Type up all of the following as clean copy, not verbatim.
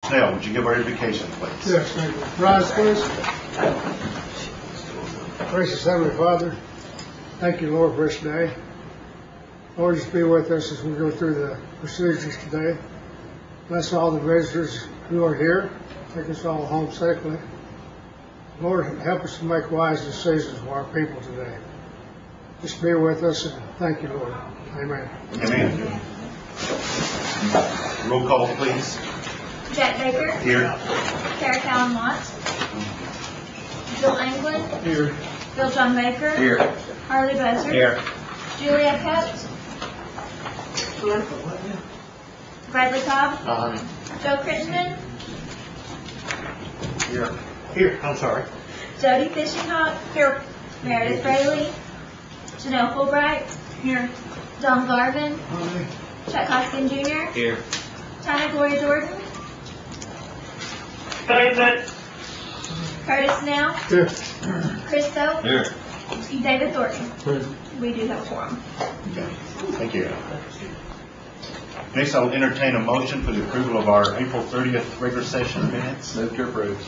Snell, would you give our invocation, please? Yes, thank you. Rise, please. Gracious Heavenly Father, thank you, Lord, for this day. Lord, just be with us as we go through the procedures today. Bless all the visitors who are here. Take us all home safely. Lord, help us to make wise decisions for our people today. Just be with us and thank you, Lord. Amen. Amen. Roll call, please. Jack Baker. Here. Carrie Callan Watts. Bill Anglin. Here. Bill John Baker. Here. Harley Buzzard. Here. Julia Coates. Bradley Cobb. Joe Crittenden. Here. Here. I'm sorry. Jody Fishinghawk. Here. Meredith Bailey. Janelle Fulbright. Here. Don Garvin. Chuck Hoskin Jr. Here. China Gloria Jordan. Curtis Snell. Here. Chris Soap. Here. David Thornton. We do have a quorum. Thank you. Next, I'll entertain a motion for the approval of our April 30th regular session minutes. Move to approve.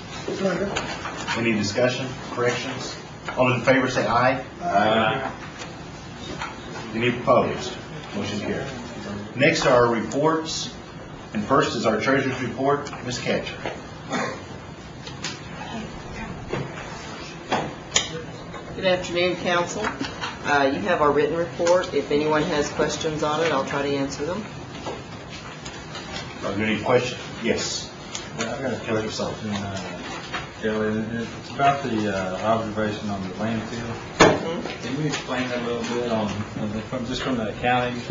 Any discussion, corrections? All in favor say aye. Aye. Any opposed? Motion carried. Next are our reports, and first is our treasurer's report. Ms. Catcher. Good afternoon, Council. You have our written report. If anyone has questions on it, I'll try to answer them. Are there any questions? Yes. I've got a question, Kelly. It's about the observation on the landfill. Can you explain that a little bit just from the accounting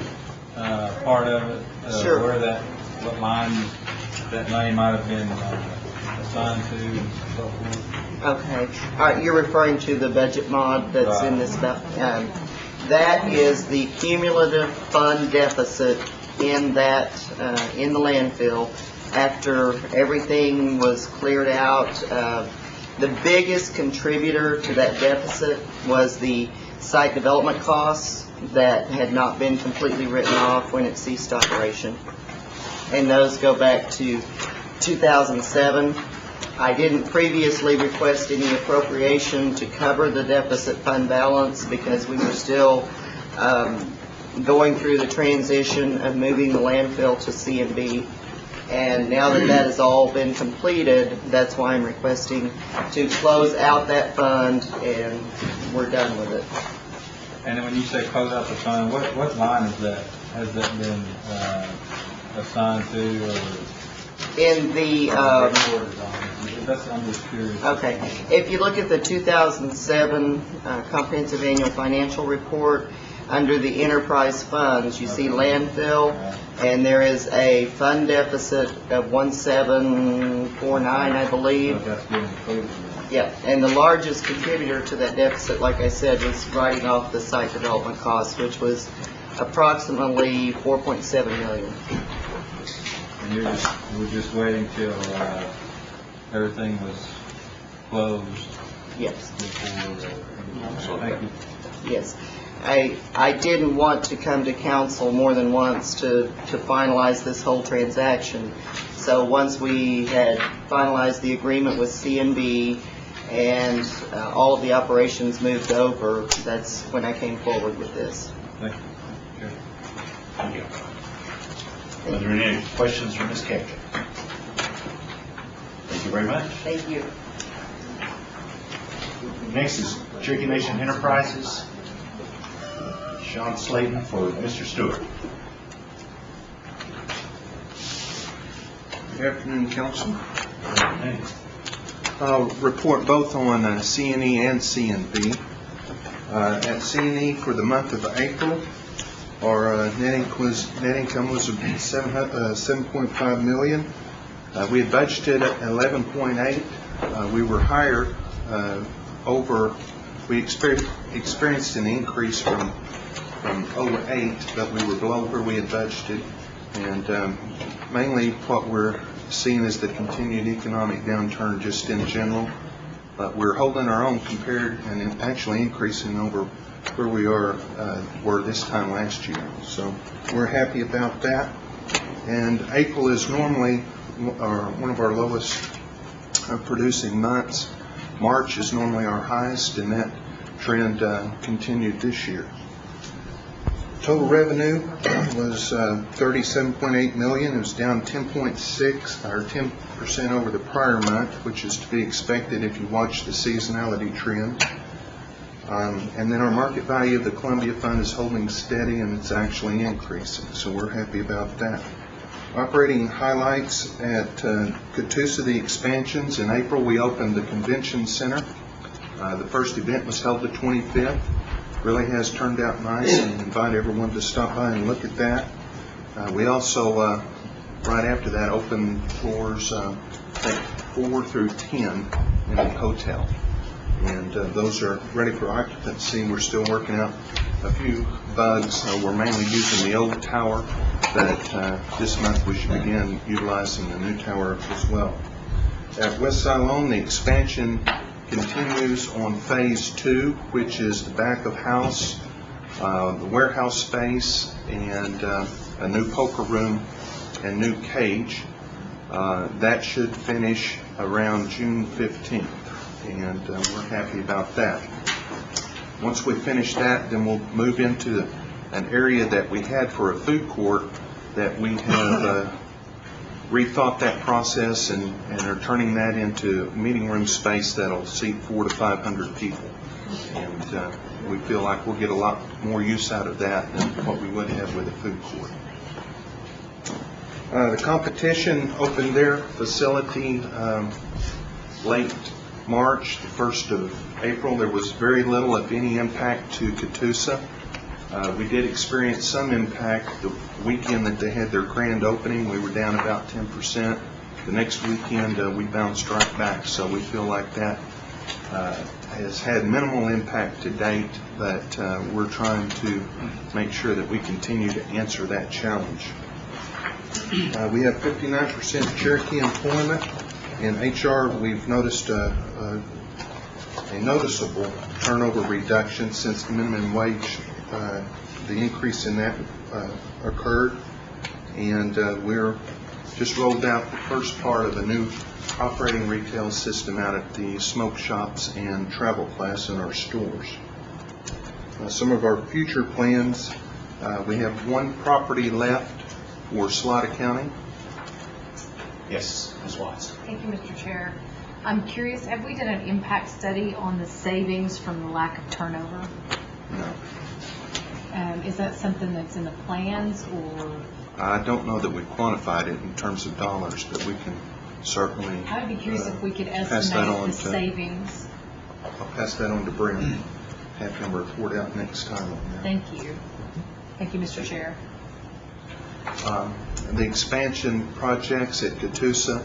part of it? Sure. What line that money might have been assigned to and so forth? Okay. All right, you're referring to the budget mod that's in this stuff. That is the cumulative fund deficit in that in the landfill after everything was cleared out. The biggest contributor to that deficit was the site development costs that had not been completely written off when it ceased operation. And those go back to 2007. I didn't previously request any appropriation to cover the deficit fund balance because we were still going through the transition of moving the landfill to C&B. And now that that has all been completed, that's why I'm requesting to close out that fund, and we're done with it. And then when you say close out the fund, what line is that? Has that been assigned to? Or In the I'm just curious. okay, if you look at the 2007 Comprehensive Annual Financial Report, under the enterprise funds, you see landfill, and there is a fund deficit of 1749, I believe. That's been included. Yeah, and the largest contributor to that deficit, like I said, was writing off the site development cost, which was approximately $4.7 million. And we're just waiting till everything was closed. Yes. Before, thank you. Yes. I didn't want to come to council more than once to finalize this whole transaction. So once we had finalized the agreement with C&B and all of the operations moved over, that's when I came forward with this. Thank you. Sure. Thank you. Are there any questions for Ms. Catcher? Thank you very much. Thank you. Next is Cherokee Nation Enterprises. Sean Slayton for Mr. Stewart. Good afternoon, Council. Thanks. I'll report both on C&E and C&B. At C&E for the month of April, our net income was $7.5 million. We had budgeted at 11.8. We were higher we experienced an increase from 08, but we were below where we had budgeted. And mainly what we're seeing is the continued economic downturn just in general. But we're holding our own compared and actually increasing over where we were this time last year. So we're happy about that. And April is normally one of our lowest producing months. March is normally our highest, and that trend continued this year. Total revenue was $37.8 million. It was down 10.6 or 10% over the prior month, which is to be expected if you watch the seasonality trend. And then our market value of the Columbia Fund is holding steady, and it's actually increasing, so we're happy about that. Operating highlights at Catoosa, the expansions. In April, we opened the Convention Center. The first event was held the 25th. Really has turned out nice, and invite everyone to stop by and look at that. We also, right after that, opened floors I think 4 through 10 in the hotel. And those are ready for occupancy. We're still working out a few bugs. We're mainly using the old tower, but this month we should begin utilizing the new tower as well. At West Siloam, the expansion continues on phase 2, which is the back of house, the warehouse space, and a new poker room and new cage. That should finish around June 15th, and we're happy about that. Once we finish that, then we'll move into an area that we had for a food court that we have rethought that process and are turning that into meeting room space that'll seat 400 to 500 people. And we feel like we'll get a lot more use out of that than what we would have with a food court. The competition opened their facility late March, the 1st of April. There was very little, if any, impact to Catoosa. We did experience some impact the weekend that they had their grand opening. We were down about 10%. The next weekend we bounced right back, so we feel like that has had minimal impact to date, but we're trying to make sure that we continue to answer that challenge. We have 59% Cherokee employment. In HR, we've noticed a noticeable turnover reduction since the minimum wage, the increase in that occurred, and we're just rolled out the first part of a new operating retail system out at the smoke shops and travel class in our stores. Some of our future plans, we have one property left for Slaughter County. Yes, Ms. Watts. Thank you, Mr. Chair. I'm curious, have we done an impact study on the savings from the lack of turnover? No. Is that something that's in the plans, or? I don't know that we quantified it in terms of dollars, but we can certainly I'd be curious if we could pass that estimate on the to, savings. I'll pass that on to Brent, have him report out next time on that. Thank you. Thank you, Mr. Chair. The expansion projects at Catoosa,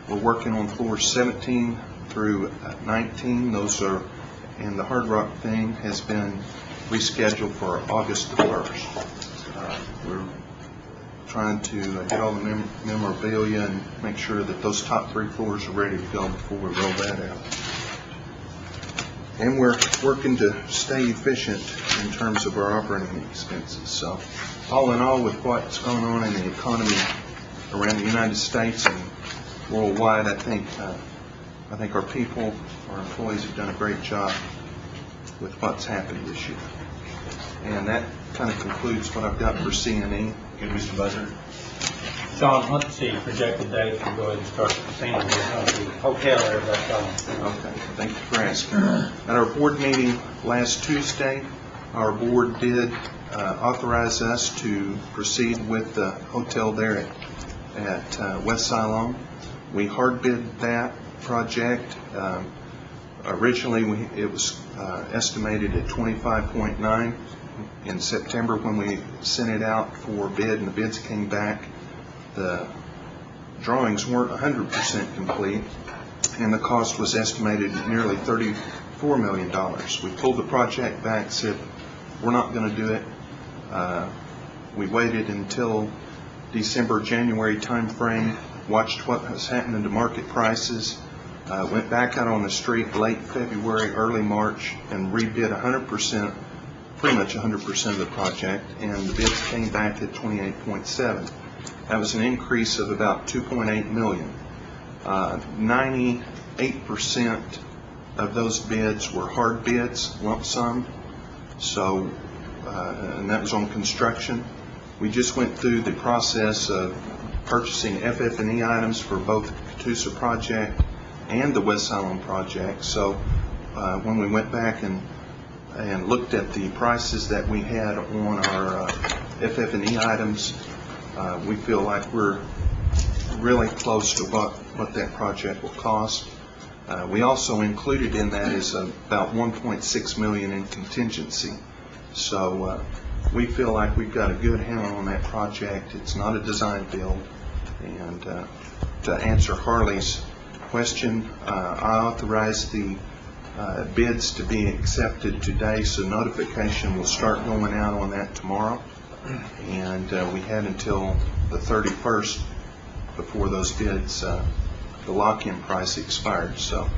we're working on floors 17 through 19. Those are, and the Hard Rock thing has been rescheduled for August the 1st. We're trying to get all the memorabilia and make sure that those top 3 floors are ready to go before we roll that out. And we're working to stay efficient in terms of our operating expenses. So all in all, with what's going on in the economy around the United States and worldwide, I think our people, our employees have done a great job with what's happened this year. And that kind of concludes what I've got for C&E. Good, Mr. Buzzard. Sean, what's the projected date to go ahead and start the scene of the hotel there, that's all? Okay, thank you for asking. At our board meeting last Tuesday, our board did authorize us to proceed with the hotel there at West Siloam. We hard bid that project. Originally, it was estimated at 25.9. In September, when we sent it out for bid and the bids came back, the drawings weren't 100% complete, and the cost was estimated at nearly $34 million. We pulled the project back, said we're not going to do it. We waited until December, January timeframe, watched what was happening to market prices, went back out on the street late February, early March, and rebid 100%, pretty much 100% of the project, and the bids came back at 28.7. That was an increase of about 2.8 million. 98% of those bids were hard bids, lump sum. So, and that was on construction. We just went through the process of purchasing FF&E items for both the Catoosa project and the West Siloam project. So, when we went back and looked at the prices that we had on our FF&E items, we feel like we're really close to what that project will cost. We also included in that is about 1.6 million in contingency. So we feel like we've got a good handle on that project. It's not a design build. And to answer Harley's question, I authorized the bids to be accepted today, so notification will start going out on that tomorrow. And we had until the 31st before those bids, the lock-in price expired. So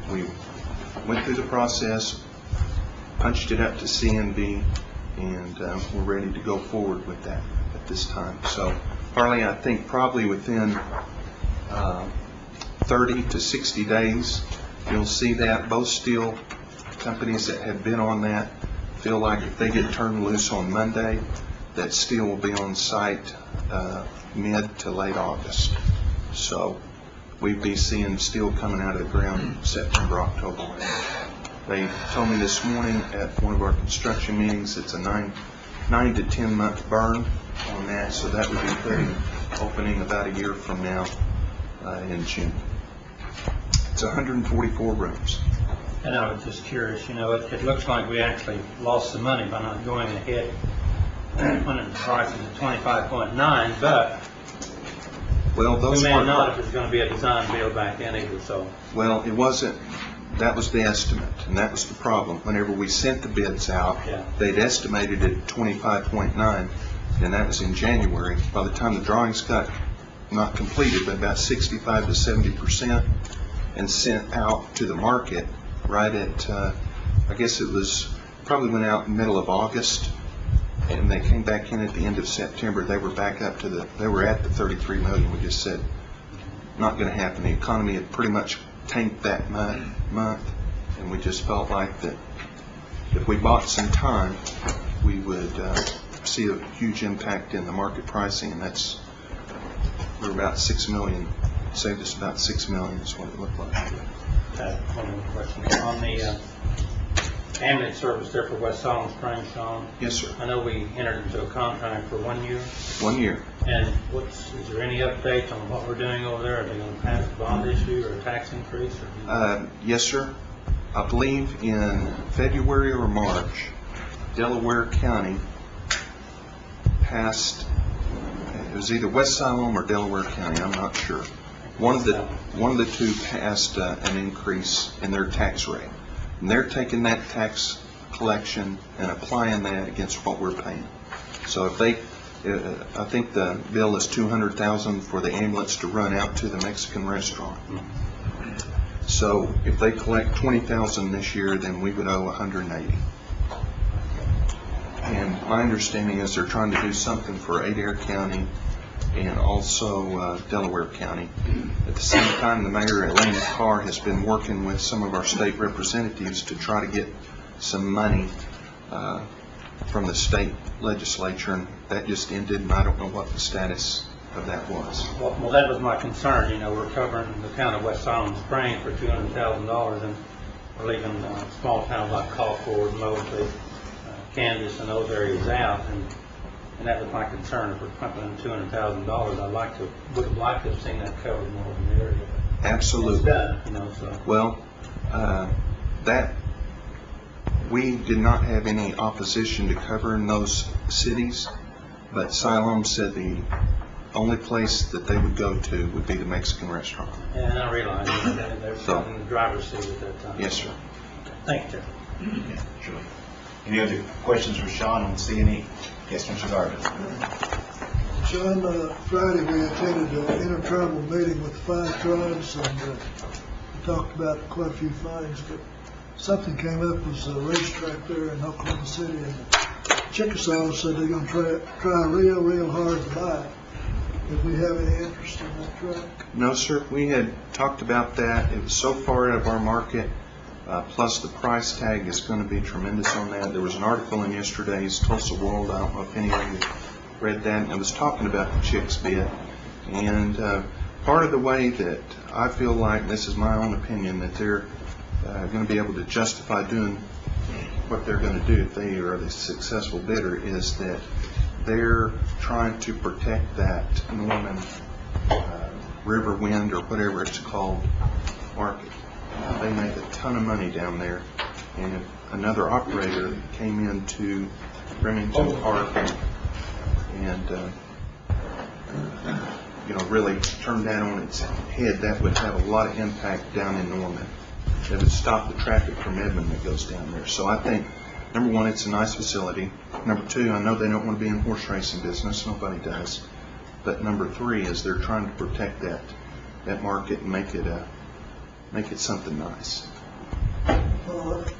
we went through the process, punched it up to CNB, and we're ready to go forward with that at this time. So Harley, I think probably within 30 to 60 days, you'll see that. Both steel companies that have been on that feel like if they get turned loose on Monday, that steel will be on site mid to late August. So we'd be seeing steel coming out of the ground September, October. They told me this morning at one of our construction meetings it's a 9 to 10 month burn on that, so that would be opening about a year from now in June. It's 144 rooms. And I was just curious, it looks like we actually lost some money by not going ahead when the price is at 25.9, but well, those we may not if it's going to be a design build back then either. So well, it wasn't. That was the estimate, and that was the problem. Whenever we sent the bids out, they'd estimated it at 25.9, and that was in January. By the time the drawings got not completed, but about 65 to 70%, and sent out to the market right at, I guess it was, probably went out in the middle of August, and they came back in at the end of September. They were back up to they were at the 33 million. We just said, not going to happen. The economy had pretty much tanked that month, and we just felt like that if we bought some time, we would see a huge impact in the market pricing, and we're about 6 million, saved us about 6 million is what it looked like. One more question. On the ambulance service there for West Siloam Springs, Sean? Yes, sir. I know we entered into a contract for 1 year. 1 year. And is there any update on what we're doing over there? Are they going to pass a bond issue or a tax increase? Yes, sir. I believe in February or March, Delaware County passed, it was either West Siloam or Delaware County, I'm not sure. One of the two passed an increase in their tax rate. And they're taking that tax collection and applying that against what we're paying. So if they, I think the bill is $200,000 for the ambulance to run out to the Mexican restaurant. So if they collect $20,000 this year, then we would owe $180,000. And my understanding is they're trying to do something for Adair County and also Delaware County. At the same time, the mayor, Atlanta Carr, has been working with some of our state representatives to try to get some money from the state legislature, and that just ended, and I don't know what the status of that was. Well, that was my concern. We're covering the town of West Siloam Springs for $200,000, and we're leaving small towns like Colcord, Mosley, Kansas, and those areas out, and that was my concern. If we're pumping in $200,000, would have liked to have seen that covered more in the area. Absolutely. It's done, so. Well, that we did not have any opposition to covering those cities, but Siloam said the only place that they would go to would be the Mexican restaurant. And I realize that they're in the driver's seat at that time. Yes, sir. Thank you, Jeff. Yeah, sure. Any other questions for Sean on C&E? Yes, Mr. Garvin. Sean, Friday we attended an intertribal meeting with the 5 tribes, and we talked about quite a few things, but something came up was a racetrack there in Oklahoma City, and the Chickasaw said they're going to try real hard to buy it. Did we have any interest in that truck? No, sir, we had talked about that. It was so far out of our market, plus the price tag is going to be tremendous on that. There was an article in yesterday's Tulsa World, I don't know if any of you read that, and it was talking about the chicks bit. And part of the way that I feel like, this is my own opinion, that they're going to be able to justify doing what they're going to do if they are the successful bidder is that they're trying to protect that Norman river wind or whatever it's called market. They make a ton of money down there, and if another operator came into Remington Park and really turned that on its head, that would have a lot of impact down in Norman. That would stop the traffic from Edmond that goes down there. So I think, number one, it's a nice facility. Number two, I know they don't want to be in horse racing business. Nobody does. But number three is they're trying to protect that market and make it something nice.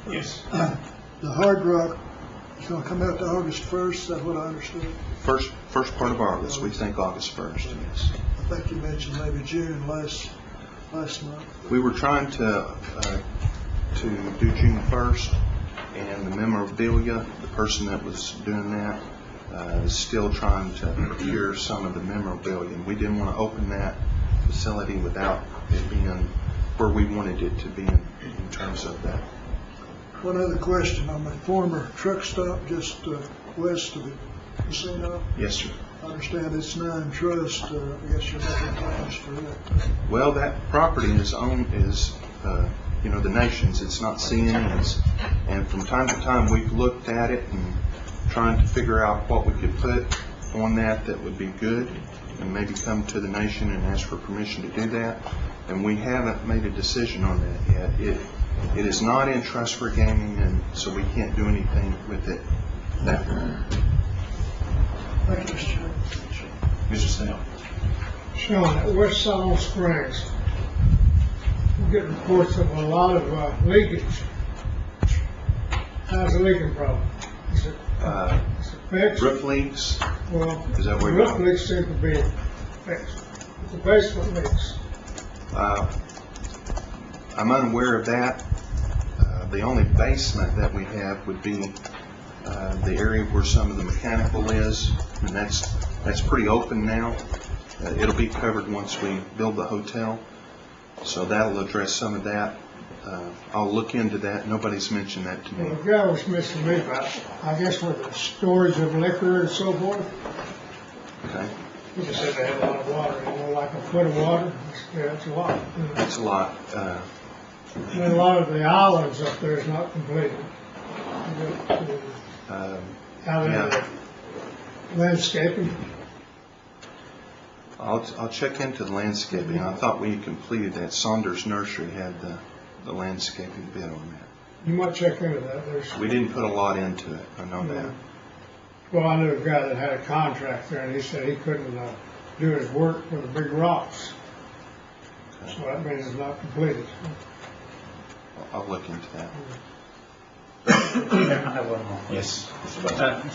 Yes. The Hard Rock is going to come out to August 1st, is that what I understood? First part of August. We think August 1st. Yes. I think you mentioned maybe June last month. We were trying to do June 1st, and the memorabilia, the person that was doing that, is still trying to procure some of the memorabilia. We didn't want to open that facility without it being where we wanted it to be in terms of that. One other question, on the former truck stop just west of the casino. Yes, sir. I understand it's now in trust. I guess you're making plans for that. Well, that property is the nation's. It's not CNN's. And from time to time, we've looked at it and trying to figure out what we could put on that would be good, and maybe come to the nation and ask for permission to do that. And we haven't made a decision on that yet. It is not in trust for gaming, and so we can't do anything with it that way. Thank you, Mr. Chairman. Mr. Snell. Sean, at West Silent Springs, we get reports of a lot of leakage. How's the leaking problem? Is it fixed? Roof leaks. Well, Is that the where you're roof going? leaks seem to be fixed. The basement leaks. I'm unaware of that. The only basement that we have would be the area where some of the mechanical is, and that's pretty open now. It'll be covered once we build the hotel, so that'll address some of that. I'll look into that. Nobody's mentioned that to me. Well, the guy was mentioning me about, I guess, with the storage of liquor and so forth. Okay, He just said they had a lot of water, like a foot of water. Yeah, it's a lot. that's a lot. And a lot of the islands up there is not completed. Out in Yeah. the landscaping. I'll check into the landscaping. I thought we had completed that. Saunders Nursery had the landscaping bid on that. You might check into that. We didn't put a lot into it. I know that. Well, I knew a guy that had a contract there, and he said he couldn't do his work for the big rocks. So that means it's not completed. I'll look into that. I have one more. Yes.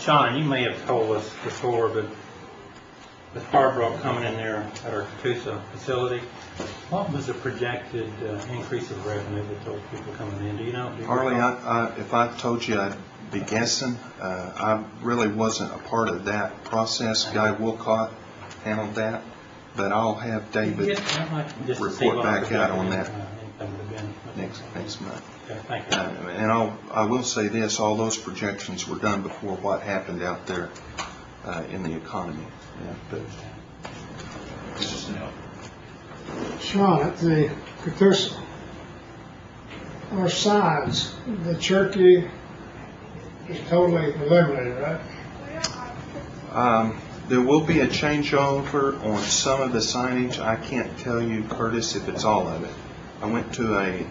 Sean, you may have told us before, but with Harbrook coming in there at our Catoosa facility, what was the projected increase of revenue with those people coming in? Do you know? Harley, if I told you, I'd be guessing. I really wasn't a part of that process. Guy Wilcott handled that, but I'll have David report back out on that next month. Okay, thank you. And I will say this, all those projections were done before what happened out there in the economy. Yeah, but Mr. Snell. Sean, at the Catoosa, our signs, the Cherokee is totally eliminated, right? There will be a changeover on some of the signage. I can't tell you, Curtis, if it's all of it. I went to a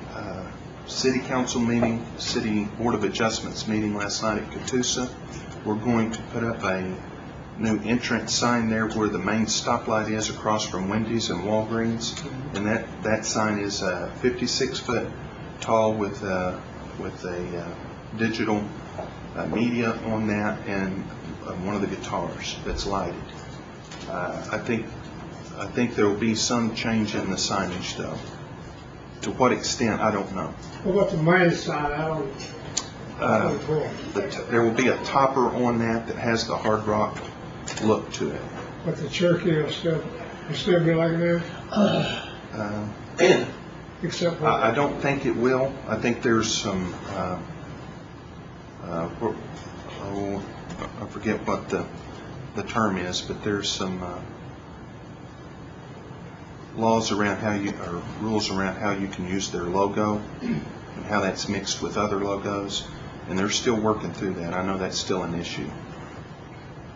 city council meeting, city board of adjustments meeting last night at Catoosa. We're going to put up a new entrance sign there where the main stoplight is across from Wendy's and Walgreens, and that sign is 56 foot tall with a digital media on that and one of the guitars that's lighted. I think I think there will be some change in the signage, though. To what extent, I don't know. What about the main sign? I don't. There will be a topper on that has the Hard Rock look to it. But the Cherokee will still be like that? Except for... I don't think it will. I think there's some, I forget what the term is, but there's some laws around how you, or rules around how you can use their logo and how that's mixed with other logos, and they're still working through that. I know that's still an issue.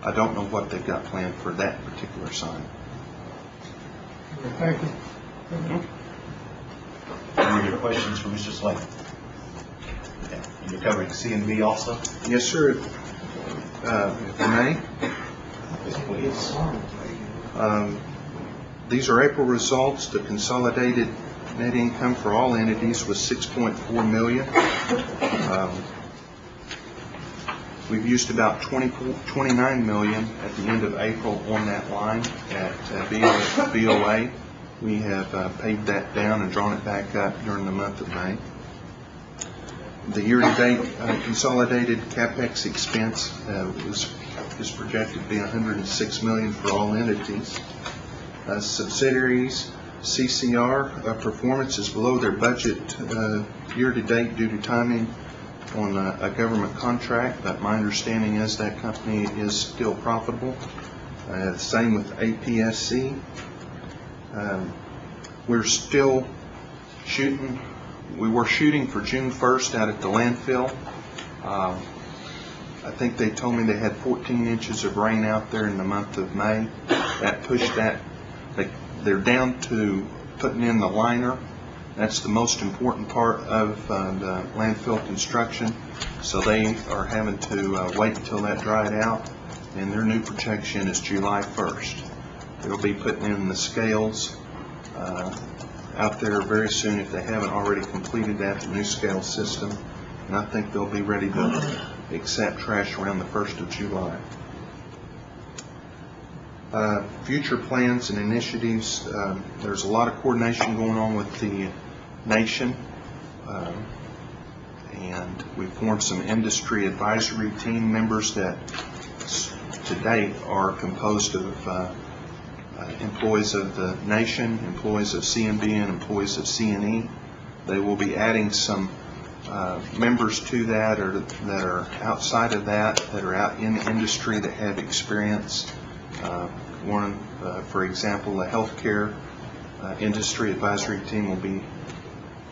I don't know what they've got planned for that particular sign. Thank you. Any other questions for Mr. Slade? Okay. And you're covering C&B also? Yes, sir. If I may. Yes, please. These are April results. The consolidated net income for all entities was $6.4 million. We've used about $29 million at the end of April on that line at BOA. We have paid that down and drawn it back up during the month of May. The year-to-date consolidated CapEx expense is projected to be $106 million for all entities. Subsidiaries, CCR performance is below their budget year-to-date due to timing on a government contract, but my understanding is that company is still profitable. Same with APSC. We're still shooting. We were shooting for June 1st out at the landfill. I think they told me they had 14 inches of rain out there in the month of May. That pushed that. They're down to putting in the liner. That's the most important part of the landfill construction. So they are having to wait until that dried out, and their new projection is July 1st. They'll be putting in the scales out there very soon if they haven't already completed that, the new scale system. And I think they'll be ready to accept trash around the 1st of July. Future plans and initiatives, there's a lot of coordination going on with the nation, and we formed some industry advisory team members that to date are composed of employees of the nation, employees of CNB, and employees of CNE. They will be adding some members to that, or that are outside of that are out in the industry that have experience. For example, the healthcare industry advisory team will be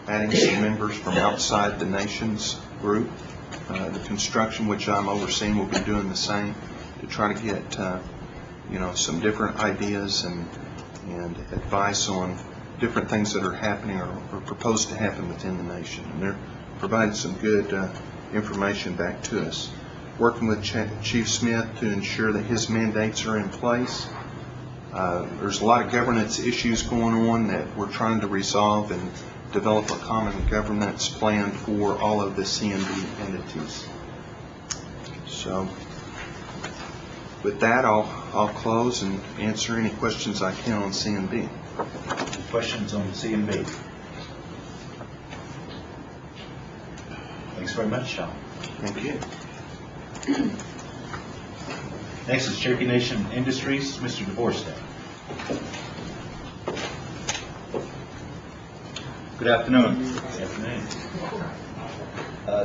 adding some members from outside the nation's group. The construction, which I'm overseeing, will be doing the same to try to get some different ideas and advice on different things that are happening or proposed to happen within the nation. And they're providing some good information back to us. Working with Chief Smith to ensure that his mandates are in place. There's a lot of governance issues going on that we're trying to resolve and develop a common governance plan for all of the CNB entities. So with that, I'll close and answer any questions I can on CNB. Questions on CNB? Thanks very much, Sean. Thank you. Next is Cherokee Nation Industries, Mr. DeVorstead. Good afternoon. Good afternoon.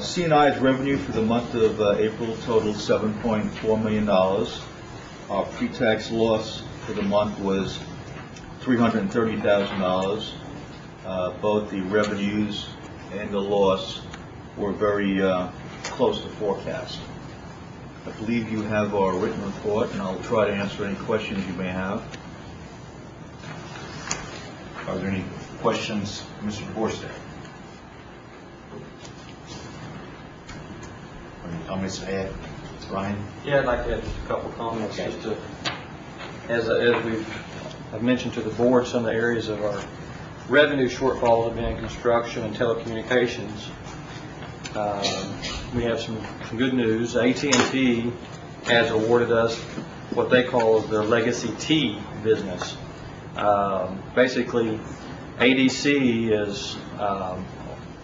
C&I's revenue for the month of April totaled $7.4 million. Our pre-tax loss for the month was $330,000. Both the revenues and the loss were very close to forecast. I believe you have our written report, and I'll try to answer any questions you may have. Are there any questions, Mr. DeVorstead? Or any comments to add? Brian? Yeah, I'd like to add just a couple comments. Okay. Just to, as I've mentioned to the board, some of the areas of our revenue shortfalls have been in construction and telecommunications. We have some good news. AT&T has awarded us what they call their Legacy T business. Basically, ADC is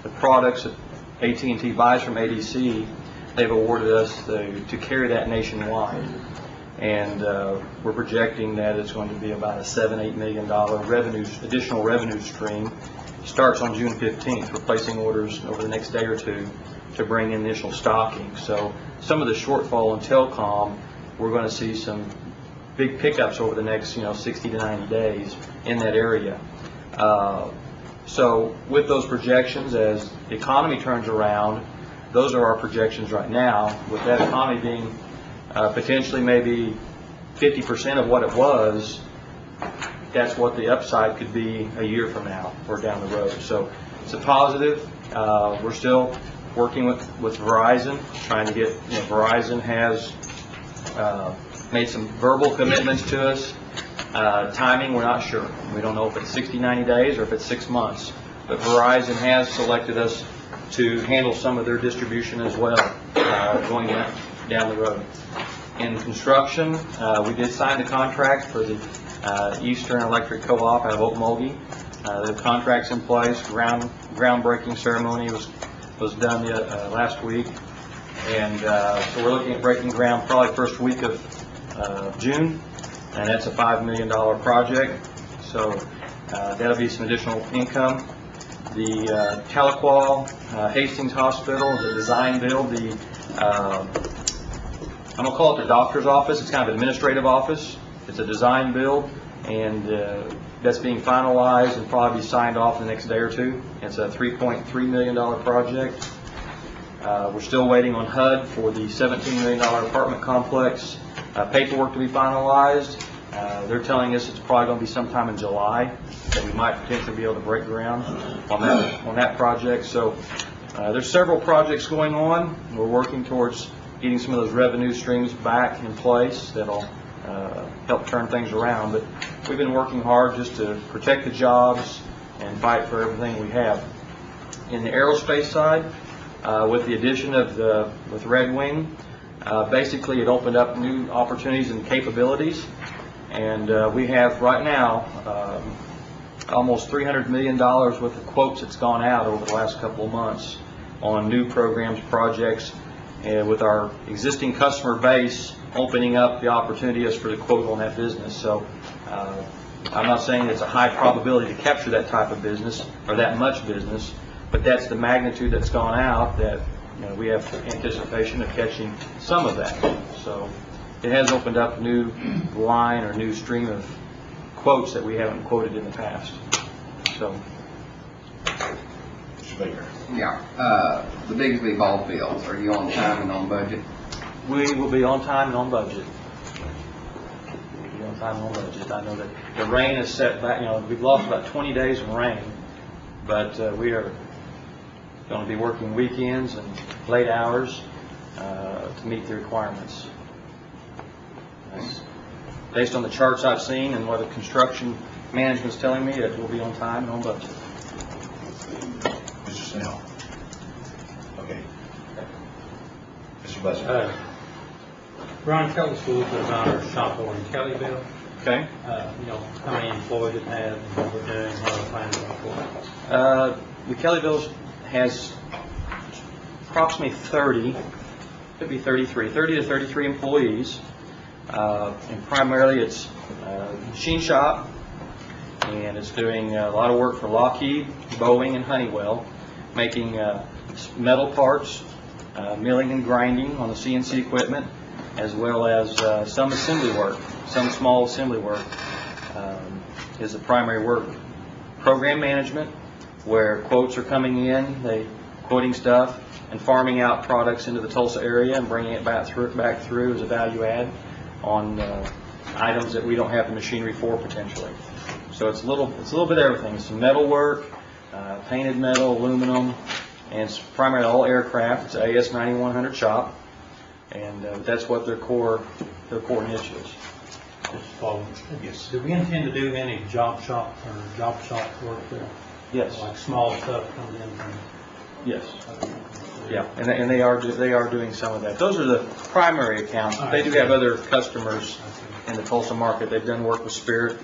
the products that AT&T buys from ADC. They've awarded us to carry that nationwide, and we're projecting that it's going to be about a $7-8 million additional revenue stream. Starts on June 15th, replacing orders over the next day or two to bring initial stocking. So some of the shortfall in telecom, we're going to see some big pickups over the next 60 to 90 days in that area. So with those projections, as the economy turns around, those are our projections right now. With that economy being potentially maybe 50% of what it was, that's what the upside could be a year from now or down the road. So it's a positive. We're still working with Verizon, trying to get, Verizon has made some verbal commitments to us. Timing, we're not sure. We don't know if it's 60, 90 days or if it's 6 months. But Verizon has selected us to handle some of their distribution as well, going down the road. In construction, we did sign the contract for the Eastern Electric Co-op out of Okmulgee. The contract's in place. Groundbreaking ceremony was done last week, and so we're looking at breaking ground probably first week of June, and that's a $5 million project. So that'll be some additional income. The Tahlequah Hastings Hospital is a design build. I'm going to call it the doctor's office. It's kind of an administrative office. It's a design build, and that's being finalized and probably be signed off in the next day or two. It's a $3.3 million project. We're still waiting on HUD for the $17 million apartment complex. Paperwork to be finalized. They're telling us it's probably going to be sometime in July that we might potentially be able to break ground on that project. So there's several projects going on. We're working towards getting some of those revenue streams back in place that'll help turn things around. But we've been working hard just to protect the jobs and fight for everything we have. In the aerospace side, with the addition with Red Wing, basically it opened up new opportunities and capabilities. And we have right now almost $300 million worth of quotes that's gone out over the last couple of months on new programs, projects, and with our existing customer base opening up the opportunity as for the quote on that business. So I'm not saying it's a high probability to capture that type of business or that much business, but that's the magnitude that's gone out that we have anticipation of catching some of that. So it has opened up a new line or new stream of quotes that we haven't quoted in the past. So. Mr. Baker. Yeah, the Bigsby ball fields, are you on time and on budget? We will be on time and on budget. We'll be on time and on budget. I know that the rain is set back. We've lost about 20 days of rain, but we are going to be working weekends and late hours to meet the requirements. Based on the charts I've seen and what the construction management is telling me, that we'll be on time and on budget. Mr. Snell. Okay. Mr. Busser. Ron Kelly School is our shop over in Kellyville. Okay. How many employees it has, what we're doing, what our plans are for. The Kellyville has approximately 30 to 33 employees. And primarily it's machine shop, and it's doing a lot of work for Lockheed, Boeing, and Honeywell, making metal parts, milling and grinding on the CNC equipment, as well as some assembly work, some small assembly work is the primary work. Program management, where quotes are coming in, they quoting stuff and farming out products into the Tulsa area and bringing it back through as a value add on items that we don't have the machinery for potentially. So it's a little bit of everything. It's some metal work, painted metal, aluminum, and it's primarily all aircraft. It's an AS9100 shop, and that's what their core niche is. Yes. Do we intend to do any job shop work there? Yes. Like small stuff comes in from? Yes. Yeah, and they are doing some of that. Those are the primary accounts. They do have other customers in the Tulsa market. They've done work with Spirit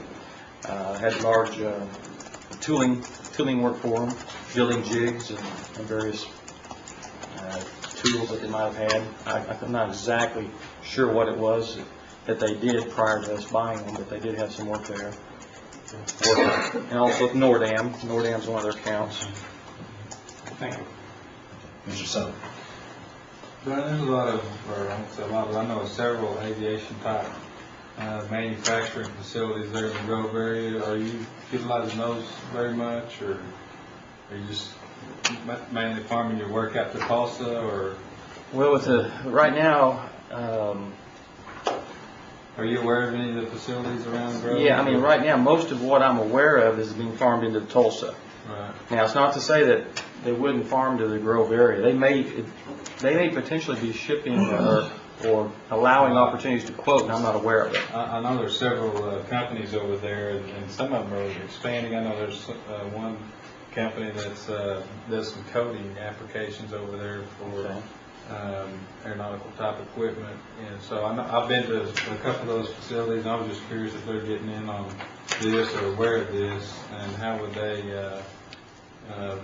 Had large tooling work for them, building jigs and various tools that they might have had. I'm not exactly sure what it was that they did prior to us buying them, but they did have some work there. And also Nordam. Nordam's one of their accounts. Thank you. Mr. Sutton. Brian, there's a lot of, or I won't say a lot, but I know several aviation type manufacturing facilities there in the Grove area. Are you utilizing those very much, or are you just mainly farming your work out to Tulsa, or? Well, with right now, are you aware of any of the facilities around the Grove? yeah, I mean, right now, most of what I'm aware of is being farmed into Tulsa. Right. Now, it's not to say that they wouldn't farm to the Grove area. They may potentially be shipping or allowing opportunities to quote, and I'm not aware of it. I know there's several companies over there, and some of them are expanding. I know there's one company that's does some coating applications over there for aeronautical type equipment, and so I've been to a couple of those facilities, and I was just curious if they're getting in on this or aware of this, and how would they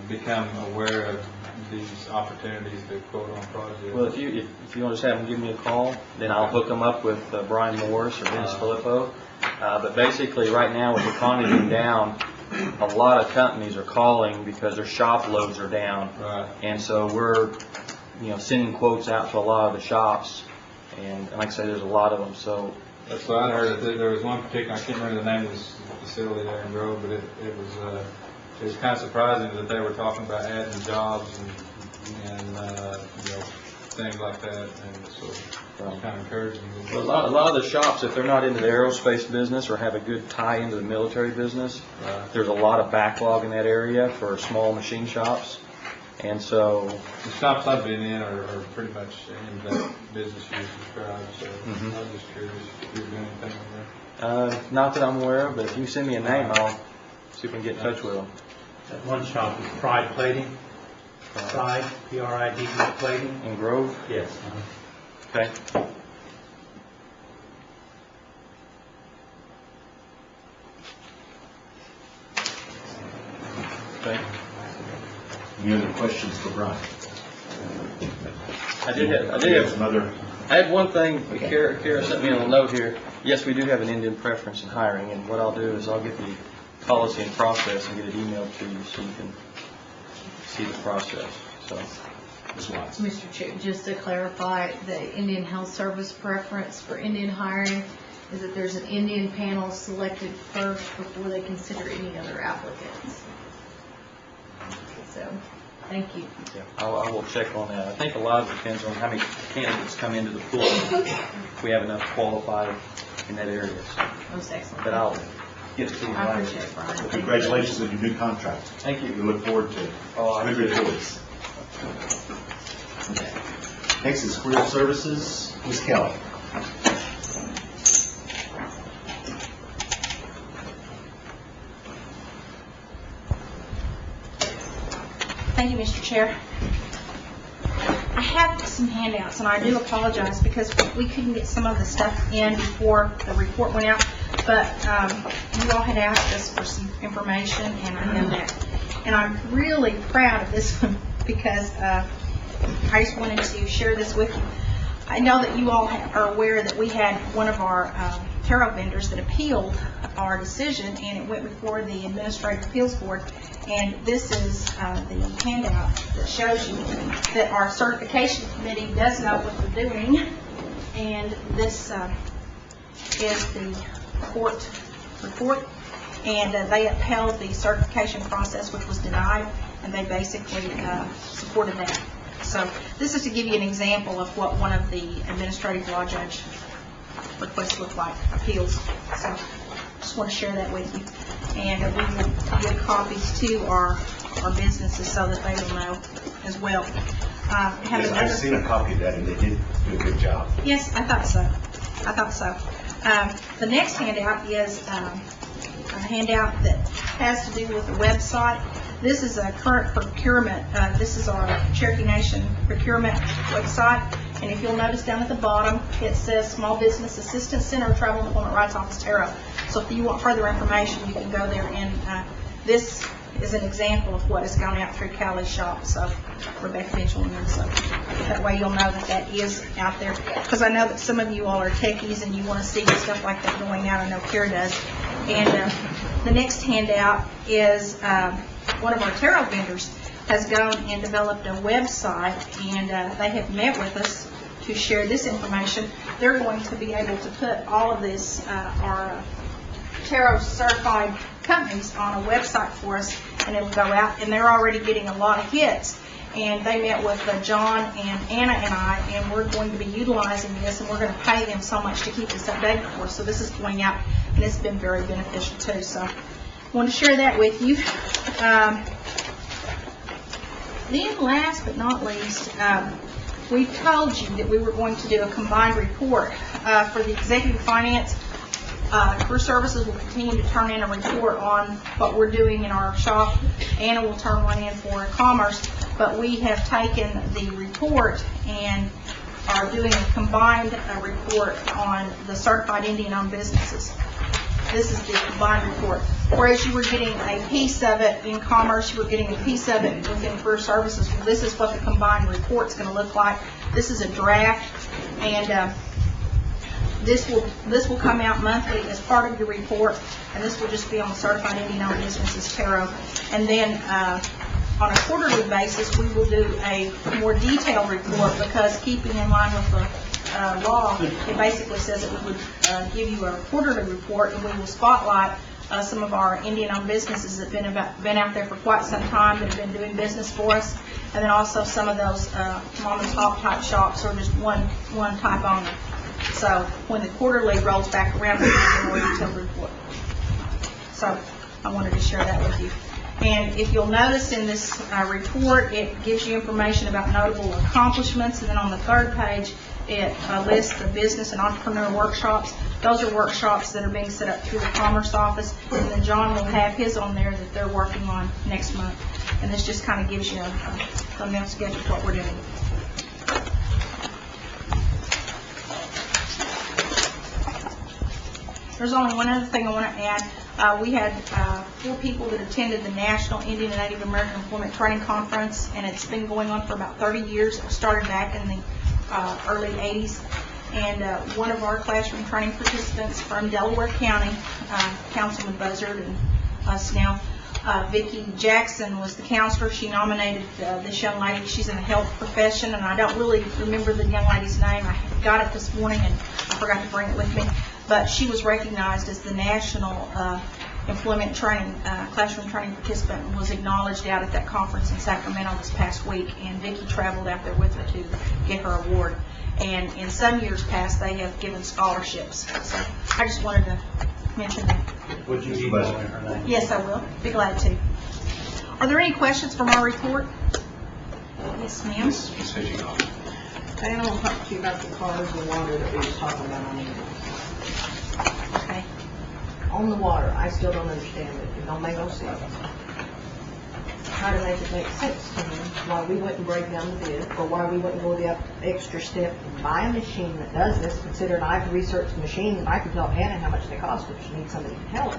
become aware of these opportunities to quote on projects. Well, if you want to just have them give me a call, then I'll hook them up with Brian Morris or Dennis Filippo. But basically, right now with the economy being down, a lot of companies are calling because their shop loads are down, Right. and so we're sending quotes out to a lot of the shops, and like I say, there's a lot of them. So That's what I heard. That there was one particular, I can't remember the name of this facility there in Grove, but it was kind of surprising that they were talking about adding jobs and things like that, and so it was kind of encouraging. a lot of the shops, if they're not into the aerospace business or have a good tie into the military business, there's a lot of backlog in that area for small machine shops, and so The shops I've been in are pretty much in that business you described, so I was just curious if you were doing anything over there. not that I'm aware of, but if you send me a name, I'll see if we can get in touch with them. That one shop is Pride Plating. Pride, P-R-I-D-E Plating. In Grove? Yes. Okay. Okay. Any other questions for Brian? I did We have some other. I had one thing, Kara sent me on a note here. Yes, we do have an Indian preference in hiring, and what I'll do is I'll get the policy and process and get it emailed to you so you can see the process. So, Ms. Watts. Mr. Chair, just to clarify, the Indian Health Service preference for Indian hiring is that there's an Indian panel selected first before they consider any other applicants. So, thank you. yeah, I will check on that. I think a lot of it depends on how many candidates come into the pool, if we have enough qualified in that area. So, Most excellent. but I'll get it to you. I later. appreciate it, Brian. Thank you. Congratulations on your new contract. Thank you. We look forward to I good do. reports. Next is Career Services, Ms. Kelly. Thank you, Mr. Chair. I have some handouts, and I do apologize because we couldn't get some of the stuff in before the report went out, but you all had asked us for some information, and I know that. And I'm really proud of this one because I just wanted to share this with you. I know that you all are aware that we had one of our tarot vendors that appealed our decision, and it went before the Administrative Appeals Board. And this is the handout that shows you that our certification committee does know what they're doing. And this is the court report. And they upheld the certification process, which was denied, and they basically supported that. So this is to give you an example of what one of the administrative law judge requests look like, appeals. So just want to share that with you. And we will give copies to our businesses so that they will know as well. Yes, I've seen a copy of that, and they did do a good job. Yes, I thought so. The next handout is a handout that has to do with the website. This is a current procurement. This is our Cherokee Nation procurement website. And if you'll notice down at the bottom, it says Small Business Assistance Center, Travel and Employment Rights Office, Tarot. So if you want further information, you can go there. And this is an example of what has gone out through Callie's shop, so Rebecca Mitchell, and so that way you'll know that that is out there. Because I know that some of you all are techies and you want to see stuff like that going out. I know Kara does. And the next handout is one of our tarot vendors has gone and developed a website, and they have met with us to share this information. They're going to be able to put all of this, our tarot certified companies, on a website for us, and it'll go out, and they're already getting a lot of hits. And they met with John and Anna and I, and we're going to be utilizing this, and we're going to pay them so much to keep this updated for us. So this is going out, and it's been very beneficial too. So I want to share that with you. Then last but not least, we told you that we were going to do a combined report for the executive finance. Career Services will continue to turn in a report on what we're doing in our shop. Anna will turn one in for Commerce, but we have taken the report and are doing a combined report on the certified Indian-owned businesses. This is the combined report. Whereas you were getting a piece of it in Commerce, you were getting a piece of it within Career Services. Well, this is what the combined report's going to look like. This is a draft, and this will come out monthly as part of your report, and this will just be on the certified Indian-owned businesses tarot. And then on a quarterly basis, we will do a more detailed report, because keeping in line with the law, it basically says that we would give you a quarterly report, and we will spotlight some of our Indian-owned businesses that have been out there for quite some time, that have been doing business for us, and then also some of those mom and pop type shops, or just one type owner. So when the quarterly rolls back around, we'll give you a more detailed report. So I wanted to share that with you. And if you'll notice in this report, it gives you information about notable accomplishments, and then on the third page, it lists the business and entrepreneur workshops. Those are workshops that are being set up through the Commerce office, and then John will have his on there that they're working on next month. And this just kind of gives you a thumbnail sketch of what we're doing. There's only one other thing I want to add. We had 4 people that attended the National Indian and Native American Employment Training Conference, and it's been going on for about 30 years. It started back in the early 80s. And one of our classroom training participants from Delaware County, Councilman Buzzard and us now, Vicki Jackson, was the counselor. She nominated this young lady. She's in the health profession, and I don't really remember the young lady's name. I got it this morning, and I forgot to bring it with me. But she was recognized as the national employment training, classroom training participant, and was acknowledged out at that conference in Sacramento this past week. And Vicki traveled out there with her to get her award. And in some years past, they have given scholarships. So I just wanted to mention that. Would you email her name? Yes, I will. Be glad to. Are there any questions from our report? Yes, ma'am. Ms. Fishing. I want to talk to you about the cars and water that we were talking about on the Okay. on the water. I still don't understand it. It don't make no sense. Try to make it make sense to me why we wouldn't break down the bid, or why we wouldn't go the extra step and buy a machine that does this, considering I've researched the machine and I can tell Anna how much they cost if she needs somebody to tell her.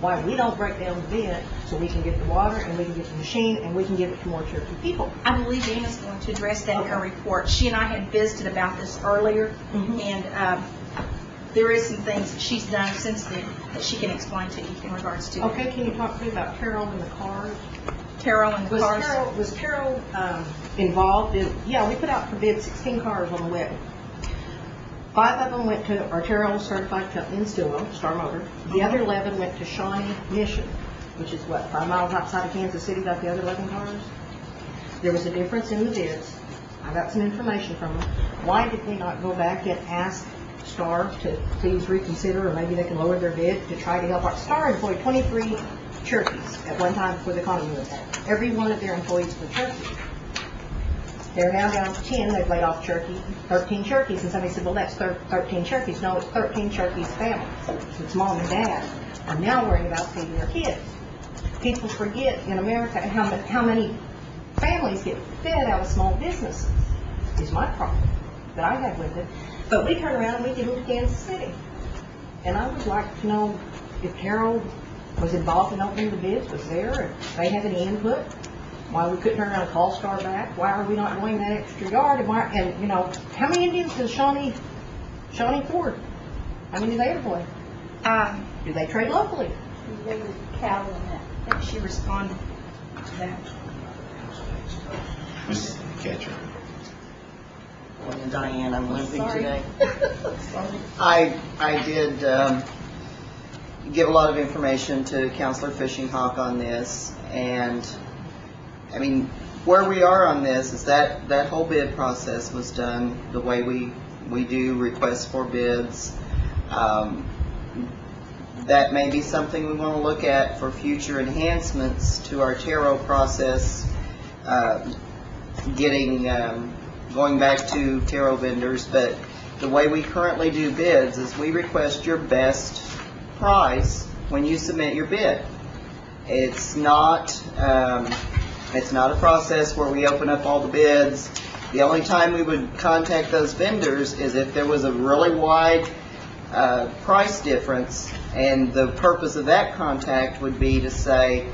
Why we don't break down the bid so we can get the water and we can get the machine and we can give it to more Cherokee people. I believe Anna's going to address that in her report. She and I had visited about this earlier, and there is some things that she's done since then that she can explain to you in regards to Okay, can you talk to me about Carol and the cars? Carol and the cars. Was Carol involved in, yeah, we put out for bid 16 cars on the web. 5 of them went to our Terrell certified company in Stillwell, Star Motor. The other 11 went to Shawnee Mission, which is what, 5 miles outside of Kansas City, got the other 11 cars. There was a difference in the bids. I got some information from them. Why did they not go back and ask Star to please reconsider, or maybe they can lower their bid to try to help out? Star employed 23 Cherokees at one time before the economy was bad. Every one of their employees were Cherokee. They're now down to 10. They've laid off 13 Cherokees. And somebody said, well, that's 13 Cherokees. No, it's 13 Cherokees families. It's mom and dad are now worrying about feeding their kids. people forget in America how many families get fed out of small businesses, is my problem that I have with it. But we turn around and we give them to Kansas City. And I would like to know if Carol was involved in opening the bids, was there, if they have any input, why we couldn't turn around and call Star back, why are we not going that extra yard, and you know, how many Indians does Shawnee Ford, how many do they employ? Do they trade locally? They were cattle and that. I think she responded to that. Ms. Ketcher. Morning, Diane, I'm limping today. I did give a lot of information to Councilor Fishing Hawk on this, and I mean, where we are on this is that whole bid process was done the way we do requests for bids. That may be something we want to look at for future enhancements to our TARO process, going back to TARO vendors. But the way we currently do bids is we request your best price when you submit your bid. It's not a process where we open up all the bids. The only time we would contact those vendors is if there was a really wide price difference, and the purpose of that contact would be to say,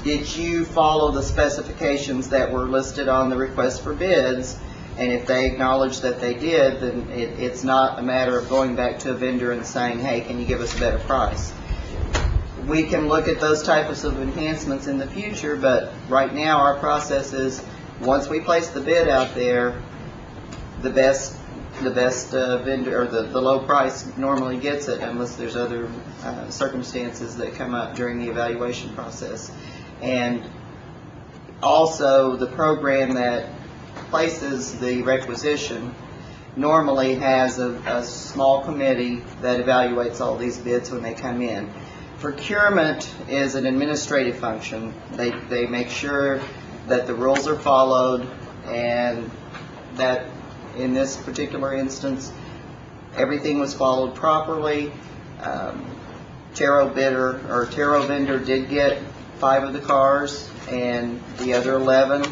did you follow the specifications that were listed on the request for bids? And if they acknowledge that they did, then it's not a matter of going back to a vendor and saying, hey, can you give us a better price? We can look at those types of enhancements in the future, but right now our process is, once we place the bid out there, the best vendor, or the low price normally gets it, unless there's other circumstances that come up during the evaluation process. And also, the program that places the requisition normally has a small committee that evaluates all these bids when they come in. Procurement is an administrative function. They make sure that the rules are followed, and that in this particular instance, everything was followed properly. TARO vendor did get 5 of the cars, and the other 11,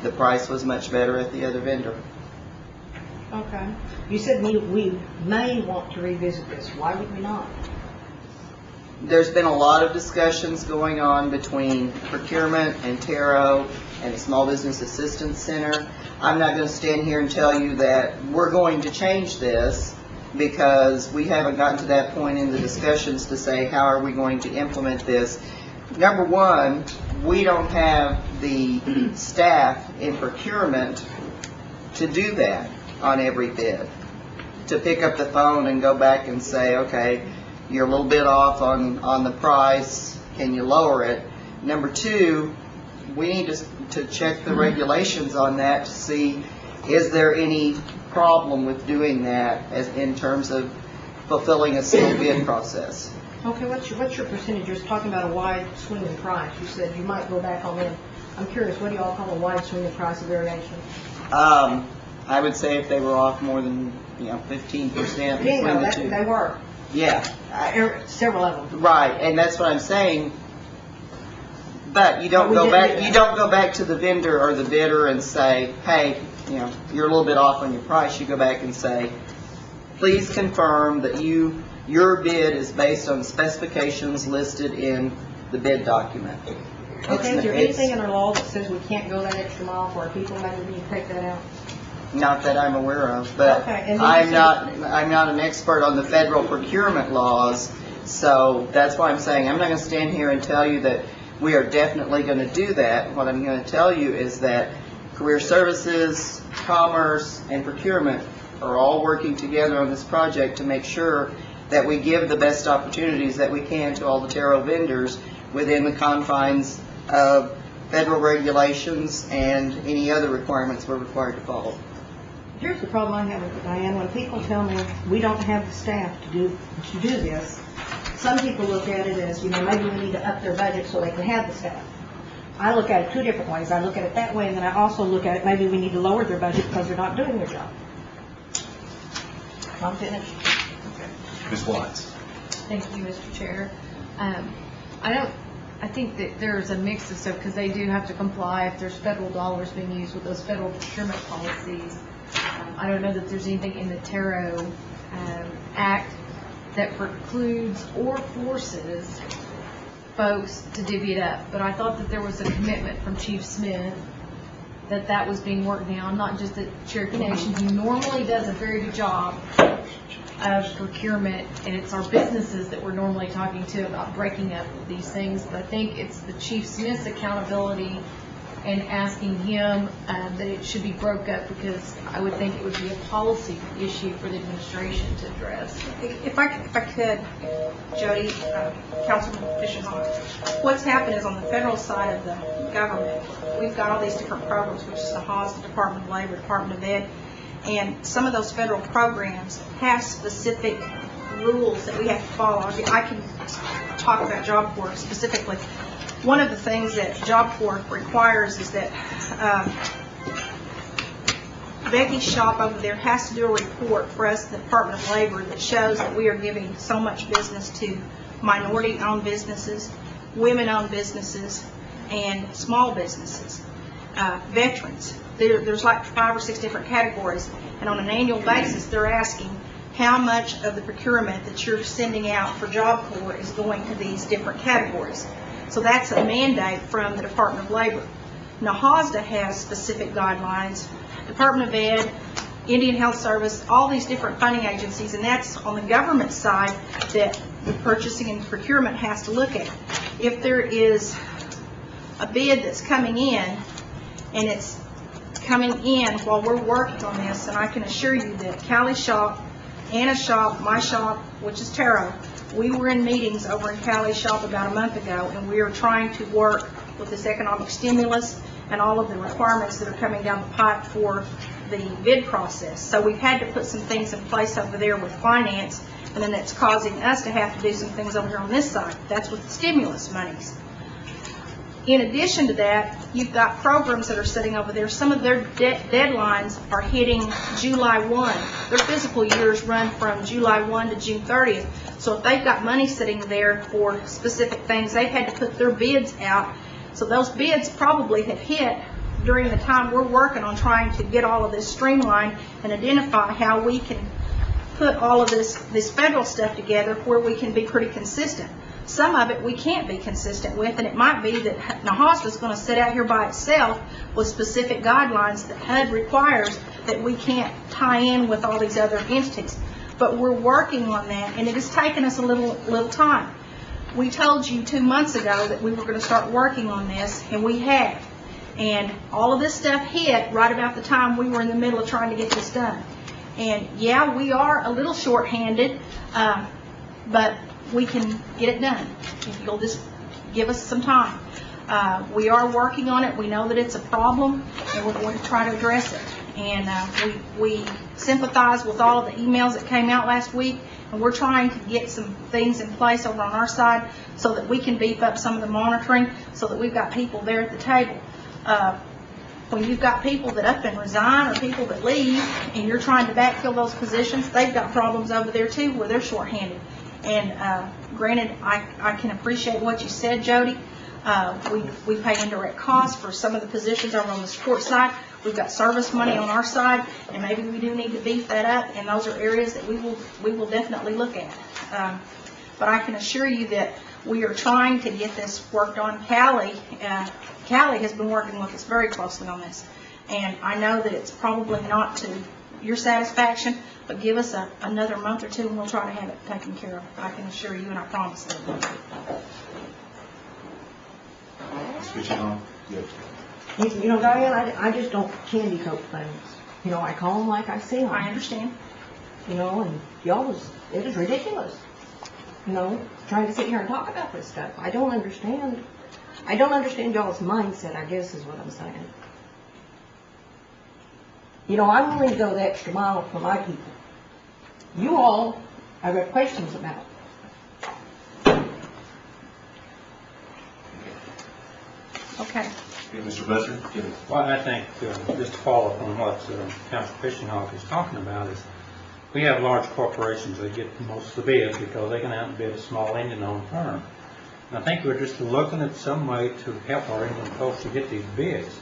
the price was much better at the other vendor. Okay. You said we may want to revisit this. Why would we not? There's been a lot of discussions going on between procurement and TARO and the Small Business Assistance Center. I'm not going to stand here and tell you that we're going to change this, because we haven't gotten to that point in the discussions to say how are we going to implement this. Number one, we don't have the staff in procurement to do that on every bid, to pick up the phone and go back and say, okay, you're a little bit off on the price, can you lower it? Number two, we need to check the regulations on that to see, is there any problem with doing that as in terms of fulfilling a sealed bid process. Okay, what's your percentage? You're talking about a wide swing in price. You said you might go back on them. I'm curious, what do you all call a wide swing in price of variation? I would say if they were off more than 15% between the two. They were. Yeah. Several of them. Right, and that's what I'm saying. But you don't go back. You don't go back to the vendor or the bidder and say, "Hey, you're a little bit off on your price." You go back and say, "Please confirm that your bid is based on specifications listed in the bid document." Okay. Is there anything in our law that says we can't go that extra mile for our people? Maybe we can take that out. Not that I'm aware of, but okay. I'm not an expert on the federal procurement laws, so that's why I'm saying I'm not going to stand here and tell you that we are definitely going to do that. What I'm going to tell you is that Career Services, Commerce, and Procurement are all working together on this project to make sure that we give the best opportunities that we can to all the TARO vendors within the confines of federal regulations and any other requirements we're required to follow. Here's the problem I have with it, Diane. When people tell me we don't have the staff to do this, some people look at it as, maybe we need to up their budget so they can have the staff. I look at it two different ways. I look at it that way, and then I also look at it, maybe we need to lower their budget because they're not doing their job. I'm finished. Okay. Ms. Watts. Thank you, Mr. Chair. I I think that there's a mix of stuff, because they do have to comply if there's federal dollars being used with those federal procurement policies. I don't know that there's anything in the Tarot Act that precludes or forces folks to divvy it up. But I thought that there was a commitment from Chief Smith that that was being worked now, not just at Cherokee Nation. He normally does a very good job of procurement, and it's our businesses that we're normally talking to about breaking up these things. But I think it's the Chief Smith's accountability and asking him that it should be broke up, because I would think it would be a policy issue for the administration to address. If I could, Jody, Councilman Fisher-Hahn, what's happened is on the federal side of the government, we've got all these different programs, which is the HAWS, the Department of Labor, Department of Ed, and some of those federal programs have specific rules that we have to follow. I can talk about Job Corps specifically. One of the things that Job Corps requires is that Becky's shop over there has to do a report for us, the Department of Labor, that shows that we are giving so much business to minority-owned businesses, women-owned businesses, and small businesses, veterans. There's like 5 or 6 different categories, and on an annual basis, they're asking how much of the procurement that you're sending out for Job Corps is going to these different categories. So that's a mandate from the Department of Labor. Now, HOSDA has specific guidelines, Department of Ed, Indian Health Service, all these different funding agencies, and that's on the government side that the purchasing and procurement has to look at. If there is a bid that's coming in, and it's coming in while we're working on this, and I can assure you that Callie's shop, Anna's shop, my shop, which is Tarot, we were in meetings over in Callie's shop about a month ago, and we are trying to work with this economic stimulus and all of the requirements that are coming down the pipe for the bid process. So we've had to put some things in place over there with finance, and then it's causing us to have to do some things over here on this side. That's with the stimulus monies. In addition to that, you've got programs that are sitting over there. Some of their deadlines are hitting July 1. Their fiscal years run from July 1 to June 30th. So if they've got money sitting there for specific things, they've had to put their bids out. So those bids probably have hit during the time we're working on trying to get all of this streamlined and identify how we can put all of this federal stuff together where we can be pretty consistent. Some of it we can't be consistent with, and it might be that HOSDA is going to sit out here by itself with specific guidelines that HUD requires that we can't tie in with all these other entities. But we're working on that, and it has taken us a little time. We told you 2 months ago that we were going to start working on this, and we have. And all of this stuff hit right about the time we were in the middle of trying to get this done. And yeah, we are a little short-handed, but we can get it done if you'll just give us some time. We are working on it. We know that it's a problem, and we're going to try to address it. And we sympathize with all of the emails that came out last week, and we're trying to get some things in place over on our side so that we can beef up some of the monitoring so that we've got people there at the table. When you've got people that up and resign or people that leave and you're trying to backfill those positions, they've got problems over there too where they're shorthanded. And granted, I can appreciate what you said, Jody. We pay indirect costs for some of the positions over on the support side. We've got service money on our side, and maybe we do need to beef that up, and those are areas that we will definitely look at. But I can assure you that we are trying to get this worked on. Callie has been working with us very closely on this, and I know that it's probably not to your satisfaction, but give us another month or two and we'll try to have it taken care of. I can assure you, and I promise that. You know, Diane, I just don't candy coat things. You know, I call them like I see them. I understand. You know, and it is ridiculous. You know, trying to sit here and talk about this stuff. I don't understand y'all's mindset, I guess is what I'm saying. You know, I'm willing to go the extra mile for my people. You all, I've got questions about. Okay. Mr. Busser? Well, I think, just to follow up on what Councilor Fishinghawk is talking about, is we have large corporations that get most of the bids because they can outbid a small Indian-owned firm. And I think we're just looking at some way to help our Indian folks to get these bids.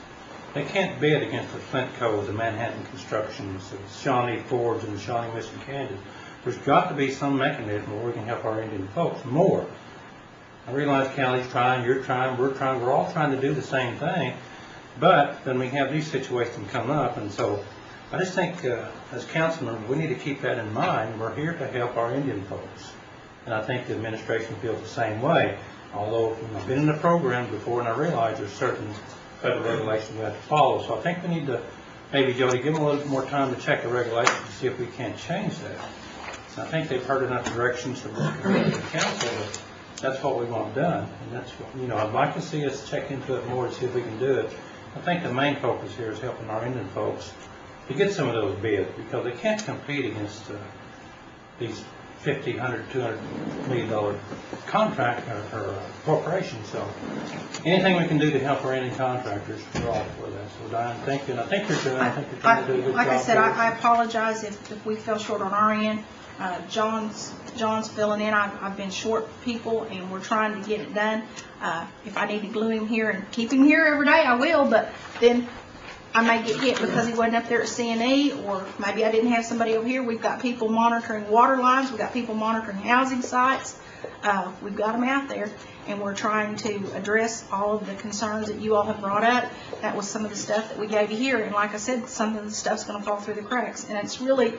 They can't bid against the Flint Codes, the Manhattan Constructions, the Shawnee Fords, and the Shawnee Mission Kansas. There's got to be some mechanism where we can help our Indian folks more. I realize county's trying, you're trying, we're all trying to do the same thing, but then we have these situations come up, and so I just think as councilmen, we need to keep that in mind. We're here to help our Indian folks, and I think the administration feels the same way, although I've been in the program before and I realize there's certain federal regulations we have to follow, so I think we need to, maybe Jody, give them a little more time to check the regulations to see if we can't change that. I think they've heard enough directions from the council that that's what we want done, and that's what, I'd like to see us check into it more to see if we can do it. I think the main focus here is helping our Indian folks to get some of those bids, because they can't compete against these $50, $100, $200 million contract or corporations. So anything we can do to help our Indian contractors, we're all for that. So Diane, thank you, and I think you're trying to do a good job. Like I said, I apologize if we fell short on our end. John's filling in. I've been short people, and we're trying to get it done. If I need to glue him here and keep him here every day, I will, but then I may get hit because he wasn't up there at C&E, or maybe I didn't have somebody over here. We've got people monitoring water lines. We've got people monitoring housing sites. We've got them out there, and we're trying to address all of the concerns that you all have brought up. That was some of the stuff that we gave you here, and like I said, some of the stuff's going to fall through the cracks, and it's really...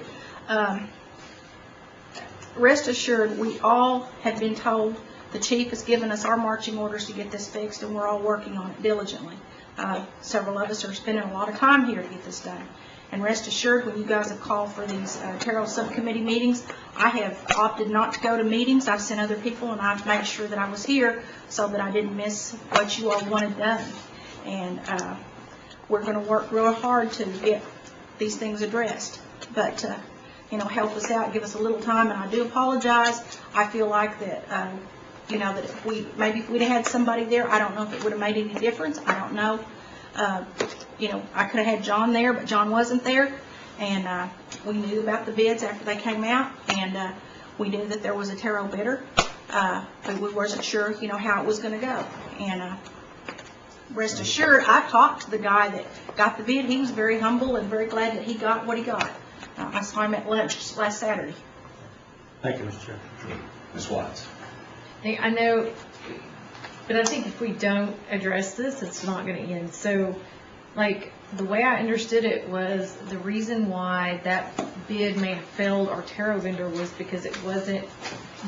rest assured, we all have been told, the chief has given us our marching orders to get this fixed, and we're all working on it diligently. Several of us are spending a lot of time here to get this done. And rest assured, when you guys have called for these Terrell subcommittee meetings, I have opted not to go to meetings. I've sent other people, and I've made sure that I was here so that I didn't miss what you all wanted done. And we're going to work real hard to get these things addressed. But help us out, give us a little time, and I do apologize. I feel like that, that if we'd have had somebody there, I don't know if it would have made any difference. I don't know. I could have had John there, but John wasn't there, and we knew about the bids after they came out, and we knew that there was a tarot bidder, but we wasn't sure, how it was going to go. And rest assured, I talked to the guy that got the bid. He was very humble and very glad that he got what he got. I saw him at lunch last Saturday. Thank you, Mr. Chair. Ms. Watts. I know, but I think if we don't address this, it's not going to end. So, the way I understood it was the reason why that bid may have failed our tarot vendor was because it wasn't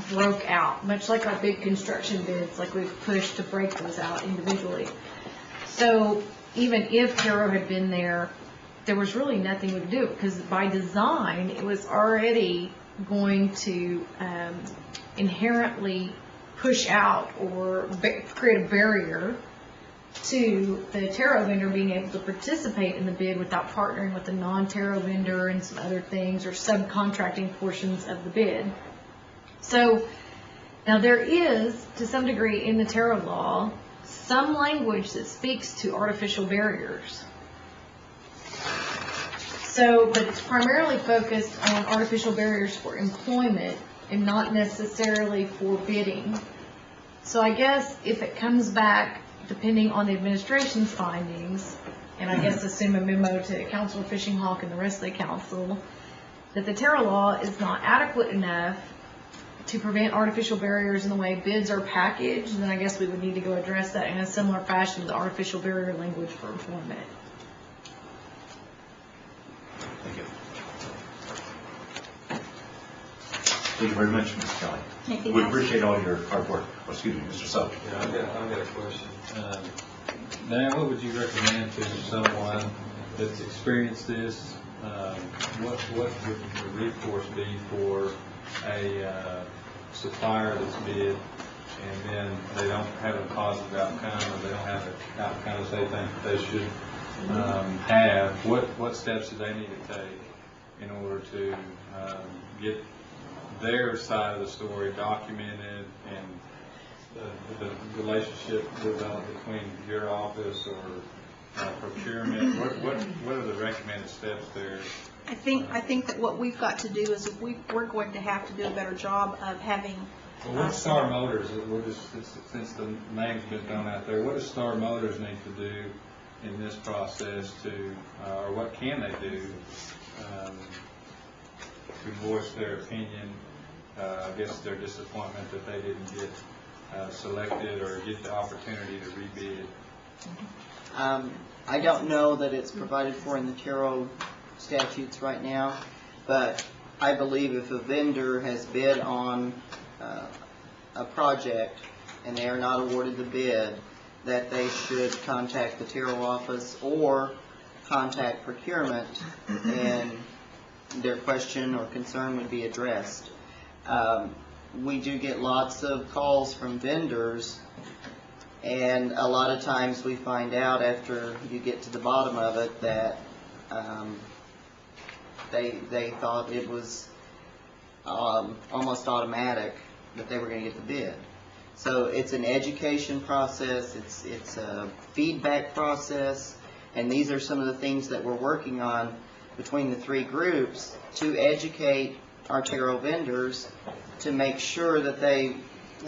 broke out, much like our big construction bids, we've pushed to break those out individually. So, even if tarot had been there, there was really nothing we could do, because by design, it was already going to inherently push out or create a barrier to the tarot vendor being able to participate in the bid without partnering with the non-tarot vendor and some other things, or subcontracting portions of the bid. So now there is, to some degree in the tarot law, some language that speaks to artificial barriers. So, but it's primarily focused on artificial barriers for employment and not necessarily for bidding. So I guess if it comes back, depending on the administration's findings, and I guess assume a memo to Councilor Fishing Hawk and the rest of the council, that the tarot law is not adequate enough to prevent artificial barriers in the way bids are packaged, then I guess we would need to go address that in a similar fashion to the artificial barrier language for employment. Thank you. Thank you very much, Ms. Kelly. Anything We else? appreciate all your hard work. Oh, excuse me, Mr. Sutton. Yeah, I've got a question. Dan, what would you recommend to someone that's experienced this? What would the recourse be for a supplier that's bid, and then they don't have a positive outcome, or they don't have an outcome that they think they should have? What steps do they need to take in order to get their side of the story documented, and the relationship developed between your office or procurement? What are the recommended steps there? I think that what we've got to do is we're going to have to do a better job of having Well, what does Star Motors, since the name's been thrown out there, what does Star Motors need to do in this process to, or what can they do to voice their opinion, I guess their disappointment that they didn't get selected or get the opportunity to rebid? I don't know that it's provided for in the Taro statutes right now, but I believe if a vendor has bid on a project and they are not awarded the bid, that they should contact the Taro office or contact procurement, and their question or concern would be addressed. We do get lots of calls from vendors, and a lot of times we find out after you get to the bottom of it that they thought it was almost automatic that they were going to get the bid. So it's an education process, it's a feedback process, and these are some of the things that we're working on between the three groups to educate our Taro vendors to make sure that they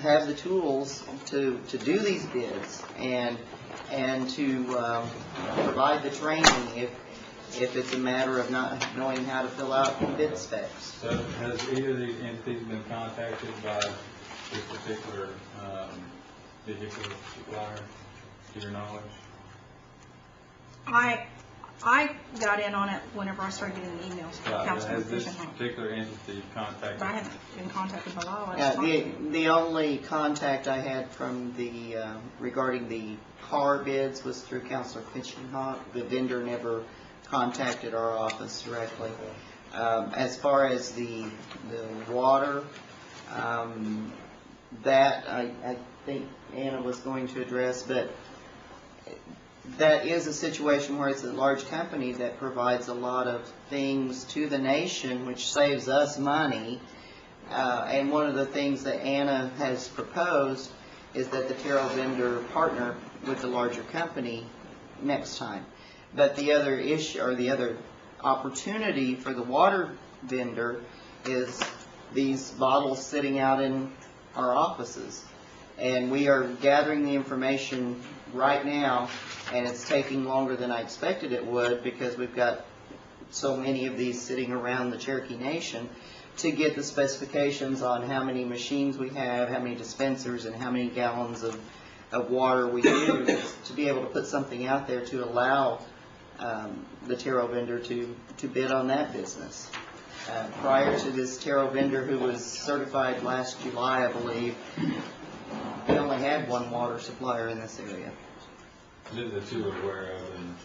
have the tools to do these bids and to provide the training if it's a matter of not knowing how to fill out bid specs. So has either of these entities been contacted by this particular vehicle supplier, to your knowledge? I got in on it whenever I started getting the emails from Right. Councilman Has this Fisher. particular entity contacted? But I haven't been contacted by law. The only contact I had from the regarding the car bids was through Councilor Fitchenhawk. The vendor never contacted our office directly. As far as the water, that I think Anna was going to address, but that is a situation where it's a large company that provides a lot of things to the nation, which saves us money. And one of the things that Anna has proposed is that the Taro vendor partner with the larger company next time. But the other issue, or the other opportunity for the water vendor, is these bottles sitting out in our offices. And we are gathering the information right now, and it's taking longer than I expected it would because we've got so many of these sitting around the Cherokee Nation, to get the specifications on how many machines we have, how many dispensers, and how many gallons of water we use to be able to put something out there to allow the Taro vendor to bid on that business. Prior to this Taro vendor, who was certified last July, I believe, we only had one water supplier in this area. That you were aware of and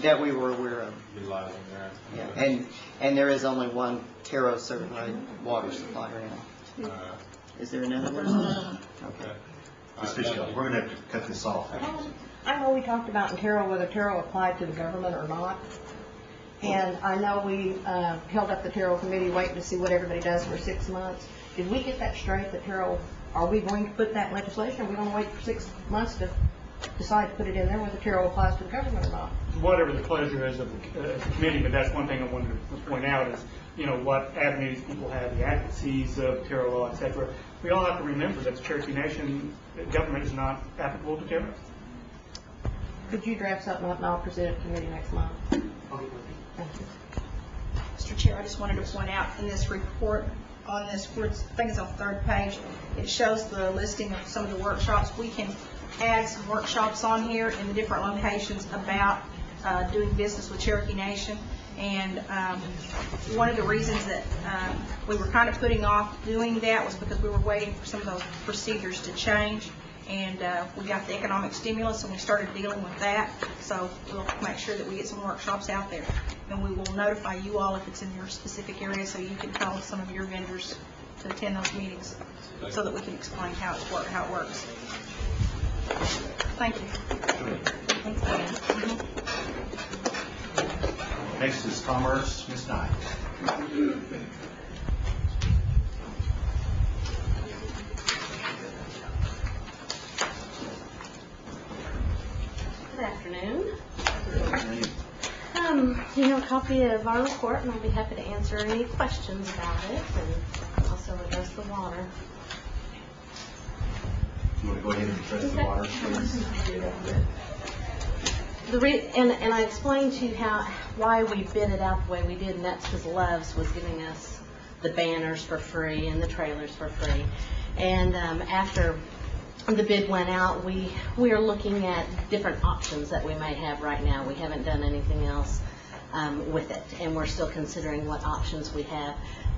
that we were aware of. utilizing that. Yeah, and there is only one Taro certified water supplier now. Is there another one? Okay. Ms. Fishkill, we're going to have to cut this off. I know we talked about in Taro whether Taro applied to the government or not. And I know we held up the Taro committee waiting to see what everybody does for 6 months. Did we get that straight, that Taro, are we going to put that in legislation? Are we going to wait for 6 months to decide to put it in there whether Taro applies to the government or not? Whatever the pleasure is of the committee, but that's one thing I wanted to point out is, what avenues people have, the advocacies of Taro law, etc. We all have to remember that the Cherokee Nation government is not applicable to Taro. Could you draft something up and I'll present it to committee next month? Mr. Chair, I just wanted to point out in this report on this, I think it's on the third page, it shows the listing of some of the workshops. We can add some workshops on here in the different locations about doing business with Cherokee Nation. And one of the reasons that we were kind of putting off doing that was because we were waiting for some of those procedures to change. And we got the economic stimulus and we started dealing with that. So we'll make sure that we get some workshops out there. And we will notify you all if it's in your specific area so you can tell some of your vendors to attend those meetings so that we can explain how it works. Thank you. Thanks, Dan. Next is Commerce, Ms. Knight. Good afternoon. You have a copy of our report, and I'll be happy to answer any questions about it and also address the water. go ahead and address the water, please. And I explained to you why we bid it out the way we did, and that's because Love's was giving us the banners for free and the trailers for free. And after the bid went out, we are looking at different options that we may have right now. We haven't done anything else with it, and we're still considering what options we have,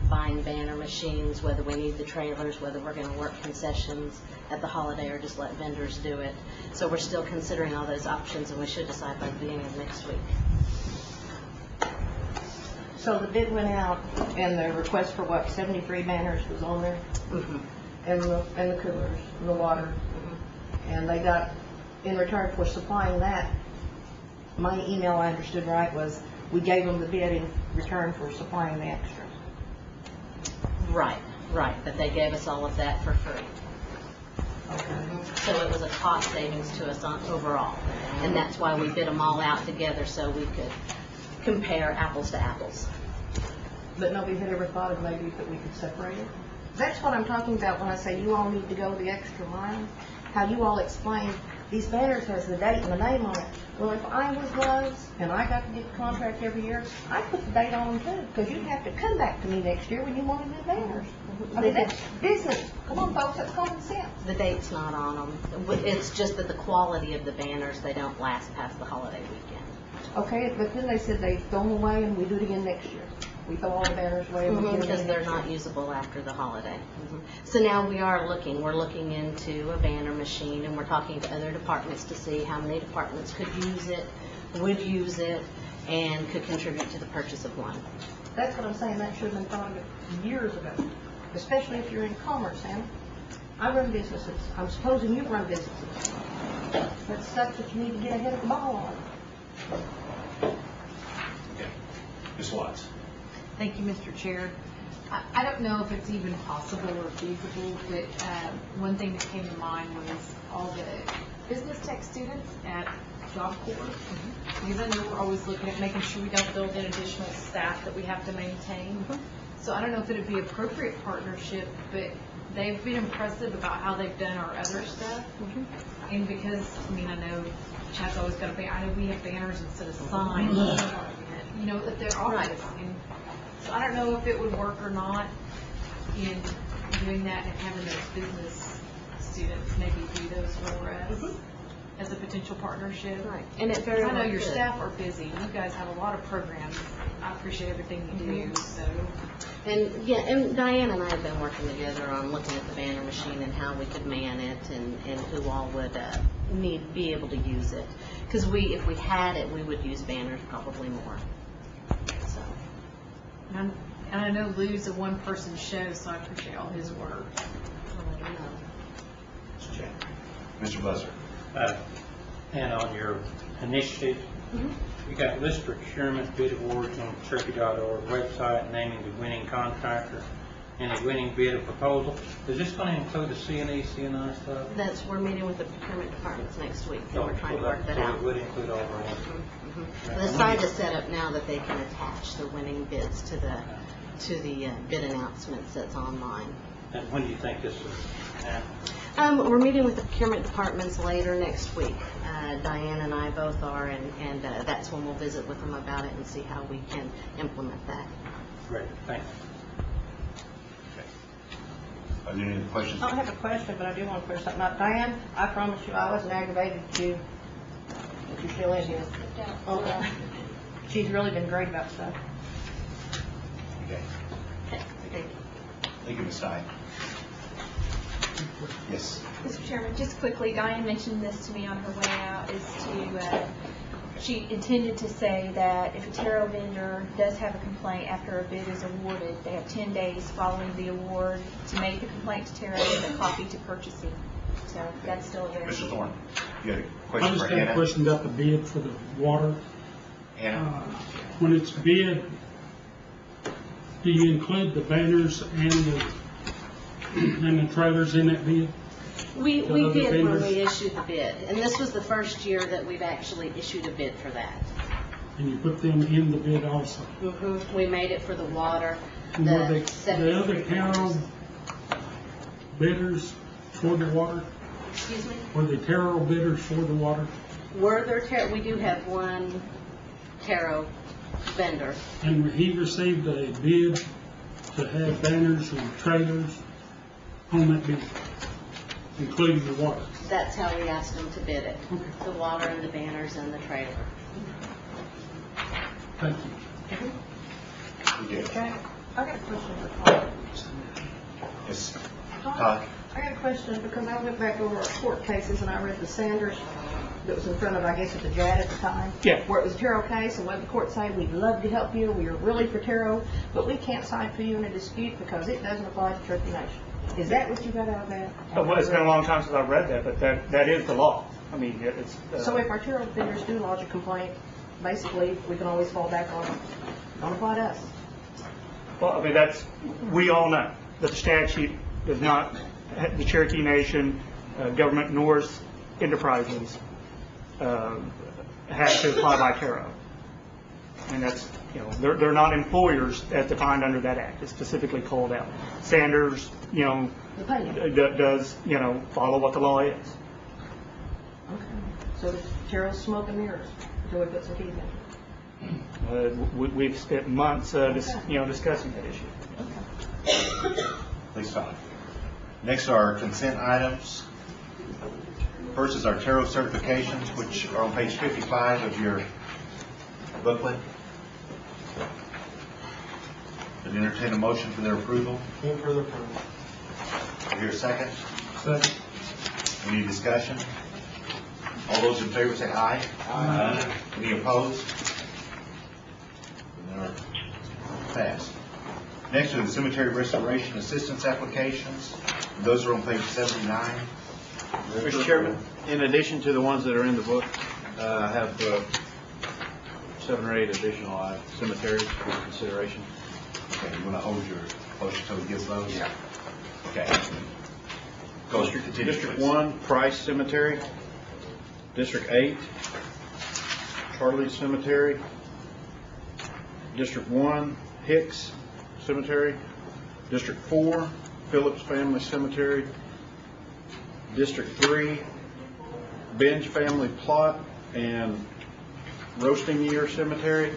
buying banner machines, whether we need the trailers, whether we're going to work concessions at the holiday or just let vendors do it. So we're still considering all those options, and we should decide by the beginning of next week. So the bid went out, and the request for what, 73 banners was on there? Mm-hmm. And the coolers, and the water. Mm-hmm. And they got, in return for supplying that, my email, I understood right, was we gave them the bid in return for supplying the extra. Right, but they gave us all of that for free. Okay. So it was a cost savings to us overall. And that's why we bid them all out together, so we could compare apples to apples. But nobody had ever thought of maybe that we could separate it? That's what I'm talking about when I say you all need to go the extra mile. How you all explain, these banners has the date and the name on it. Well, if I was Lowe's and I got to get the contract every year, I'd put the date on them too, because you'd have to come back to me next year when you wanted new banners. I mean, that's business. Come on, folks, that's common sense. The date's not on them. It's just that the quality of the banners, they don't last past the holiday weekend. Okay, but then they said they throw them away and we do it again next year. We throw all the banners away and we do it Because again they're next not year. usable after the holiday. So now we're looking into a banner machine, and we're talking to other departments to see how many departments could use it, would use it, and could contribute to the purchase of one. That's what I'm saying, that should have been thought of years ago, especially if you're in commerce, Hannah. I run businesses. I'm supposing you run businesses. That's stuff that you need to get ahead of the ball on. Okay. Ms. Watts. Thank you, Mr. Chair. I don't know if it's even possible or feasible, but one thing that came to mind was all the business tech students at Job Corps. Because I know we're always looking at making sure we don't build in additional staff that we have to maintain. So I don't know if it would be appropriate partnership, but they've been impressive about how they've done our other stuff. And because, I mean, I know Chad's always got a banner. I know we have banners instead of signs, you know, at their office. And so I don't know if it would work or not in doing that and having those business students maybe do those for us as a potential partnership. Right. And it very I know well your could. staff are busy. You guys have a lot of programs. I appreciate everything you do, so. And Diane and I have been working together on looking at the banner machine and how we could man it and who all would be able to use it. Because if we had it, we would use banners probably more. So. And I know Lou's a one-person show, so I appreciate all his work. Mr. Chad. Mr. Buzzer. And on your initiative, you got list procurement bid awards on Cherokee.org website, naming the winning contractor and the winning bid of proposal. Is this going to include the CNE, CNI stuff? We're meeting with the procurement departments next week, so we're trying to work that out. So it would include all of our ones. The site is set up now that they can attach the winning bids to the bid announcements that's online. And when do you think this will happen? We're meeting with the procurement departments later next week. Diane and I both are, and that's when we'll visit with them about it and see how we can implement that. Great, thanks. Are there any questions? I don't have a question, but I do want to clear something up. Diane, I promise you I wasn't aggravated at you, but you're still in here. Okay. She's really been great about stuff. Okay. Okay, thank you. Thank you, Ms. Stein. Yes. Mr. Chairman, just quickly, Diane mentioned this to me on her way out, she intended to say that if a tarot vendor does have a complaint after a bid is awarded, they have 10 days following the award to make the complaint to tarot and a copy to purchasing. So that's still available. Mr. Thorne, you had a I question just for got a Hannah? question about the bid for the water. Hannah? When it's bid, do you include the banners and the trailers in that bid? We The other did when vendors? we issued the bid, and this was the first year that we've actually issued a bid for that. And you put them in the bid also? We made it for the water, And were the the 73 other town banners. bidders for the water? Excuse me? Were they tarot bidders for the water? Were there, we do have one tarot vendor. And he received a bid to have banners and trailers on that bid, including the water. That's how we asked them to bid it. The water and the banners and the trailer. Thank you. Okay. I got a question for Todd. Yes. Todd? I got a question because I went back over our court cases and I read the Sanders that was in front of, I guess, at the JAD at the time. Yeah. Where it was a tarot case and what the court said, we'd love to help you, we are really for tarot, but we can't sign for you in a dispute because it doesn't apply to Cherokee Nation. Is that what you got out of that? Well, it's been a long time since I've read that, but that is the law. I mean, it's. So if our tarot vendors do lodge a complaint, basically, we can always fall back on, don't apply to us. Well, I mean, we all know that the statute does not, the Cherokee Nation, government, Norse enterprises have to apply by tarot. And that's, they're not employers as defined under that act. It's specifically called out. Sanders, does, follow what the law is. Okay. So tarot's smoke and mirrors until we put some teeth in. We've spent months, discussing that issue. Please, Todd. Next are consent items. First is our tarot certifications, which are on page 55 of your booklet. Would entertain a motion for their approval. Move for the approval. Do I hear a second? Second. Any discussion? All those in favor say aye. Aye. Any opposed? They're passed. Next are the cemetery restoration assistance applications. Those are on page 79. Mr. Chairman, in addition to the ones that are in the book, I have 7 or 8 additional cemeteries for consideration. Okay, you want to hold your motion until he gets those? Yeah. Okay. District 1, Price Cemetery. District 8, Charlie Cemetery. District 1, Hicks Cemetery. District 4, Phillips Family Cemetery. District 3, Benj Family Plot and Roasting Year Cemetery.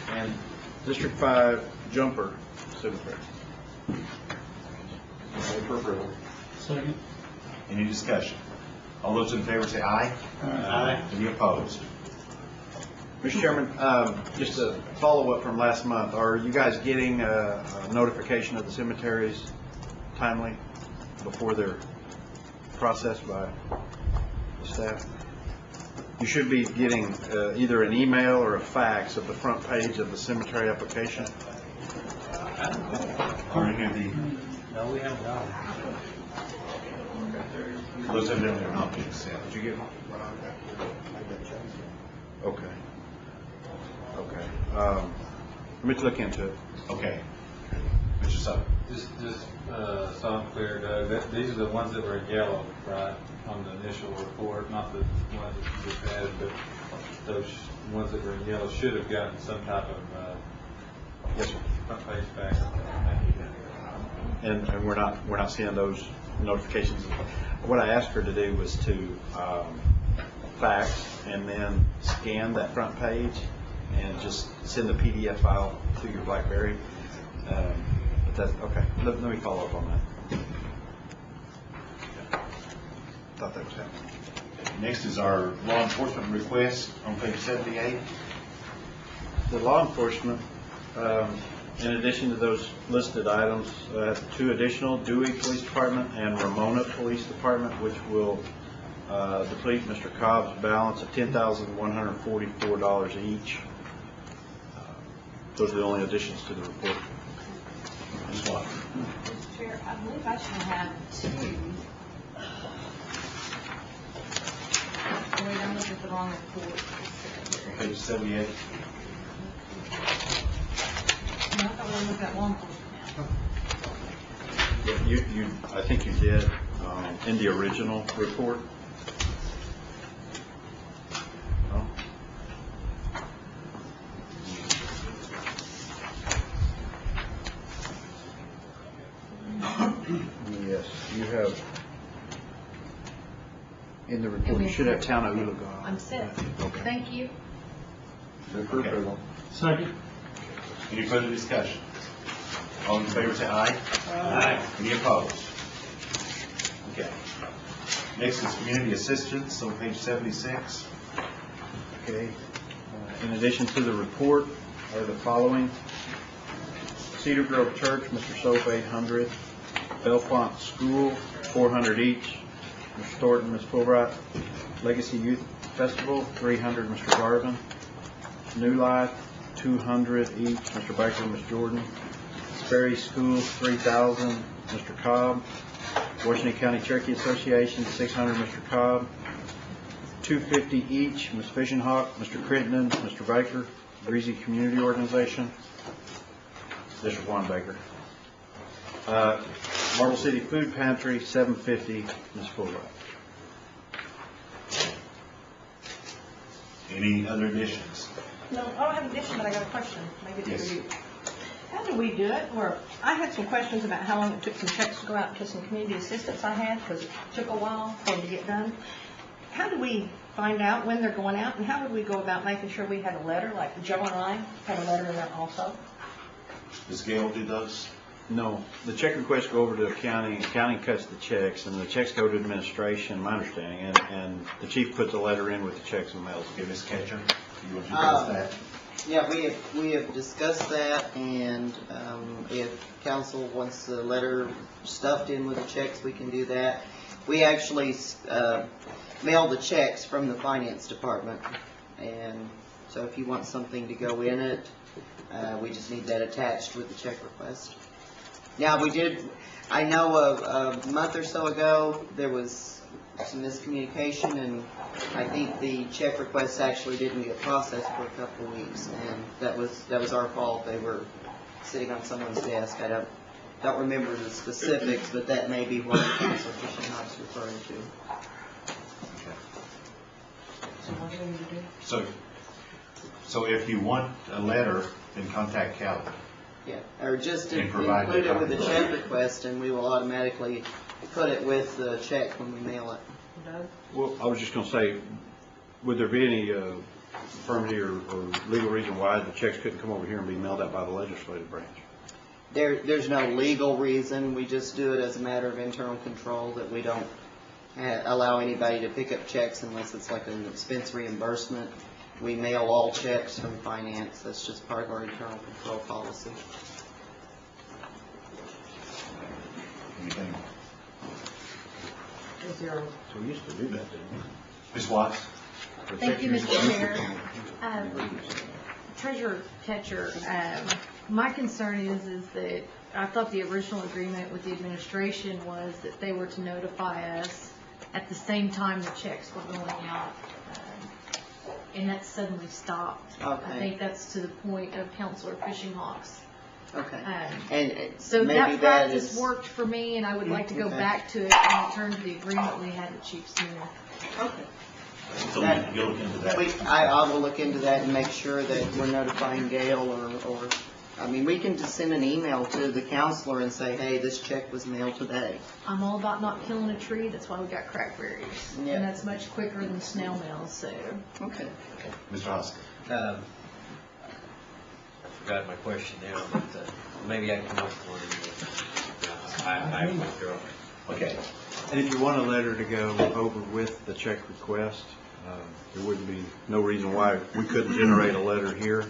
And District 5, Jumper Cemetery. Second. Any discussion? All those in favor say aye. Aye. Any opposed? Mr. Chairman, just a follow-up from last month. Are you guys getting a notification of the cemeteries timely before they're processed by the staff? You should be getting either an email or a fax of the front page of the cemetery application. Or any of the, No, we haven't got it. those evidently are not being sent. Did you get one? Okay. Okay. Let me look into it. Okay. Mr. Sutton. Just so I'm clear, Doug, these are the ones that were in yellow, right, on the initial report, not the ones that you just added, but those ones that were in yellow should have gotten some type of Yes, sir. front page back. Thank you. And we're not seeing those notifications. What I asked her to do was to fax and then scan that front page and just send the PDF file to your BlackBerry. But that's okay. Let me follow up on that. Okay. Thought that was happening. Next is our law enforcement request on page 78. The law enforcement, in addition to those listed items, 2 additional, Dewey Police Department and Ramona Police Department, which will deplete Mr. Cobb's balance of $10,144 each. Those are the only additions to the report. Ms. Watt. Mr. Chair, I believe I should have 2. Wait, I'm looking at the wrong report. Page 78. No, I thought we looked at law enforcement. Yeah, I think you did in the original report. No? Yes, you have In the report, you should have town of Oologah. I'm set. Okay. Thank you. Okay. Second. Any further discussion? All in favor, say aye. Aye. Any opposed? Okay. Next is community assistance on page 76. Okay. In addition to the report are the following. Cedar Grove Church, Mr. Soap, 800. Bellefonte School, 400 each. Mr. Thornton, Ms. Fulbright. Legacy Youth Festival, 300, Mr. Garvin. New Life, 200 each, Mr. Baker and Ms. Jordan. Sperry School, 3,000, Mr. Cobb. Washington County Cherokee Association, 600, Mr. Cobb. 250 each, Ms. Fishing Hawk, Mr. Crittenden, Mr. Baker. Breezy Community Organization, District 1, Baker. Marble City Food Pantry, 750, Ms. Fulbright. Any other additions? No, I don't have an addition, but I got a question. Maybe it's Yes. for you. How do we do it? Or I had some questions about how long it took some checks to go out to some community assistance I had, because it took a while for them to get done. How do we find out when they're going out, and how would we go about making sure we had a letter, like Joe and I had a letter in there also? Does Gail do those? No, the check requests go over to the county, county cuts the checks, and the checks go to administration, my understanding, and the chief puts a letter in with the checks and mails. Okay, Ms. Ketchum, you want to address that? Yeah, we have discussed that, and if council wants the letter stuffed in with the checks, we can do that. We actually mail the checks from the finance department, and so if you want something to go in it, we just need that attached with the check request. Now, I know a month or so ago, there was some miscommunication, and I think the check requests actually didn't get processed for a couple of weeks, and that was our fault. They were sitting on someone's desk. I don't remember the specifics, but that may be what Councilor Fisher-Knox is referring to. So what do we need to do? So if you want a letter, then contact Callie. Yeah, or just And provide include the it with the copy. check request, and we will automatically put it with the check when we mail it. Doug? Well, I was just going to say, would there be any affirmative or legal reason why the checks couldn't come over here and be mailed out by the legislative branch? There's no legal reason. We just do it as a matter of internal control, that we don't allow anybody to pick up checks unless it's like an expense reimbursement. We mail all checks from finance. That's just part of our internal control policy. Anything? Is there? So we used to do that, didn't we? Ms. Watts? Thank you, Mr. Chair. Treasurer Ketcher, my concern is that I thought the original agreement with the administration was that they were to notify us at the same time the checks were going out, and that suddenly stopped. Okay. I think that's to the point of Councilor Fishing Hawks. Okay. And And so maybe that that practice is worked for me, and I would like to go Okay. back to it and return to the agreement we had with Chief Smith. okay. So you'll look into that. I will look into that and make sure that we're notifying Gail, or I mean, we can just send an email to the counselor and say, hey, this check was mailed today. I'm all about not killing a tree, that's why we got crackberries. Yeah. And that's much quicker than snail mail, so. Okay. Mr. Hoskins? I forgot my question now, but maybe I can come up with one. I withdraw. Okay. And if you want a letter to go over with the check request, there wouldn't be no reason why we couldn't generate a letter here.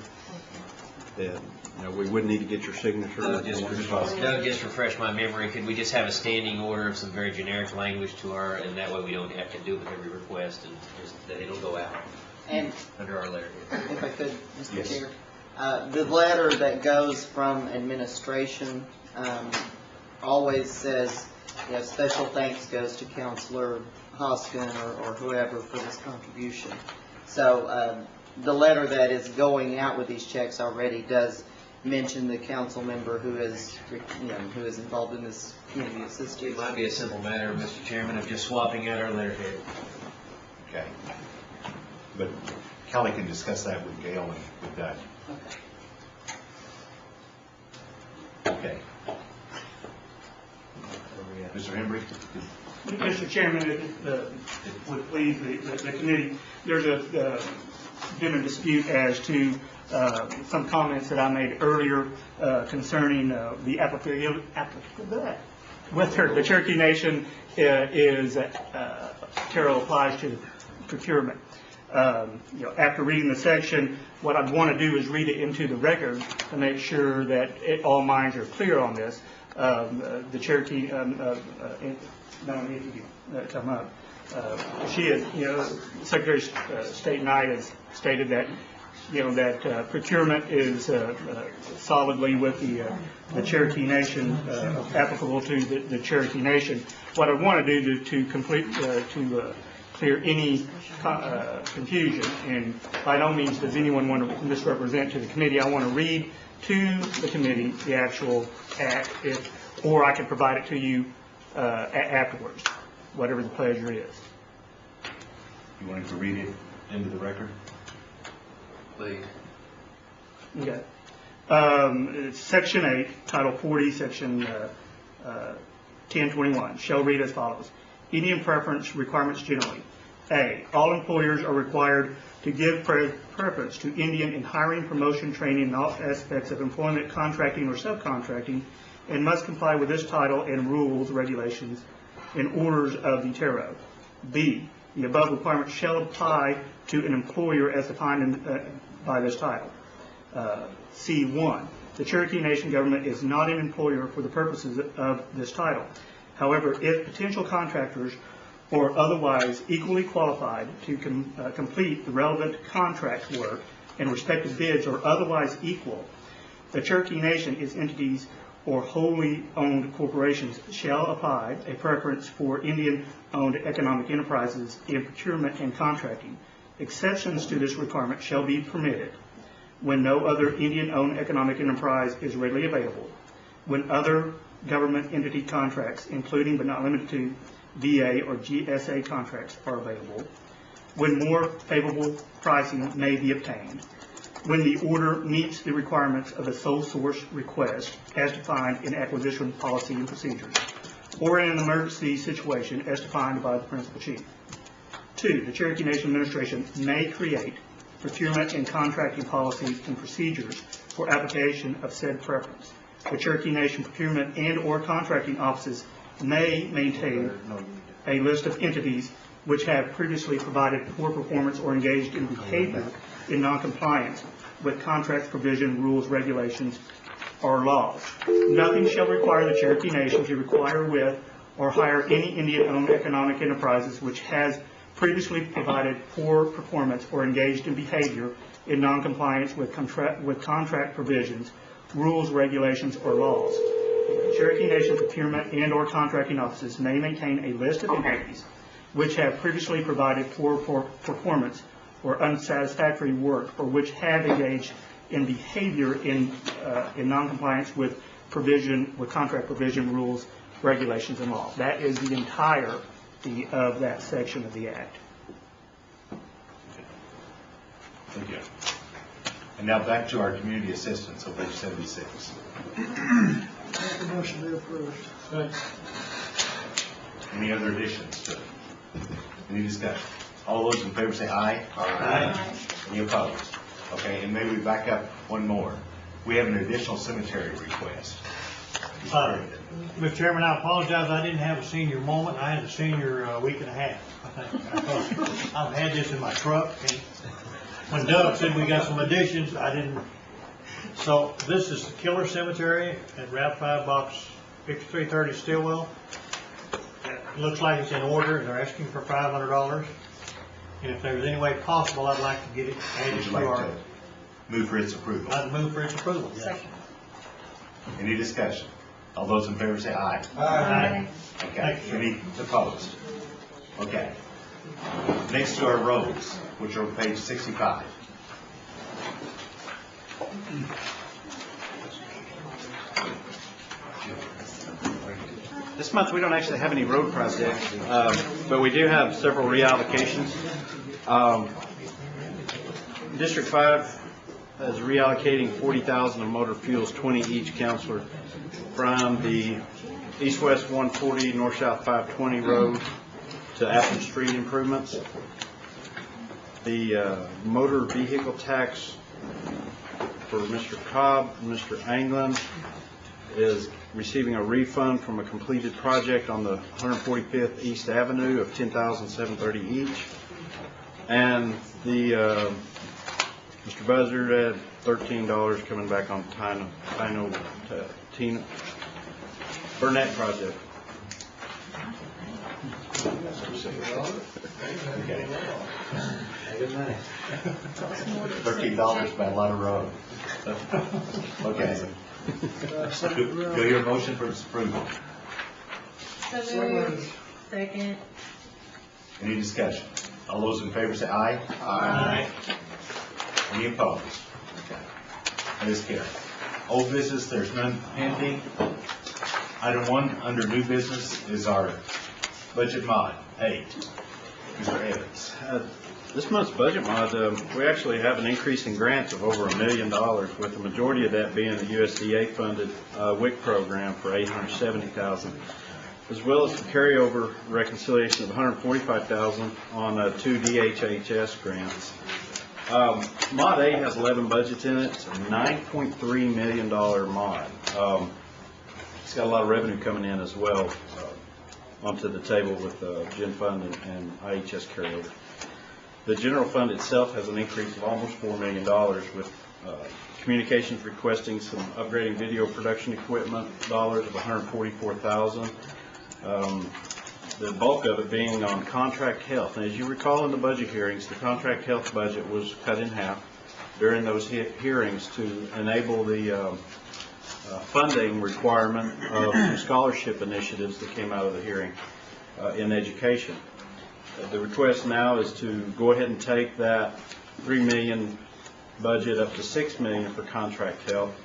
That, we wouldn't need to get your signature. Doug, just refresh my memory, could we just have a standing order of some very generic language to and that way we don't have to do it with every request, and just that it'll go out And under our letter? if I could, Mr. Yes. Chair, the letter that goes from administration always says, special thanks goes to Counselor Hoskin or whoever for this contribution. So the letter that is going out with these checks already does mention the council member who is, who is involved in this community assistance. It might be a simple matter, Mr. Chairman, of just swapping out our letterhead. Okay. But Kelly can discuss that with Gail and with Doug. Okay. Mr. Hembry? Mr. Chairman, if would please the committee, there's been a dispute as to some comments that I made earlier concerning the whether the Cherokee Nation Terrell applies to procurement. After reading the section, what I'd want to do is read it into the record to make sure that all minds are clear on this. The Cherokee, Melanie, if you can come up. Secretary of State Knight has stated that, that procurement is solidly with the Cherokee Nation, applicable to the Cherokee Nation. What I want to do to clear any confusion, and by no means does anyone want to misrepresent to the committee, I want to read to the committee the actual act, or I can provide it to you afterwards, whatever the pleasure is. You want to read it into the record? Please. Okay. It's Section 8, Title 40, Section 1021, shall read as follows. Indian preference requirements generally. A, all employers are required to give preference to Indian in hiring, promotion, training, and all aspects of employment, contracting, or subcontracting, and must comply with this title and rules, regulations, and orders of the Taro. B, the above requirements shall apply to an employer as defined by this title. C1, the Cherokee Nation government is not an employer for the purposes of this title. However, if potential contractors or otherwise equally qualified to complete the relevant contract work and respective bids are otherwise equal, the Cherokee Nation, its entities, or wholly owned corporations shall apply a preference for Indian-owned economic enterprises in procurement and contracting. Exceptions to this requirement shall be permitted when no other Indian-owned economic enterprise is readily available, when other government entity contracts, including but not limited to VA or GSA contracts, are available, when more favorable pricing may be obtained, when the order meets the requirements of a sole source request as defined in acquisition policy and procedures, or in an emergency situation as defined by the principal chief. 2, the Cherokee Nation administration may create procurement and contracting policies and procedures for application of said preference. The Cherokee Nation procurement and or contracting offices may maintain a list of entities which have previously provided poor performance or engaged in behavior in noncompliance with contract provision, rules, regulations, or laws. Nothing shall require the Cherokee Nation to require with or hire any Indian-owned economic enterprises which has previously provided poor performance or engaged in behavior in noncompliance with contract provisions, rules, regulations, or laws. Cherokee Nation procurement and or contracting offices may maintain a list of entities which have previously provided poor performance or unsatisfactory work, or which have engaged in behavior in noncompliance with contract provision, rules, regulations, and law. That is the entirety of that section of the Act. Thank you. And now back to our community assistance on page 76. Make a motion to approve. Any other additions to it? Any discussion? All those in favor say aye. Aye. Any opposed? Okay, and maybe we back up one more. We have an additional cemetery request. Mr. Chairman, I apologize, I didn't have a senior moment. I had a senior week and a half, I think. I've had this in my truck, and when Doug said we got some additions, I didn't. So this is the Killer Cemetery at Route 5, Box 5330 Stillwell. It looks like it's in order. They're asking for $500. And if there's any way possible, I'd like to get it added to our... Move for its approval. I'd move for its approval, yes. Second. Any discussion? All those in favor say aye. Aye. Okay, any opposed? Okay. Next to our roads, which are on page 65. This month, we don't actually have any road projects, but we do have several reallocations. District 5 is reallocating $40,000 of motor fuels, 20 each counselor, from the east-west 140, north-south 520 road to Athens Street improvements. The motor vehicle tax for Mr. Cobb and Mr. Anglin is receiving a refund from a completed project on the 145th East Avenue of $10,730 each. And the Mr. Buzzard had $13 coming back on Tina Burnett project. $13 by a lot of road. Okay. Do your motion for approval. So moved. Second. Any discussion? All those in favor say aye. Aye. Any opposed? Okay. That is carried. Old business, there's none pending. Item 1 under new business is our budget mod 8. Mr. Evans. This month's budget mod, we actually have an increase in grants of over $1 million, with the majority of that being the USDA-funded WIC program for $870,000, as well as the carryover reconciliation of $145,000 on 2 DHHS grants. Mod 8 has 11 budgets in it. It's a $9.3 million mod. It's got a lot of revenue coming in as well onto the table with Gen Fund and IHS carryover. The general fund itself has an increase of almost $4 million, with communications requesting some upgrading video production equipment dollars of $144,000. The bulk of it being on contract health. And as you recall in the budget hearings, the contract health budget was cut in half during those hearings to enable the funding requirement of the scholarship initiatives that came out of the hearing in education. The request now is to go ahead and take that $3 million budget up to $6 million for contract health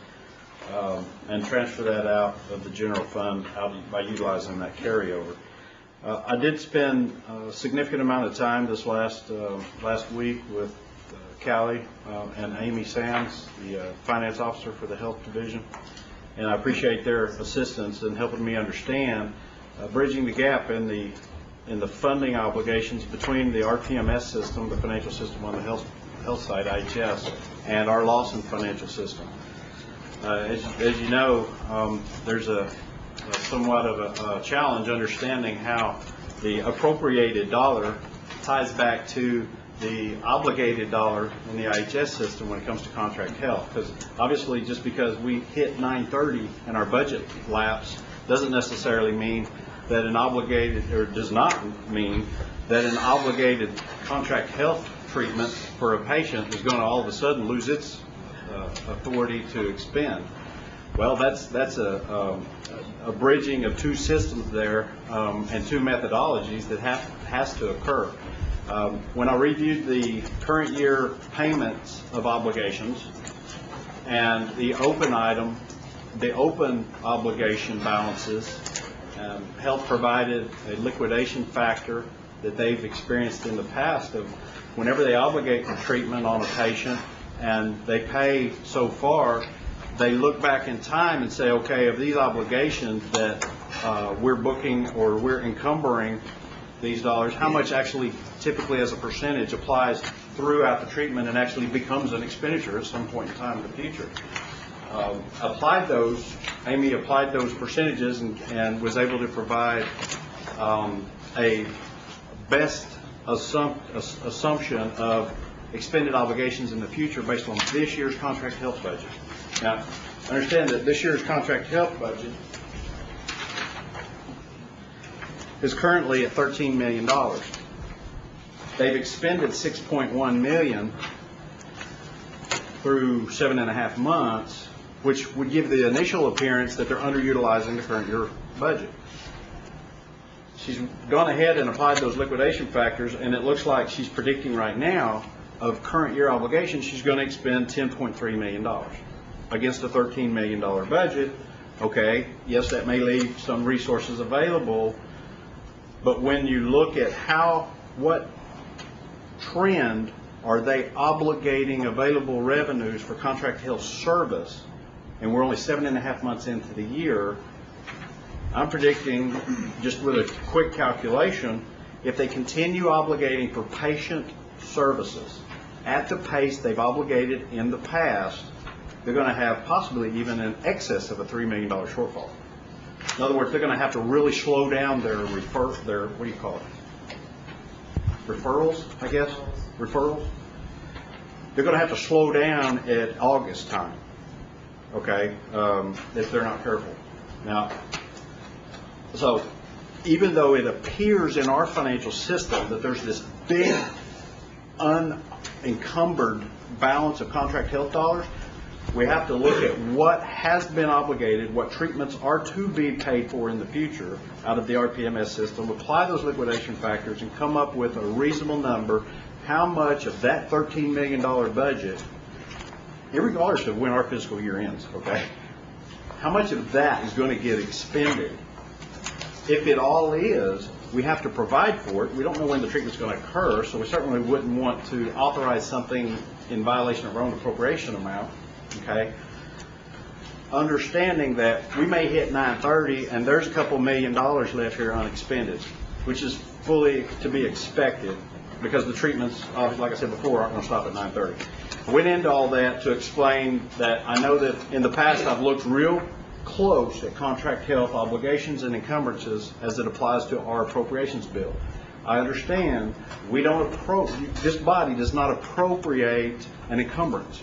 and transfer that out of the general fund by utilizing that carryover. I did spend a significant amount of time this last week with Callie and Amy Sands, the finance officer for the health division, and I appreciate their assistance in helping me understand bridging the gap in the funding obligations between the RTMS system, the financial system on the health side, IHS, and our Lawson financial system. As you know, there's somewhat of a challenge understanding how the appropriated dollar ties back to the obligated dollar in the IHS system when it comes to contract health. Because obviously just because we hit 930 and our budget lapse doesn't necessarily mean that an obligated, or does not mean that an obligated contract health treatment for a patient is going to all of a sudden lose its authority to expend. Well, that's a bridging of two systems there and two methodologies that has to occur. When I reviewed the current year payments of obligations and the open obligation balances, health provided a liquidation factor that they've experienced in the past of whenever they obligate for treatment on a patient and they pay so far, they look back in time and say, okay, of these obligations that we're booking or we're encumbering these dollars, how much actually typically as a percentage applies throughout the treatment and actually becomes an expenditure at some point in time in the future. Amy applied those percentages and was able to provide a best assumption of expended obligations in the future based on this year's contract health budget. Now, understand that this year's contract health budget is currently at $13 million. They've expended $6.1 million through 7.5 months, which would give the initial appearance that they're underutilizing the current year budget. She's gone ahead and applied those liquidation factors, and it looks like she's predicting right now of current year obligations, she's going to expend $10.3 million against a $13 million budget. Okay, yes, that may leave some resources available, but when you look at what trend are they obligating available revenues for contract health service, and we're only 7.5 months into the year, I'm predicting, just with a quick calculation, if they continue obligating for patient services at the pace they've obligated in the past, they're going to have possibly even in excess of a $3 million shortfall. In other words, they're going to have to really slow down their what do you call it? Referrals, I guess? Referrals? They're going to have to slow down at August time, okay, if they're not careful. Now, so even though it appears in our financial system that there's this big unencumbered balance of contract health dollars, we have to look at what has been obligated, what treatments are to be paid for in the future out of the RPMS system, apply those liquidation factors, and come up with a reasonable number, how much of that $13 million budget, irregardless of when our fiscal year ends, okay, how much of that is going to get expended. If it all is, we have to provide for it. We don't know when the treatment's going to occur, so we certainly wouldn't want to authorize something in violation of our own appropriation amount. Okay. Understanding that we may hit 930 and there's a couple $1 million left here unexpended, which is fully to be expected because the treatments, like I said before, aren't going to stop at 930. I went into all that to explain that I know that in the past I've looked real close at contract health obligations and encumbrances as it applies to our appropriations bill. I understand this body does not appropriate an encumbrance.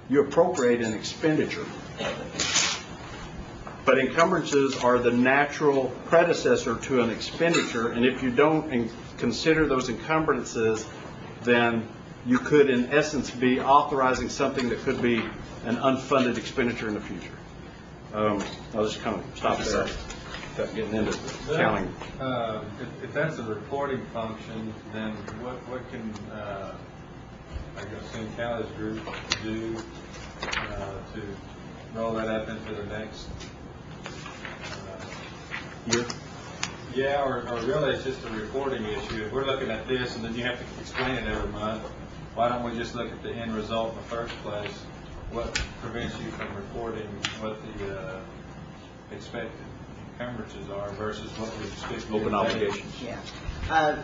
You appropriate an expenditure. But encumbrances are the natural predecessor to an expenditure, and if you don't consider those encumbrances, then you could in essence be authorizing something that could be an unfunded expenditure in the future. I'll just kind of stop there. Without getting into counting. If that's a reporting function, then what can I guess St. Callie's group do to roll that up into the next year? Yeah, or really it's just a reporting issue. If we're looking at this and then you have to explain it every month, why don't we just look at the end result in the first place? What prevents you from reporting what the expected encumbrances are versus what we expect? Open obligations. Yeah.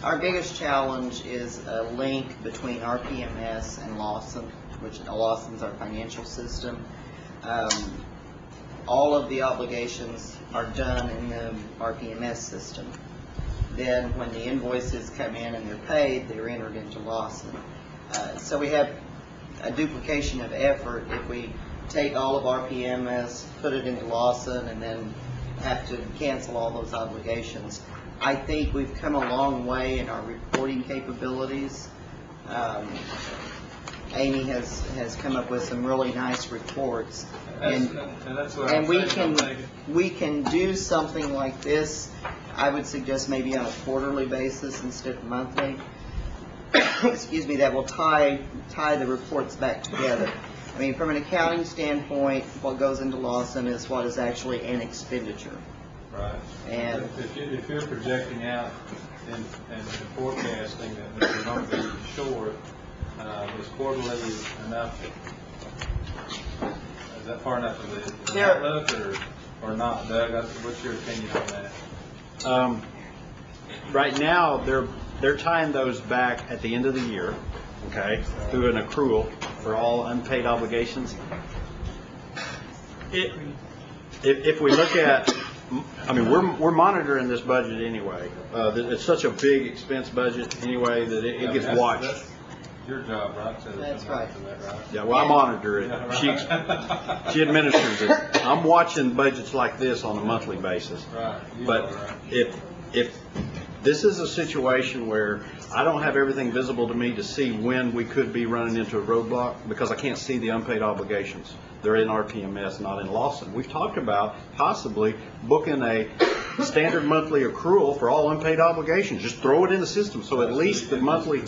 Our biggest challenge is a link between RPMS and Lawson, which Lawson's our financial system. All of the obligations are done in the RPMS system. Then when the invoices come in and they're paid, they're entered into Lawson. So we have a duplication of effort if we take all of RPMS, put it into Lawson, and then have to cancel all those obligations. I think we've come a long way in our reporting capabilities. Amy has come up with some really nice reports, and we can do something like this. I would suggest maybe on a quarterly basis instead of monthly. Excuse me, that will tie the reports back together. I mean, from an accounting standpoint, what goes into Lawson is what is actually an expenditure. Right. And if you're projecting out and forecasting that you're going to be short, is quarterly enough? Is that far enough of the outlook or not, Doug? What's your opinion on that? Right now, they're tying those back at the end of the year, okay, through an accrual for all unpaid obligations. If we look at, I mean, we're monitoring this budget anyway. It's such a big expense budget anyway that it gets watched. That's your job, right? That's right. Yeah, well, I monitor it. She administers it. I'm watching budgets like this on a monthly basis. Right. But if this is a situation where I don't have everything visible to me to see when we could be running into a roadblock because I can't see the unpaid obligations. They're in RPMS, not in Lawson. We've talked about possibly booking a standard monthly accrual for all unpaid obligations. Just throw it in the system so at least the monthly...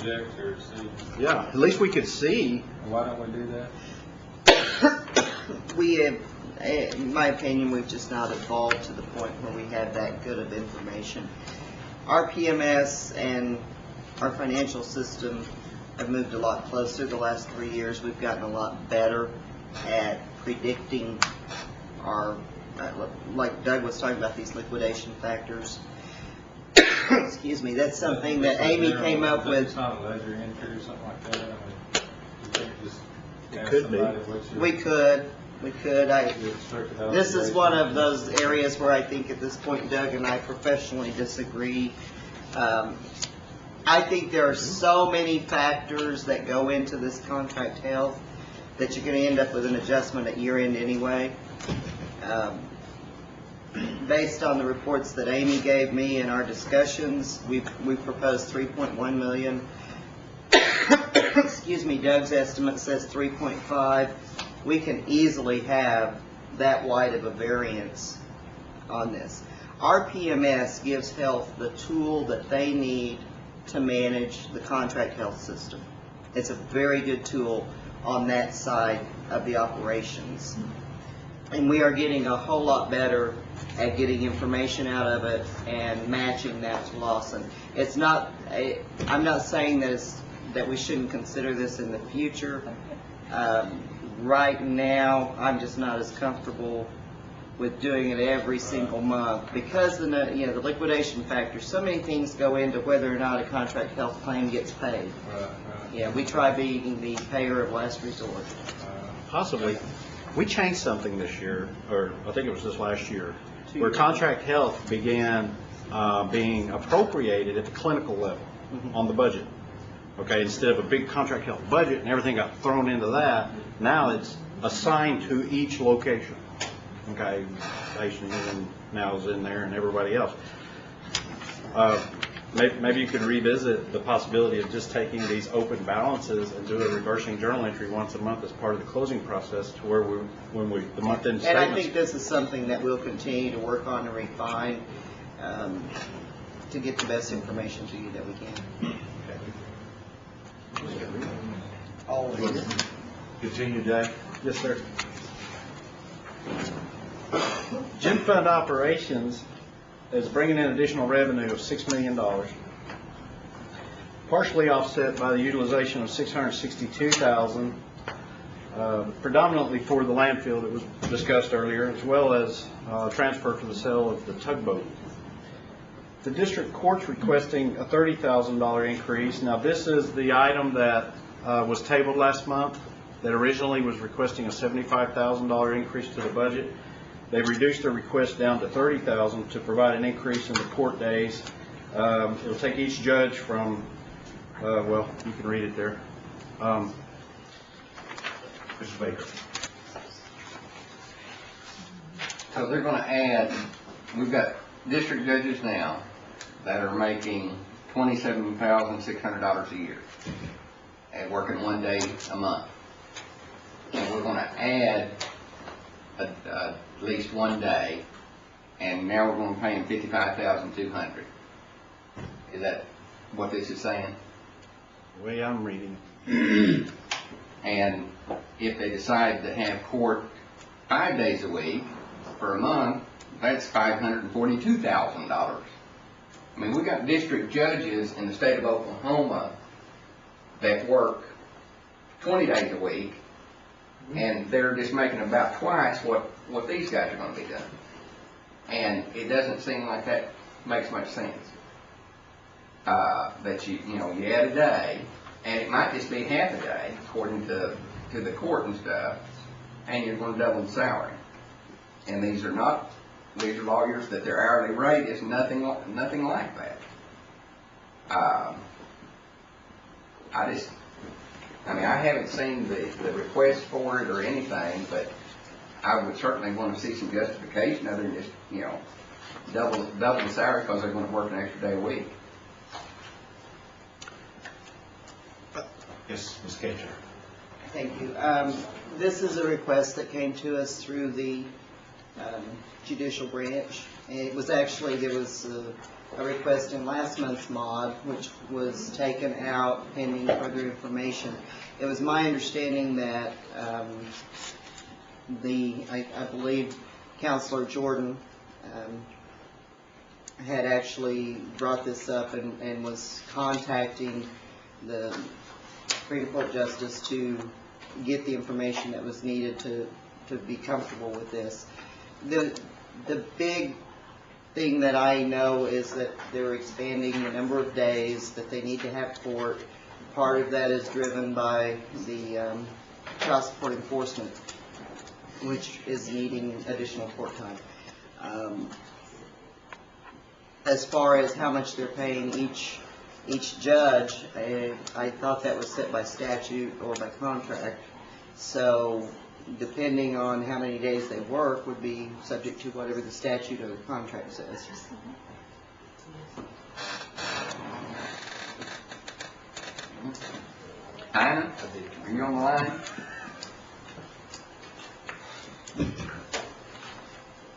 Yeah, at least we could see. Why don't we do that? We have, in my opinion, we've just not evolved to the point where we have that good of information. RPMS and our financial system have moved a lot closer the last 3 years. We've gotten a lot better at predicting our like Doug was talking about, these liquidation factors. Excuse me, that's something that Amy came up with. It's not a ledger entry or something like that. I mean, you can't just ask could be. somebody what you- We could. restrict it out This to is the one ratio. of those areas where I think at this point Doug and I professionally disagree. I think there are so many factors that go into this contract health that you're going to end up with an adjustment at year end anyway. Based on the reports that Amy gave me in our discussions, we've proposed 3.1 million. Excuse me, Doug's estimate says 3.5. We can easily have that wide of a variance on this. Our PMS gives health the tool that they need to manage the contract health system. It's a very good tool on that side of the operations. And we are getting a whole lot better at getting information out of it and matching that to Lawson. It's not, I'm not saying that we shouldn't consider this in the future. Right now, I'm just not as comfortable with doing it every single month because the liquidation factor. So many things go into whether or not a contract health claim gets paid. Yeah, we try being the payer of last resort. Possibly. We changed something this year, or I think it was this last year, where contract health began being appropriated at the clinical level on the budget. Okay, instead of a big contract health budget and everything got thrown into that, now it's assigned to each location. Okay, patient and now is in there and everybody else. Maybe you could revisit the possibility of just taking these open balances and do a reversing journal entry once a month as part of the closing process to where the month-end statements. And I think this is something that we'll continue to work on and refine to get the best information to you that we can. Always. Continue, Dave. Yes, sir. Gym fund operations is bringing in additional revenue of $6 million, partially offset by the utilization of $662,000, predominantly for the landfill that was discussed earlier, as well as transfer for the sale of the tugboat. The district court's requesting a $30,000 increase. Now, this is the item that was tabled last month that originally was requesting a $75,000 increase to the budget. They've reduced their request down to $30,000 to provide an increase in the court days. It'll take each judge from, well, you can read it there. Mr. Baker. So they're gonna add, we've got district judges now that are making $27,600 a year and working 1 day a month. And we're gonna add at least 1 day, and now we're gonna pay them $55,200. Is that what this is saying? The way I'm reading it. And if they decide to have court 5 days a week for a month, that's $542,000. I mean, we got district judges in the state of Oklahoma that work 20 days a week, and they're just making about twice what these guys are going to be doing. And it doesn't seem like that makes much sense. That you add a day, and it might just be half a day according to the court and stuff, and you're going to double the salary. And these are lawyers that their hourly rate is nothing like that. I haven't seen the request for it or anything, but I would certainly want to see some justification other than just, double the salary because they're going to work an extra day a week. Yes, Ms. Ketcher. Thank you. This is a request that came to us through the judicial branch. And it was actually, there was a request in last month's mod, which was taken out pending further information. It was my understanding that I believe Counselor Jordan had actually brought this up and was contacting the Supreme Court Justice to get the information that was needed to be comfortable with this. The big thing that I know is that they're expanding the number of days that they need to have court. Part of that is driven by the child support enforcement, which is needing additional court time. As far as how much they're paying each judge, I thought that was set by statute or by contract. So depending on how many days they work would be subject to whatever the statute or the contract says. Anna, are you on the line?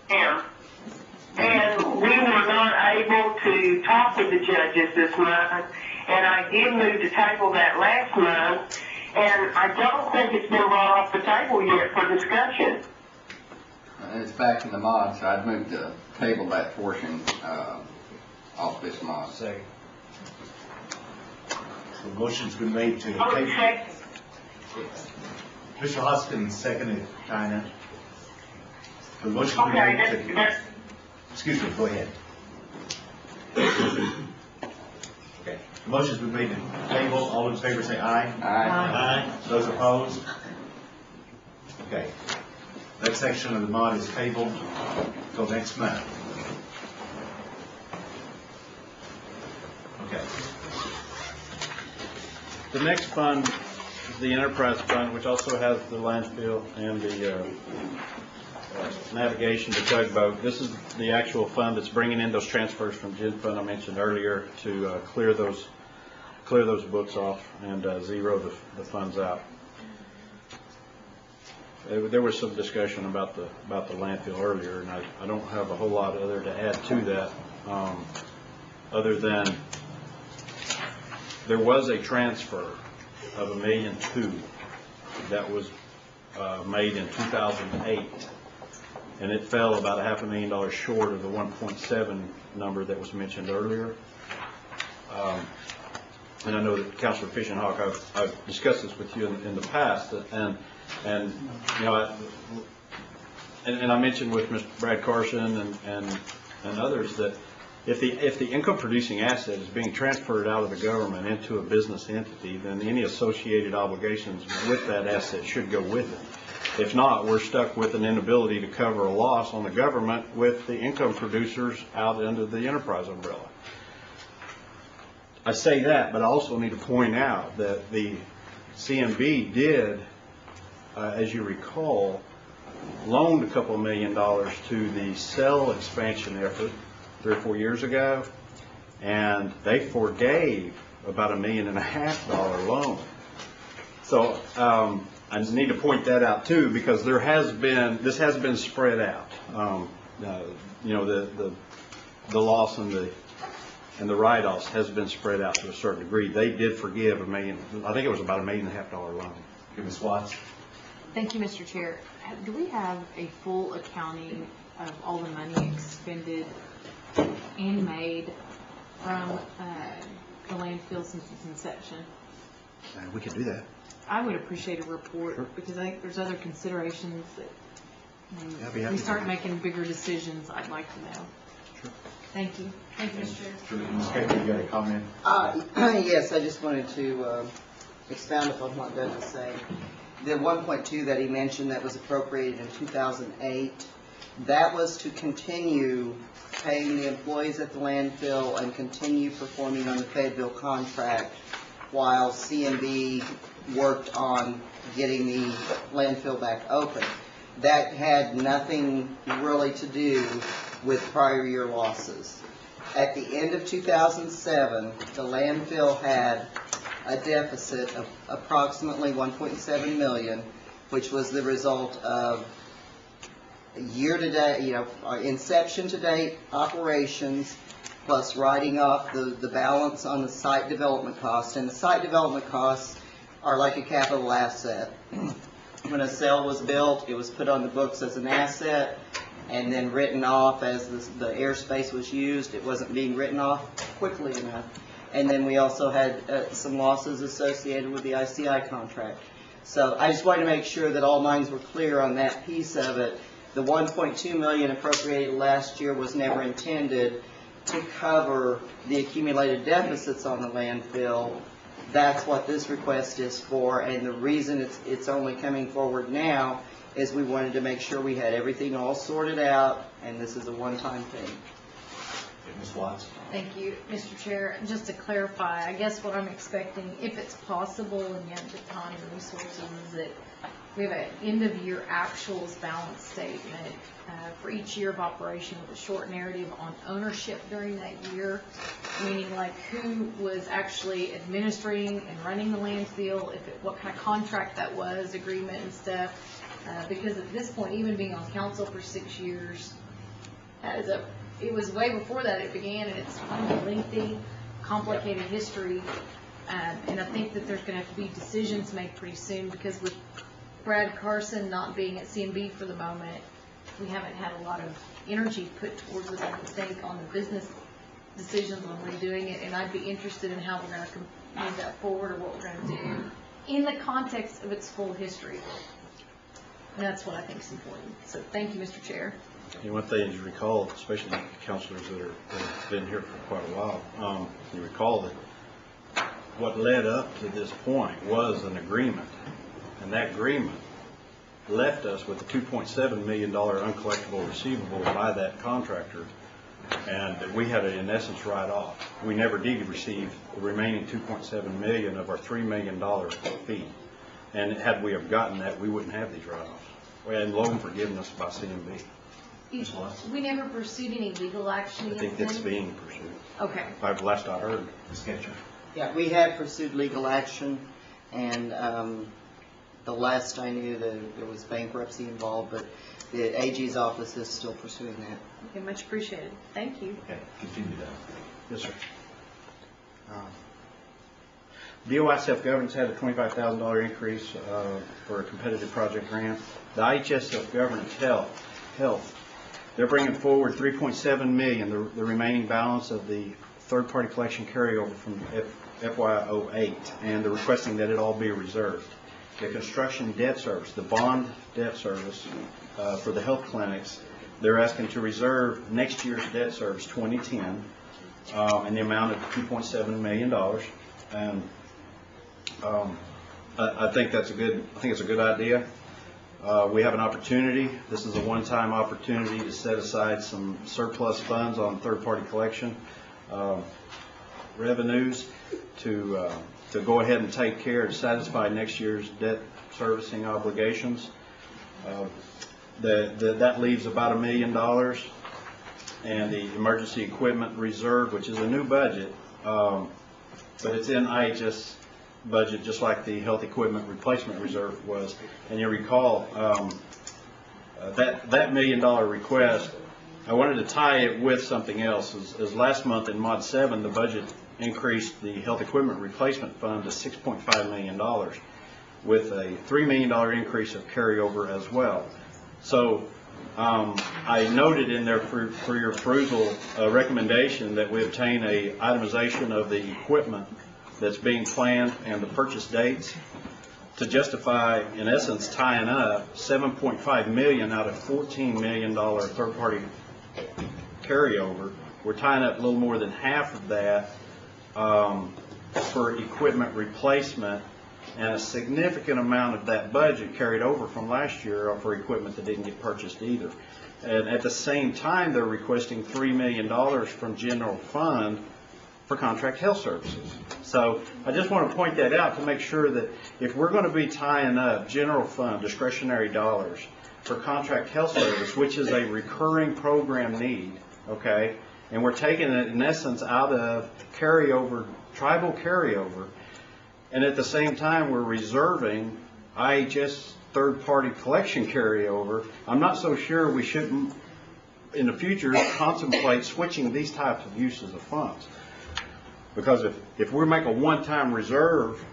Yeah. And we were not able to talk with the judges this month, and I did move to table that last month, and I don't think it's been brought off the table yet for discussion. It's back in the mod, so I'd move to table that portion off this mod. Second. The motion's been made to Oh, table. second. Mr. Hoskins seconded, Dinah. The motion's been Okay, made to... that's Excuse me, go ahead. Okay. The motion's been made to table. All in favor say aye. Aye. Those opposed? Okay. That section of the mod is tabled till next month. Okay. The next fund is the enterprise fund, which also has the landfill and the navigation, the tugboat. This is the actual fund that's bringing in those transfers from gen fund I mentioned earlier to clear those books off and zero the funds out. There was some discussion about the landfill earlier, and I don't have a whole lot other to add to that, other than there was a transfer of $1.2 million that was made in 2008, and it fell about $500,000 short of the 1.7 number that was mentioned earlier. And I know that Councilor Fish and Hawk, I've discussed this with you in the past, and you know, and I mentioned with Mr. Brad Carson and others that if the income producing asset is being transferred out of the government into a business entity, then any associated obligations with that asset should go with it. If not, we're stuck with an inability to cover a loss on the government with the income producers out under the enterprise umbrella. I say that, but I also need to point out that the CMB did, as you recall, loaned a couple $1 million to the cell expansion effort 3 or 4 years ago, and they forgave about $1.5 million loan. So I need to point that out too, because this has been spread out. You know, the loss and the write-offs has been spread out to a certain degree. They did forgive $1 million. I think it was about $1.5 million loan. Ms. Watts. Thank you, Mr. Chair. Do we have a full accounting of all the money expended and made from the landfill since its inception? We could do that. I would appreciate a report, because I think there's other considerations that I'd be happy we to. start making bigger decisions. I'd like to know. Sure. Thank you. Thank you, Mr. Chair. Ms. Cagle, you got a comment? Yes, I just wanted to expound upon what Doug was saying. The 1.2 that he mentioned that was appropriated in 2008, that was to continue paying the employees at the landfill and continue performing on the Fayetteville contract while CMB worked on getting the landfill back open. That had nothing really to do with prior year losses. At the end of 2007, the landfill had a deficit of approximately $1.7 million, which was the result of year-to-date, inception-to-date operations, plus writing off the balance on the site development costs. And the site development costs are like a capital asset. When a cell was built, it was put on the books as an asset and then written off as the airspace was used. It wasn't being written off quickly enough. And then we also had some losses associated with the ICI contract. So I just wanted to make sure that all minds were clear on that piece of it. The 1.2 million appropriated last year was never intended to cover the accumulated deficits on the landfill. That's what this request is for, and the reason it's only coming forward now is we wanted to make sure we had everything all sorted out, and this is a one-time thing. Ms. Watts? Thank you, Mr. Chair. Just to clarify, I guess what I'm expecting, if it's possible and you have the time and resources, is that we have an end-of-year actuals balance statement for each year of operation with a short narrative on ownership during that year, meaning like who was actually administering and running the landfill, what kind of contract that was, agreement and stuff. Because at this point, even being on council for 6 years, it was way before that it began, and it's kind of a lengthy, complicated history. And I think that there's going to have to be decisions made pretty soon, because with Brad Carson not being at CMB for the moment, we haven't had a lot of energy put towards it, I would think, on the business decisions on redoing it. And I'd be interested in how we're going to move that forward, or what we're going to do in the context of its full history. And that's what I think is important. So thank you, Mr. Chair. And one thing you recall, especially councilors that have been here for quite a while, you recall that what led up to this point was an agreement. And that agreement left us with a $2.7 million uncollectible receivable by that contractor. And we had to, in essence, write off. We never did receive the remaining $2.7 million of our $3 million fee. And had we have gotten that, we wouldn't have these write-offs. We had loan forgiveness by CMB. We never pursued any legal action I against think that's them? being pursued. Okay. Last I heard. Yeah, we have pursued legal action, and the last I knew that there was bankruptcy involved, but the AG's office is still pursuing that. Okay, much appreciated. Thank you. Okay, continue that. Yes, sir. DOI self-governance had a $25,000 increase for a competitive project grant. The IHS self-governance health, they're bringing forward $3.7 million, the remaining balance of the third-party collection carryover from FY08, and they're requesting that it all be reserved. The construction debt service, the bond debt service for the health clinics, they're asking to reserve next year's debt service, 2010, in the amount of $2.7 million. And I think it's a good idea. We have an opportunity. This is a one-time opportunity to set aside some surplus funds on third-party collection revenues to go ahead and take care to satisfy next year's debt servicing obligations. That leaves about $1 million, and the emergency equipment reserve, which is a new budget, but it's in IHS budget, just like the health equipment replacement reserve was. And you recall that $1 million request, I wanted to tie it with something else. As last month in Mod 7, the budget increased the health equipment replacement fund to $6.5 million with a $3 million increase of carryover as well. So I noted in there for your perusal a recommendation that we obtain a itemization of the equipment that's being planned and the purchase dates to justify, in essence, tying up $7.5 million out of $14 million third-party carryover. We're tying up a little more than half of that for equipment replacement, and a significant amount of that budget carried over from last year for equipment that didn't get purchased either. And at the same time, they're requesting $3 million from general fund for contract health services. So I just want to point that out to make sure that if we're going to be tying up general fund discretionary dollars for contract health service, which is a recurring program need, okay, and we're taking it in essence out of carryover, tribal carryover, and at the same time we're reserving IHS third-party collection carryover, I'm not so sure we shouldn't in the future contemplate switching these types of uses of funds. Because if we make a one-time reserve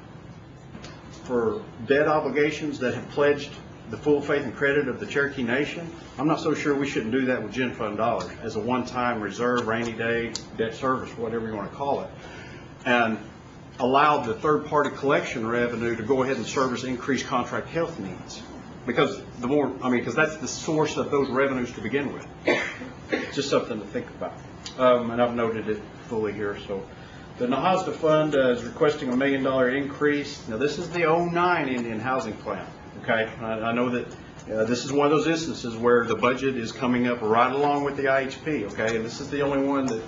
for debt obligations that have pledged the full faith and credit of the Cherokee Nation, I'm not so sure we shouldn't do that with Gen Fund dollars as a one-time reserve, rainy day, debt service, whatever you want to call it, and allow the third-party collection revenue to go ahead and service increased contract health needs. because the more, I mean, because that's the source of those revenues to begin with. Just something to think about. And I've noted it fully here, so. The Nahasda Fund is requesting $1 million increase. Now, this is the 09 Indian Housing Plan, okay? I know that this is one of those instances where the budget is coming up right along with the IHP, okay? And this is the only one that,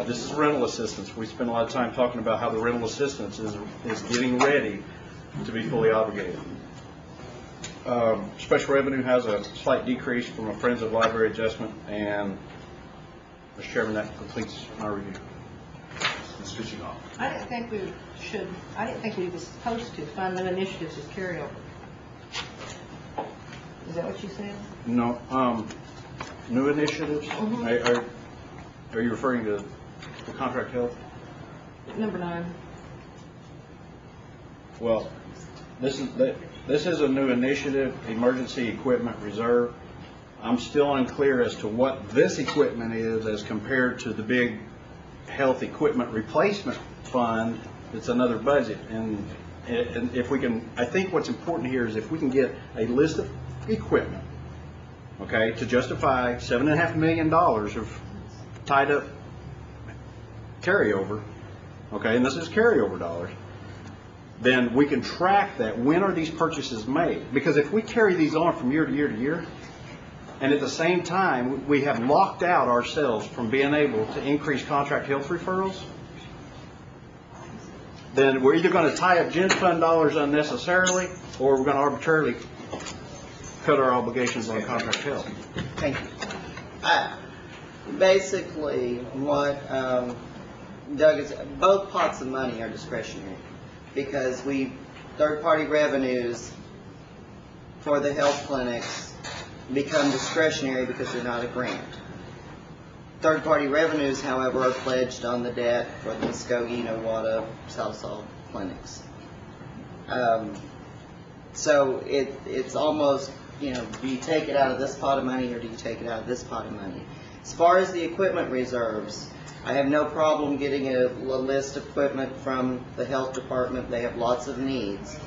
this is rental assistance. We spend a lot of time talking about how the rental assistance is getting ready to be fully obligated. Special revenue has a slight decrease from a Friends of Library adjustment, and Mr. Chairman, that completes my review. I didn't think we were supposed to fund the initiatives as carryover. Is that what you said? No, new initiatives? Mhm. Are you referring to the contract health? Number 9. Well, this is a new initiative, emergency equipment reserve. I'm still unclear as to what this equipment is as compared to the big health equipment replacement fund. It's another budget, and if we can, I think what's important here is if we can get a list of equipment, okay, to justify $7.5 million of tied up carryover, okay, and this is carryover dollars, then we can track that. When are these purchases made? Because if we carry these on from year to year to year, and at the same time, we have locked out ourselves from being able to increase contract health referrals, then we're either going to tie up gen fund dollars unnecessarily, or we're going to arbitrarily cut our obligations on contract health. Thank you. Basically, what Doug is, both pots of money are discretionary, because third-party revenues for the health clinics become discretionary because they're not a grant. Third-party revenues, however, are pledged on the debt for the Muskogee, Nowata, Southsall clinics. So it's almost, do you take it out of this pot of money or do you take it out of this pot of money? As far as the equipment reserves, I have no problem getting a list of equipment from the health department. They have lots of needs.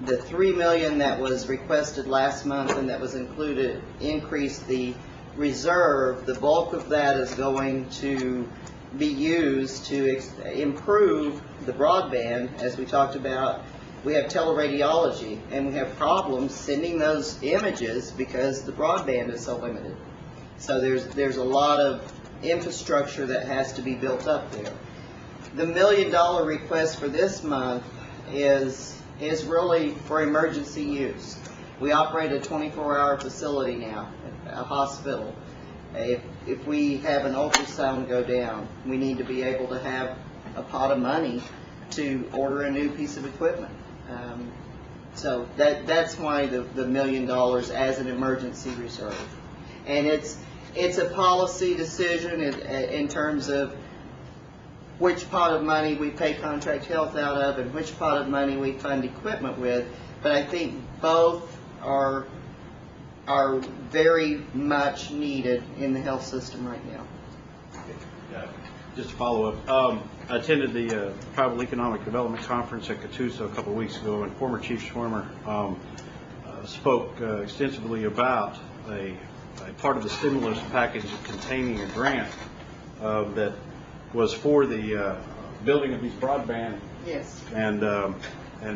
The $3 million that was requested last month and that was included increased the reserve. The bulk of that is going to be used to improve the broadband. As we talked about, we have teleradiology and we have problems sending those images because the broadband is so limited. So there's a lot of infrastructure that has to be built up there. The $1 million request for this month is really for emergency use. We operate a 24-hour facility now, a hospital. If we have an ultrasound go down, we need to be able to have a pot of money to order a new piece of equipment. So that's why the $1 million as an emergency reserve. And it's a policy decision in terms of which pot of money we pay contract health out of and which pot of money we fund equipment with. But I think both are very much needed in the health system right now. Just to follow up, I attended the Tribal Economic Development Conference at Catoosa a couple of weeks ago, and former Chief Schwimmer spoke extensively about a part of the stimulus package containing a grant that was for the building of these broadband and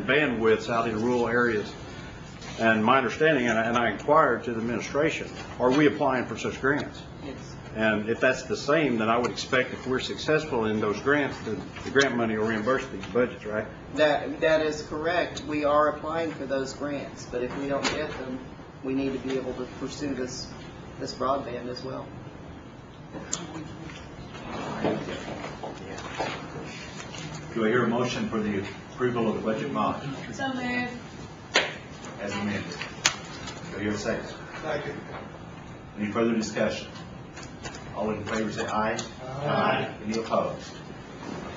bandwidths out in rural areas. And my understanding, and I inquired to the administration, are we applying for such grants? Yes. And if that's the same, then I would expect if we're successful in those grants, the grant money will reimburse these budgets, right? That is correct. We are applying for those grants, but if we don't get them, we need to be able to pursue this broadband as well. Do I hear a motion for the approval of the budget mod So moved. as amended? Do I hear a second? Second. Any further discussion? All in favor say aye. Aye. Any opposed?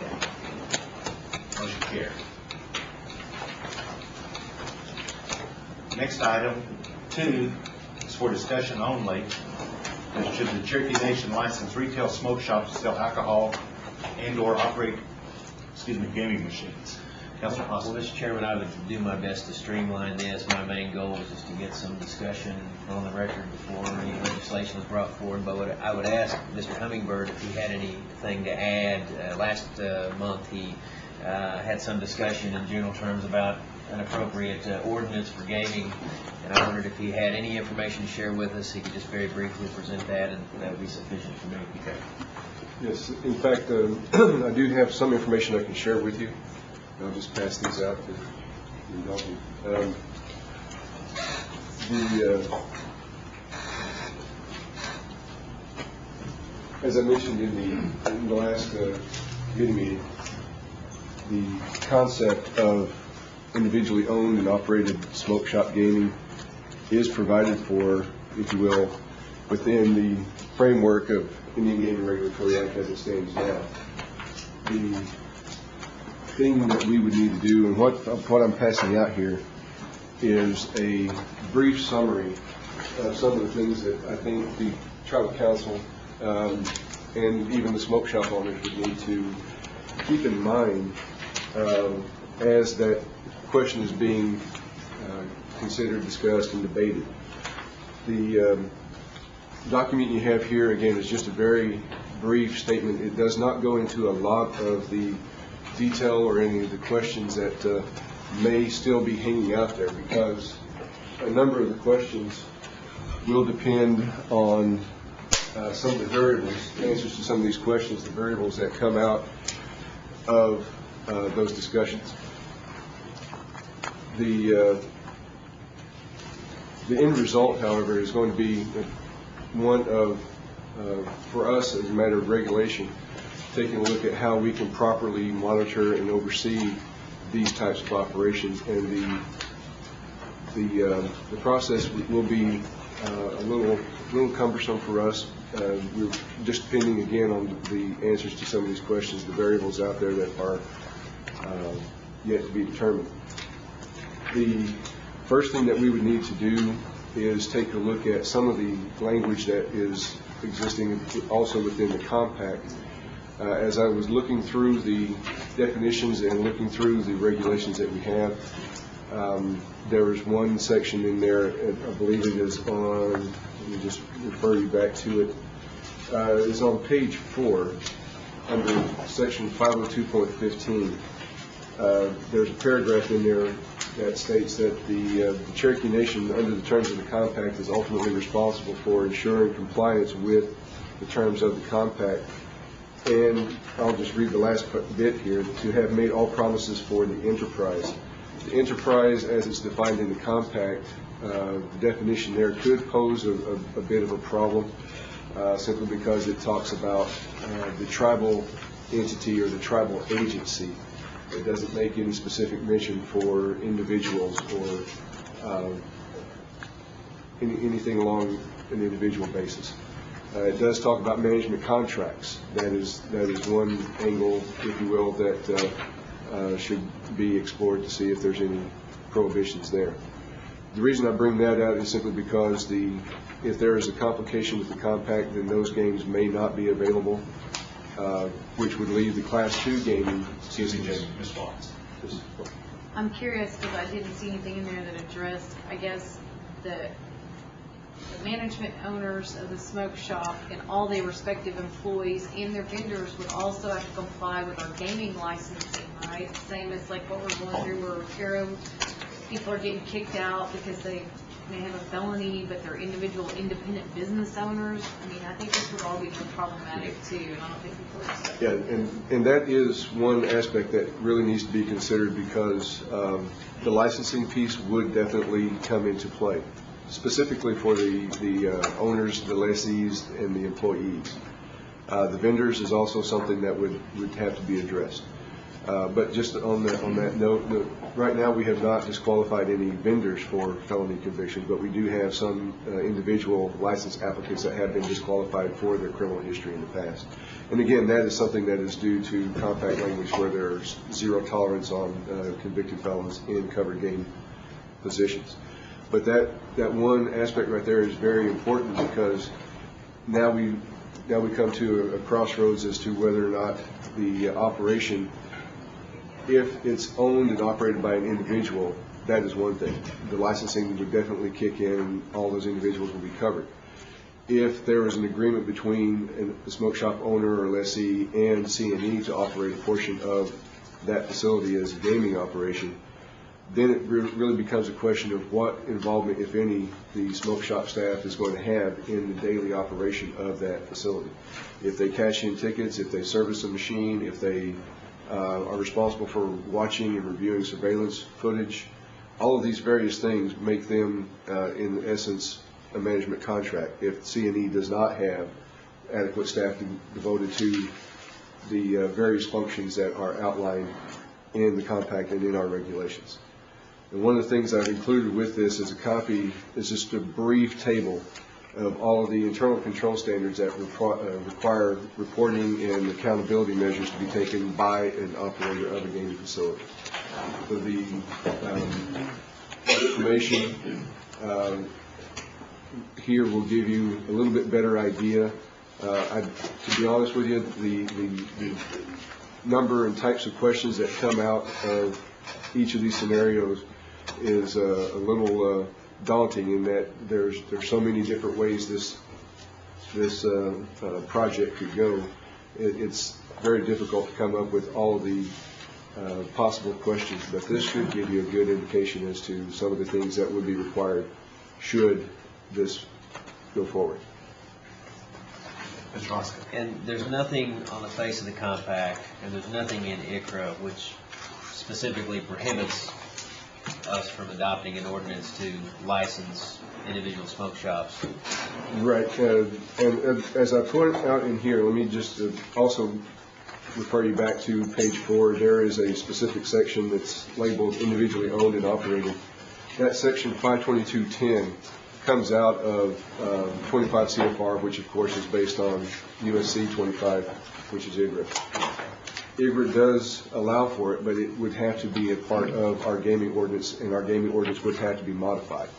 Okay. Motion carried. Next item, 2, is for discussion only. Should the Cherokee Nation license retail smoke shops to sell alcohol and/or operate, gaming machines? Councilor Well, Austin. Mr. Chairman, I would do my best to streamline this. My main goal was just to get some discussion on the record before any legislation was brought forward. But I would ask Mr. Hummingbird if he had anything to add. Last month, he had some discussion in general terms about an appropriate ordinance for gaming, and I wondered if he had any information to share with us. He could just very briefly present that, and that would be sufficient for me. Okay. Yes, in fact, I do have some information I can share with you. I'll just pass these out to you. As I mentioned in the last committee meeting, the concept of individually owned and operated smoke shop gaming is provided for, if you will, within the framework of Indian Gaming Regulatory Act as it stands now. The thing that we would need to do, and what I'm passing out here, is a brief summary of some of the things that I think the tribal council and even the smoke shop owners would need to keep in mind as that question is being considered, discussed, and debated. The document you have here, again, is just a very brief statement. It does not go into a lot of the detail or any of the questions that may still be hanging out there, because a number of the questions will depend on some of the variables, answers to some of these questions, the variables that come out of those discussions. The end result, however, is going to be one of, for us as a matter of regulation, taking a look at how we can properly monitor and oversee these types of operations, and the process will be a little cumbersome for us. We're just depending again on the answers to some of these questions, the variables out there that are yet to be determined. The first thing that we would need to do is take a look at some of the language that is existing also within the compact. As I was looking through the definitions and looking through the regulations that we have, there was one section in there, I believe it is on, let me just refer you back to it, it's on page 4 under section 502.15. There's a paragraph in there that states that the Cherokee Nation, under the terms of the compact, is ultimately responsible for ensuring compliance with the terms of the compact. And I'll just read the last bit here, to have made all promises for the enterprise. The enterprise, as it's defined in the compact, the definition there could pose a bit of a problem, simply because it talks about the tribal entity or the tribal agency. It doesn't make any specific mention for individuals or anything along an individual basis. It does talk about management contracts. That is one angle, if you will, that should be explored to see if there's any prohibitions there. The reason I bring that out is simply because if there is a complication with the compact, then those games may not be available, which would leave the Class 2 gaming. Excuse me, Ms. Watts. I'm curious because I didn't see anything in there that addressed, I guess, the management owners of the smoke shop and all their respective employees and their vendors would also have to comply with our gaming licensing, right? Same as like what we're going through where people are getting kicked out because they may have a felony, but they're individual independent business owners. I mean, I think this would all be problematic too, and I don't think people would accept it. Yeah, and that is one aspect that really needs to be considered, because the licensing piece would definitely come into play, specifically for the owners, the lessees, and the employees. The vendors is also something that would have to be addressed. But just on that note, right now we have not disqualified any vendors for felony convictions, but we do have some individual license applicants that have been disqualified for their criminal history in the past. And again, that is something that is due to compact language where there's zero tolerance on convicted felons in covered game positions. But that one aspect right there is very important, because now we come to a crossroads as to whether or not the operation If it's owned and operated by an individual, that is one thing. The licensing would definitely kick in and all those individuals will be covered. If there is an agreement between the smoke shop owner or lessee and C&E to operate a portion of that facility as a gaming operation, then it really becomes a question of what involvement, if any, the smoke shop staff is going to have in the daily operation of that facility. If they cash in tickets, if they service a machine, if they are responsible for watching and reviewing surveillance footage, all of these various things make them, in essence, a management contract. If C&E does not have adequate staff devoted to the various functions that are outlined in the compact and in our regulations. And one of the things I've included with this is a copy, is just a brief table of all of the internal control standards that require reporting and accountability measures to be taken by an operator of a gaming facility. So the information here will give you a little bit better idea. To be honest with you, the number and types of questions that come out of each of these scenarios is a little daunting in that there's so many different ways this project could go. It's very difficult to come up with all of the possible questions, but this should give you a good indication as to some of the things that would be required should this go forward. Mr. Oscar. And there's nothing on the face of the compact, and there's nothing in ICRA which specifically prohibits us from adopting an ordinance to license individual smoke shops. Right, and as I put out in here, let me just also refer you back to page 4. There is a specific section that's labeled individually owned and operated. That section 522.10 comes out of 25 CFR, which of course is based on USC 25, which is IGRA. IGRA does allow for it, but it would have to be a part of our gaming ordinance, and our gaming ordinance would have to be modified.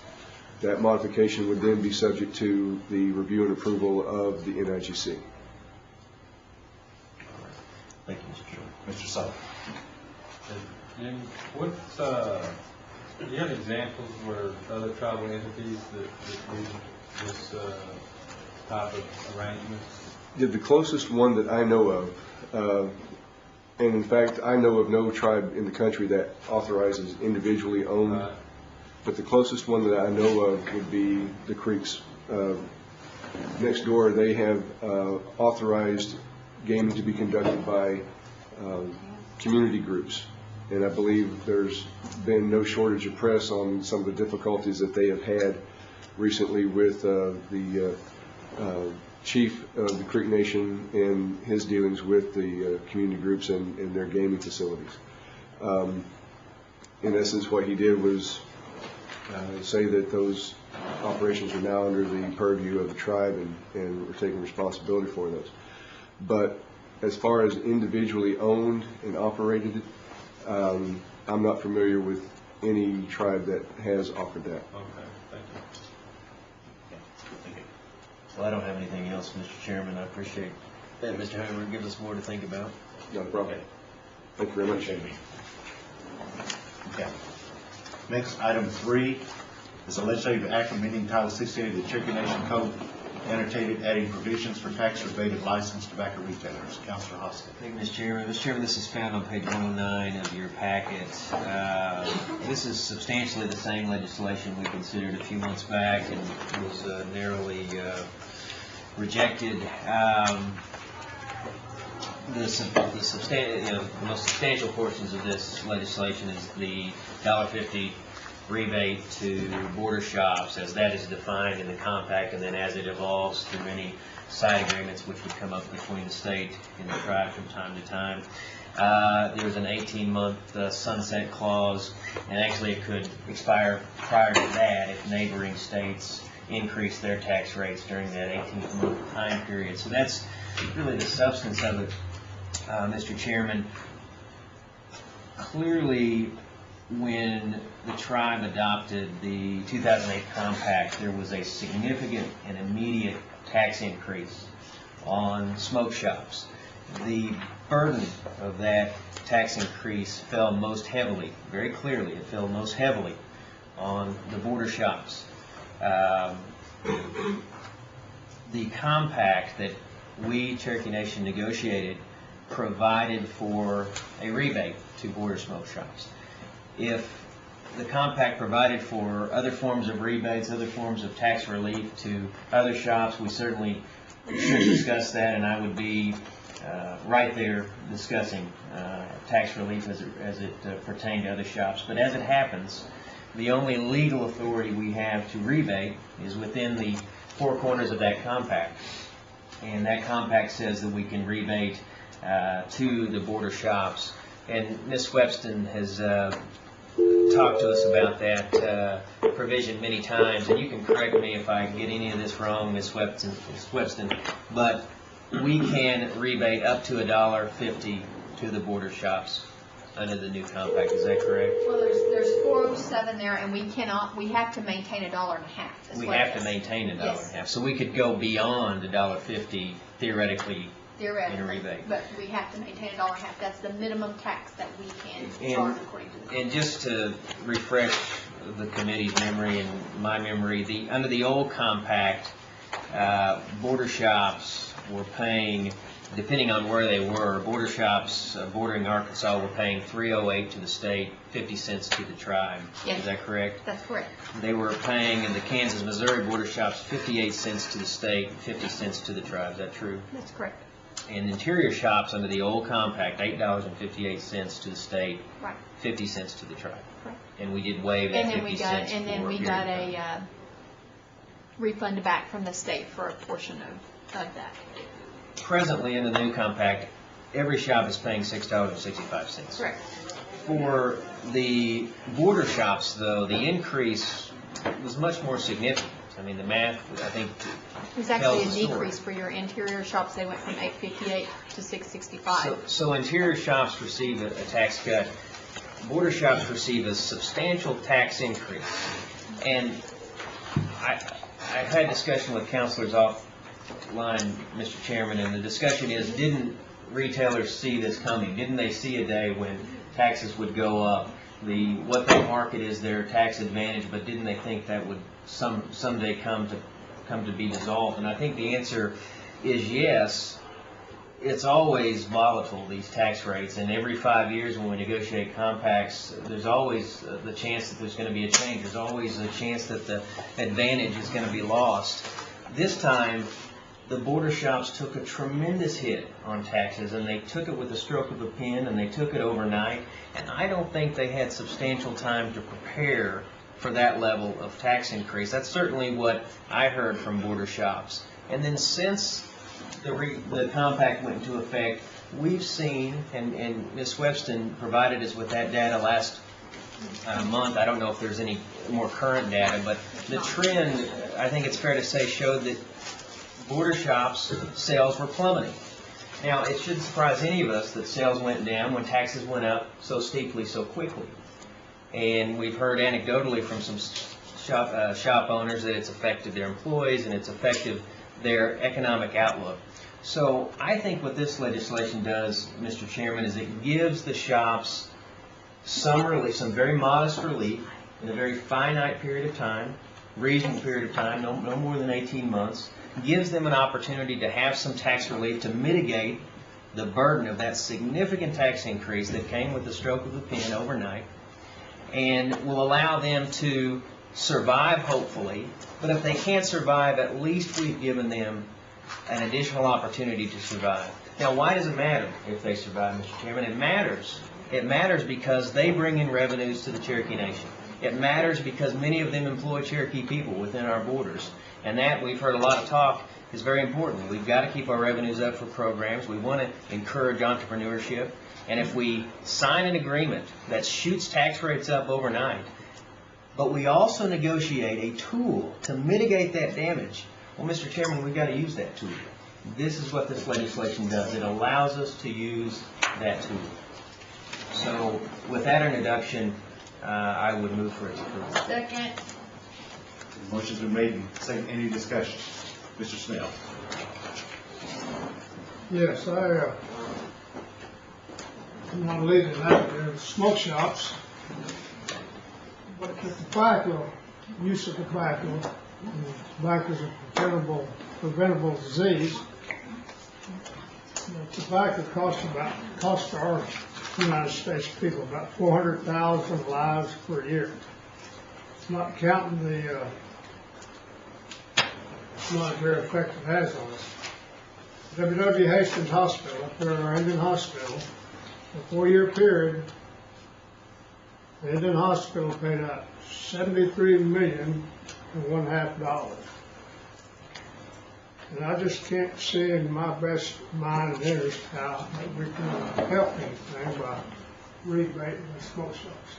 That modification would then be subject to the review and approval of the NIGC. Thank you, Mr. Chairman. Mr. Sullivan. And what's, do you have examples where other tribal entities that do this type of arrangements? The closest one that I know of, and in fact I know of no tribe in the country that authorizes individually owned, but the closest one that I know of would be the Creeks. Next door they have authorized gaming to be conducted by community groups. And I believe there's been no shortage of press on some of the difficulties that they have had recently with the chief of the Creek Nation and his dealings with the community groups and their gaming facilities. In essence, what he did was say that those operations are now under the purview of the tribe and we're taking responsibility for those. But as far as individually owned and operated, I'm not familiar with any tribe that has offered that. Okay, thank you. Well, I don't have anything else, Mr. Chairman. I appreciate that Mr. Hammer gives us more to think about. Not a problem. Thank you very much. Okay. Next, item 3 is a legislative act amending Title 68 of the Cherokee Nation Code, annotated adding provisions for tax-related licensed tobacco retailers. Councilor Hoskins. Thank you, Mr. Chairman. Mr. Chairman, this is found on page 109 of your packet. This is substantially the same legislation we considered a few months back and was narrowly rejected. The most substantial portions of this legislation is the $1.50 rebate to border shops as that is defined in the compact, and then as it evolves through any side agreements which would come up between the state and the tribe from time to time. There's an 18-month sunset clause, and actually it could expire prior to that if neighboring states increase their tax rates during that 18-month time period. So that's really the substance of it, Mr. Chairman. Clearly, when the tribe adopted the 2008 compact, there was a significant and immediate tax increase on smoke shops. The burden of that tax increase fell most heavily, very clearly, it fell most heavily on the border shops. The compact that we, Cherokee Nation, negotiated provided for a rebate to border smoke shops. If the compact provided for other forms of rebates, other forms of tax relief to other shops, we certainly should discuss that, and I would be right there discussing tax relief as it pertained to other shops. But as it happens, the only legal authority we have to rebate is within the four corners of that compact. And that compact says that we can rebate to the border shops. And Ms. Webston has talked to us about that provision many times, and you can correct me if I get any of this wrong, Ms. Webston, but we can rebate up to $1.50 to the border shops under the new compact. Is that correct? Well, there's 407 there, and we have to maintain $1.50. We have to maintain $1.50. So we could go beyond $1.50 theoretically in a rebate. But we have to maintain $1.50. That's the minimum tax that we can charge according to the compact. And just to refresh the committee's memory and my memory, under the old compact, border shops were paying, depending on where they were, border shops bordering Arkansas were paying $3.08 to the state, 50 cents to the tribe. Yes. Is that correct? That's correct. They were paying in the Kansas-Missouri border shops 58 cents to the state, 50 cents to the tribe. Is that true? That's correct. And interior shops under the old compact, $8.58 to the state, Right. 50 cents to the tribe. Correct. And we did waive that 50 cents. And then we got a refund back from the state for a portion of that. Presently, in the new compact, every shop is paying $6.65. Correct. For the border shops, though, the increase was much more significant. I mean, the math, I think, It was actually a tells the story. decrease for your interior shops. They went from $8.58 to $6.65. So interior shops receive a tax cut. Border shops receive a substantial tax increase. And I've had discussion with counselors offline, Mr. Chairman, and the discussion is, didn't retailers see this coming? Didn't they see a day when taxes would go up? What they market is their tax advantage, but didn't they think that would someday come to be dissolved? And I think the answer is yes. It's always volatile, these tax rates, and every 5 years when we negotiate compacts, there's always the chance that there's going to be a change. There's always a chance that the advantage is going to be lost. This time, the border shops took a tremendous hit on taxes, and they took it with a stroke of a pen, and they took it overnight, and I don't think they had substantial time to prepare for that level of tax increase. That's certainly what I heard from border shops. And then since the compact went into effect, we've seen, and Ms. Webston provided us with that data last month. I don't know if there's any more current data, but the trend, I think it's fair to say, showed that border shops' sales were plummeting. Now, it shouldn't surprise any of us that sales went down when taxes went up so steeply, so quickly. And we've heard anecdotally from some shop owners that it's affected their employees and it's affected their economic outlook. So I think what this legislation does, Mr. Chairman, is it gives the shops some relief, some very modest relief in a very finite period of time, reasonable period of time, no more than 18 months, gives them an opportunity to have some tax relief to mitigate the burden of that significant tax increase that came with the stroke of the pen overnight, and will allow them to survive, hopefully. But if they can't survive, at least we've given them an additional opportunity to survive. Now, why does it matter if they survive, Mr. Chairman? It matters. It matters because they bring in revenues to the Cherokee Nation. It matters because many of them employ Cherokee people within our borders. And that, we've heard a lot of talk, is very important. We've got to keep our revenues up for programs. We want to encourage entrepreneurship. And if we sign an agreement that shoots tax rates up overnight, but we also negotiate a tool to mitigate that damage, well, Mr. Chairman, we've got to use that tool. This is what this legislation does. It allows us to use that tool. So with that introduction, I would move for its approval. Second. Motion's been made and second. Any discussion? Mr. Snell. Yes, I I'm not leading that, there's smoke shops. But the tobacco, use of tobacco is a preventable disease. Tobacco costs our United States people about 400,000 lives per year. Not counting the not very effective it has on us. W.W. Hastings Hospital, up there in our Indian Hospital, a 4-year period, the Indian Hospital paid out $73 million and $1.5. And I just can't see in my best mind and interest how we can help anything by rebating the smoke shops.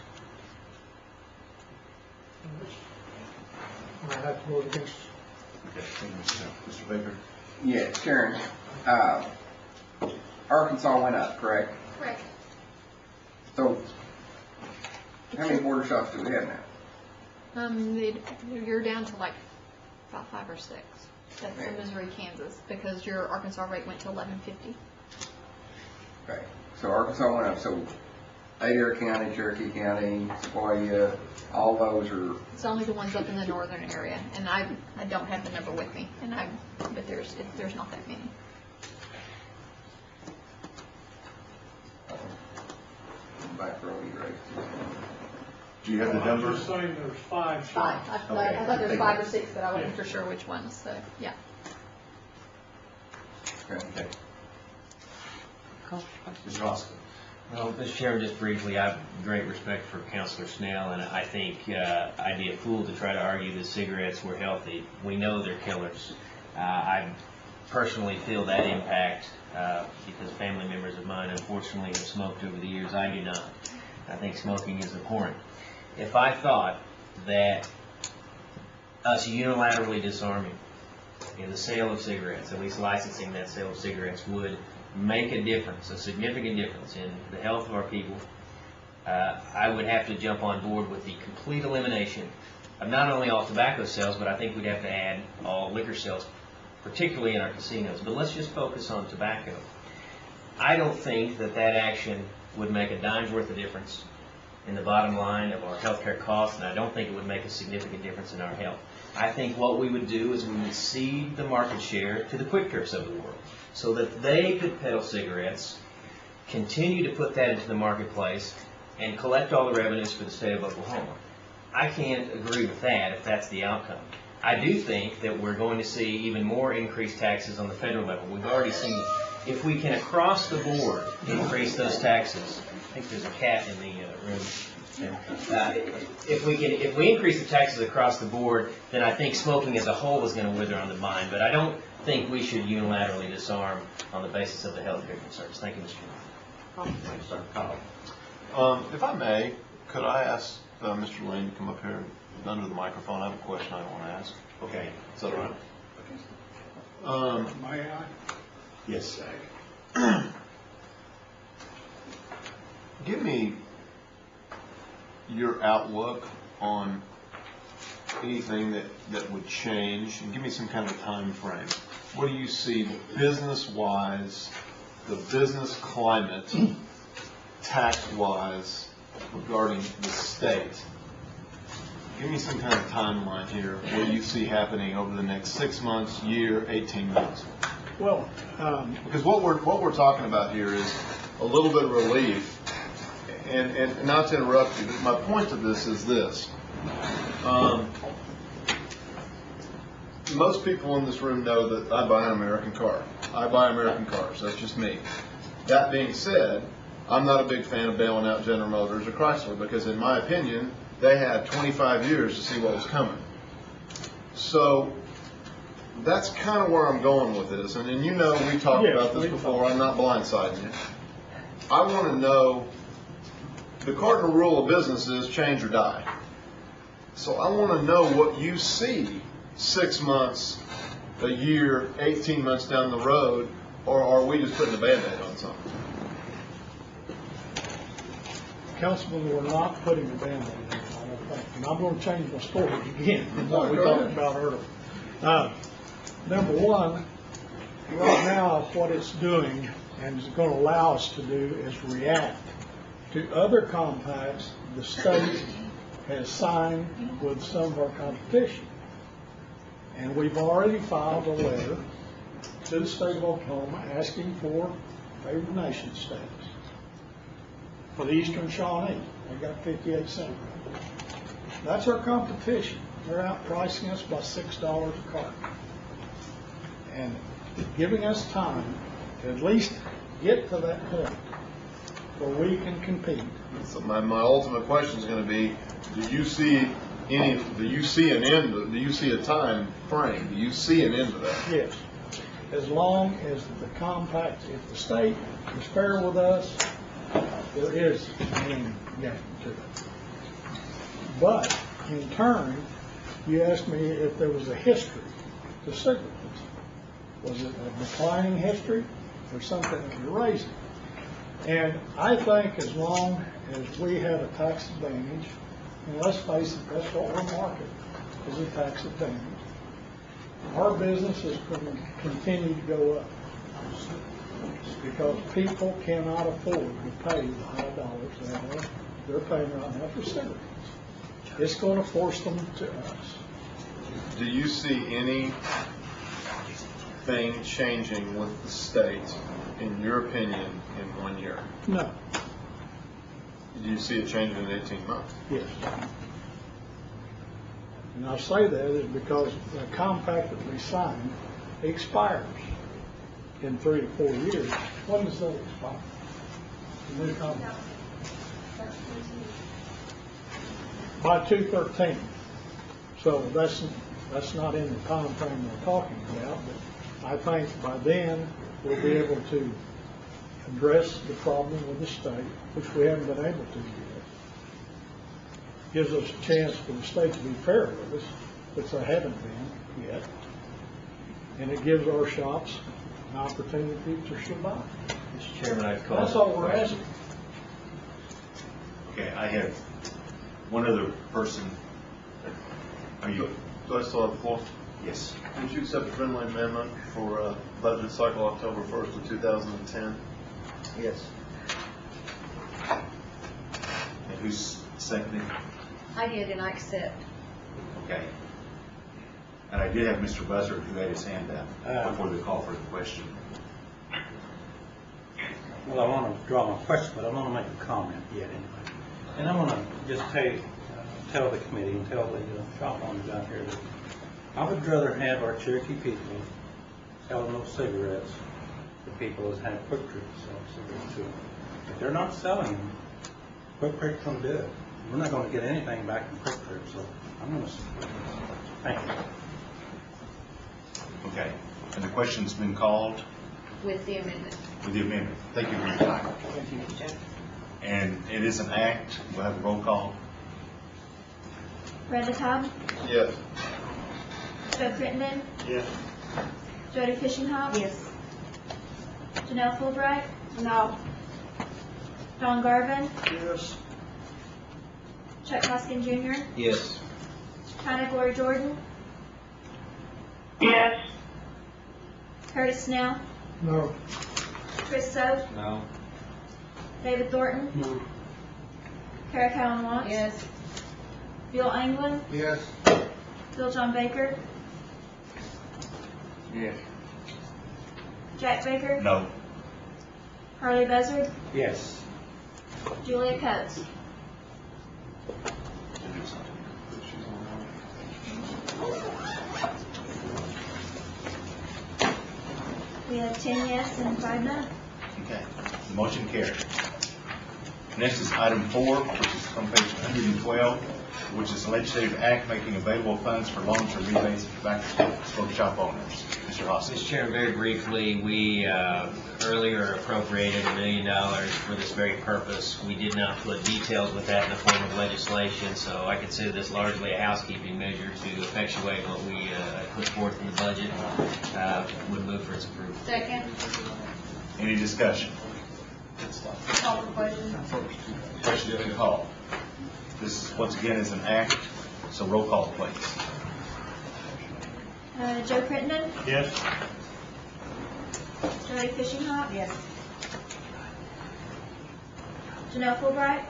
And I have to vote against it. Okay, thank you, Mr. Baker. Yeah, Sharon, Arkansas went up, correct? Correct. So, how many border shops do we have now? You're down to like about 5 or 6. That's in Missouri, Kansas, because your Arkansas rate went to $11.50. Okay, so Arkansas went up, so Adair County, Cherokee County, Sequoia, all those are... It's only the ones up in the northern area, and I don't have the number with me, but there's not that many. Back row, you right? Do you have the I'm numbers? just saying there's 5 5. shops. I thought there was 5 or 6, but I wasn't for sure which ones, so, yeah. Okay. Mr. Hoskins. Well, Mr. Chairman, just briefly, I have great respect for Councilor Snell, and I think I'd be a fool to try to argue that cigarettes were healthy. We know they're killers. I personally feel that impact because family members of mine, unfortunately, have smoked over the years. I do not. I think smoking is abhorrent. If I thought that us unilaterally disarming in the sale of cigarettes, at least licensing that sale of cigarettes, would make a difference, a significant difference in the health of our people, I would have to jump on board with the complete elimination of not only all tobacco sales, but I think we'd have to add all liquor sales, particularly in our casinos. But let's just focus on tobacco. I don't think that action would make a dime's worth of difference in the bottom line of our healthcare costs, and I don't think it would make a significant difference in our health. I think what we would do is we would cede the market share to the Quick Trips of the world so that they could peddle cigarettes, continue to put that into the marketplace, and collect all the revenues for the state of Oklahoma. I can't agree with that if that's the outcome. I do think that we're going to see even more increased taxes on the federal level. We've already seen, if we can across the board increase those taxes, I think there's a cat in the room. If we increase the taxes across the board, then I think smoking as a whole is going to wither on the vine. But I don't think we should unilaterally disarm on the basis of the health care concerns. Thank you, Mr. Chairman. Thanks, Dr. Connell. If I may, could I ask Mr. Lane to come up here under the microphone? I have a question I want to ask. Okay. Is that all right? May I? Yes. Give me your outlook on anything that would change, and give me some kind of time frame. What do you see business-wise, the business climate, tax-wise, regarding the state? Give me some kind of timeline here. What do you see happening over the next 6 months, year, 18 months? Well, because what we're talking about here is a little bit of relief. And not to interrupt you, but my point to this is this. Most people in this room know that I buy an American car. I buy American cars. That's just me. That being said, I'm not a big fan of bailing out General Motors or Chrysler because, in my opinion, they had 25 years to see what was coming. So that's kind of where I'm going with this. And you know, we talked about this before. I'm not blindsiding you. I want to know, the cardinal rule of business is change or die. So I want to know what you see 6 months, a year, 18 months down the road, or are we just putting a Band-Aid on something? Councilman, we're not putting a Band-Aid on it, I don't think. And I'm going to change my story again from what we talked about earlier. Number one, right now what it's doing and is going to allow us to do is react to other compacts the state has signed with some of our competition. And we've already filed a letter to the state of Oklahoma asking for favored nation status. For the Eastern Shawnee, they got 58 cents. That's our competition. They're outpricing us by $6 a cart. And giving us time to at least get to that point where we can compete. So my ultimate question is going to be, do you see a time frame? Do you see an end to that? Yes. As long as the compact, if the state is fair with us, there is an end game to it. But in turn, you asked me if there was a history to cigarettes. Was it a declining history or something that was raising? And I think as long as we have a tax advantage, and let's face it, that's what we're marketing, is a tax advantage, our business is going to continue to go up because people cannot afford to pay the high dollars that they're paying right now for cigarettes. It's going to force them to us. Do you see anything changing with the state, in your opinion, in 1 year? No. Do you see it changing in 18 months? Yes. And I say that is because the compact that we signed expires in 3 to 4 years. When does that expire? The new compact? By 2013. So that's not in the time frame we're talking about, but I think by then we'll be able to address the problem with the state, which we haven't been able to yet. Gives us a chance for the state to be fair with us, which they haven't been yet. And it gives our shops an opportunity to survive. Mr. Chairman, I've called. That's all we're asking. Okay, I have one other person. Are you? Do I still have the floor? Yes. Would you accept a friendly amendment for budget cycle October 1st of 2010? Yes. And who's seconding? I did, and I accept. Okay. And I did have Mr. Buzzard who had his hand up before the call for the question. Well, I want to draw my question, but I want to make a comment yet anyway. And I want to just tell the committee and tell the shop owners out here that I would rather have our Cherokee people selling those cigarettes to people as have Quick Trip sell cigarettes to them. If they're not selling them, Quick Trip can do it. We're not going to get anything back from Quick Trip, so I'm going to support this. Thank you. Okay. And the question's been called? With the amendment. With the amendment. Thank you for your time. Thank you, Jeff. And it is an act. We'll have a roll call. Brenda Cobb, Yes. Joe Crittenden, Yes. Jody Fishinghop. Yes. Janelle Fulbright. No. John Garvin, Yes. Chuck Hoskin Jr., Yes. China Glory Jordan, Yes. Curtis Snell, No. Chris Soap, No. David Thornton, No. Kara Cowan Watts. Yes. Bill England, Yes. Bill John Baker, Yes. Jack Baker, No. Harley Buzzard, Yes. Julia Coates. We have 10 yes and 5 no. Okay. The motion carried. Next is item 4, which is on page 112, which is a legislative act making available funds for long-term rebates to tobacco smoke shop owners. Mr. Hoskin. Mr. Chairman, very briefly, we earlier appropriated $1 million for this very purpose. We did not put details with that in the form of legislation, so I consider this largely a housekeeping measure to effectuate what we put forth in the budget. Would move for its approval. Second. Any discussion? Call for question. Question's been called. This, once again, is an act, so roll call, please. Joe Crittenden, Yes. Jody Fishinghop. Yes. Janelle Fulbright,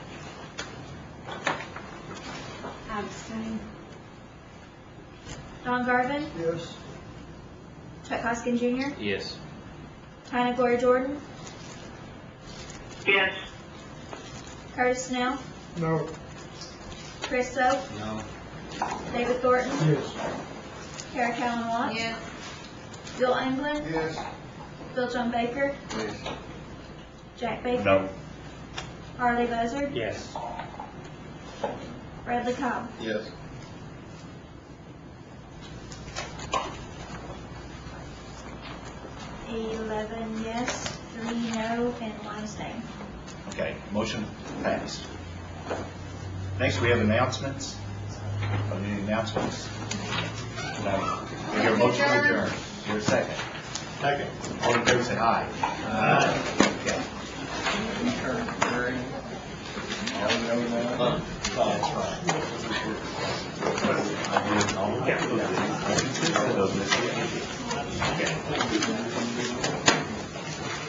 Abstain. Don Garvin, Yes. Chuck Hoskin Jr., Yes. Tina Gloria Jordan, Yes. Curtis Snell, No. Chris Soap, No. David Thornton, Yes. Kara Callan Watts, Yes. Bill England, Yes. Bill John Baker, Yes. Jack Baker, No. Harley Buzzard, Yes. Bradley Cobb. Yes. Eleven yes, 3 no, and 1 abstain. Okay, motion passed. Next, we have announcements. Are there any announcements? No. We hear a motion to adjourn. Is there a second? Second. All in favor, say aye. Aye. Okay. That's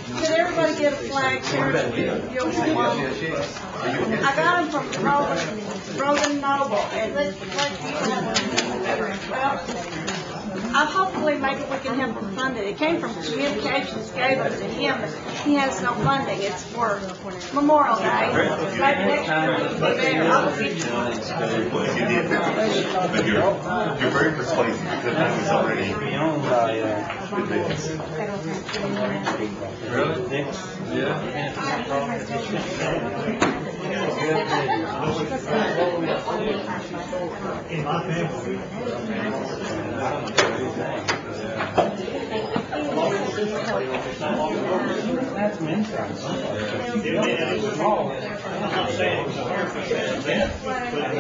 Can everybody get a flag, Cherokee? You'll want one. I got them from Rogan Noble, and well, hopefully maybe we can help them fund it. It came from Communications, gave it to him, but he has no funding. It's for Memorial Day. Maybe next year we'll be better. I'll get you one. You did, but you're very persuasive because that was already. Owned by, In my family. That's some insurance. I'm not saying it was 100%, but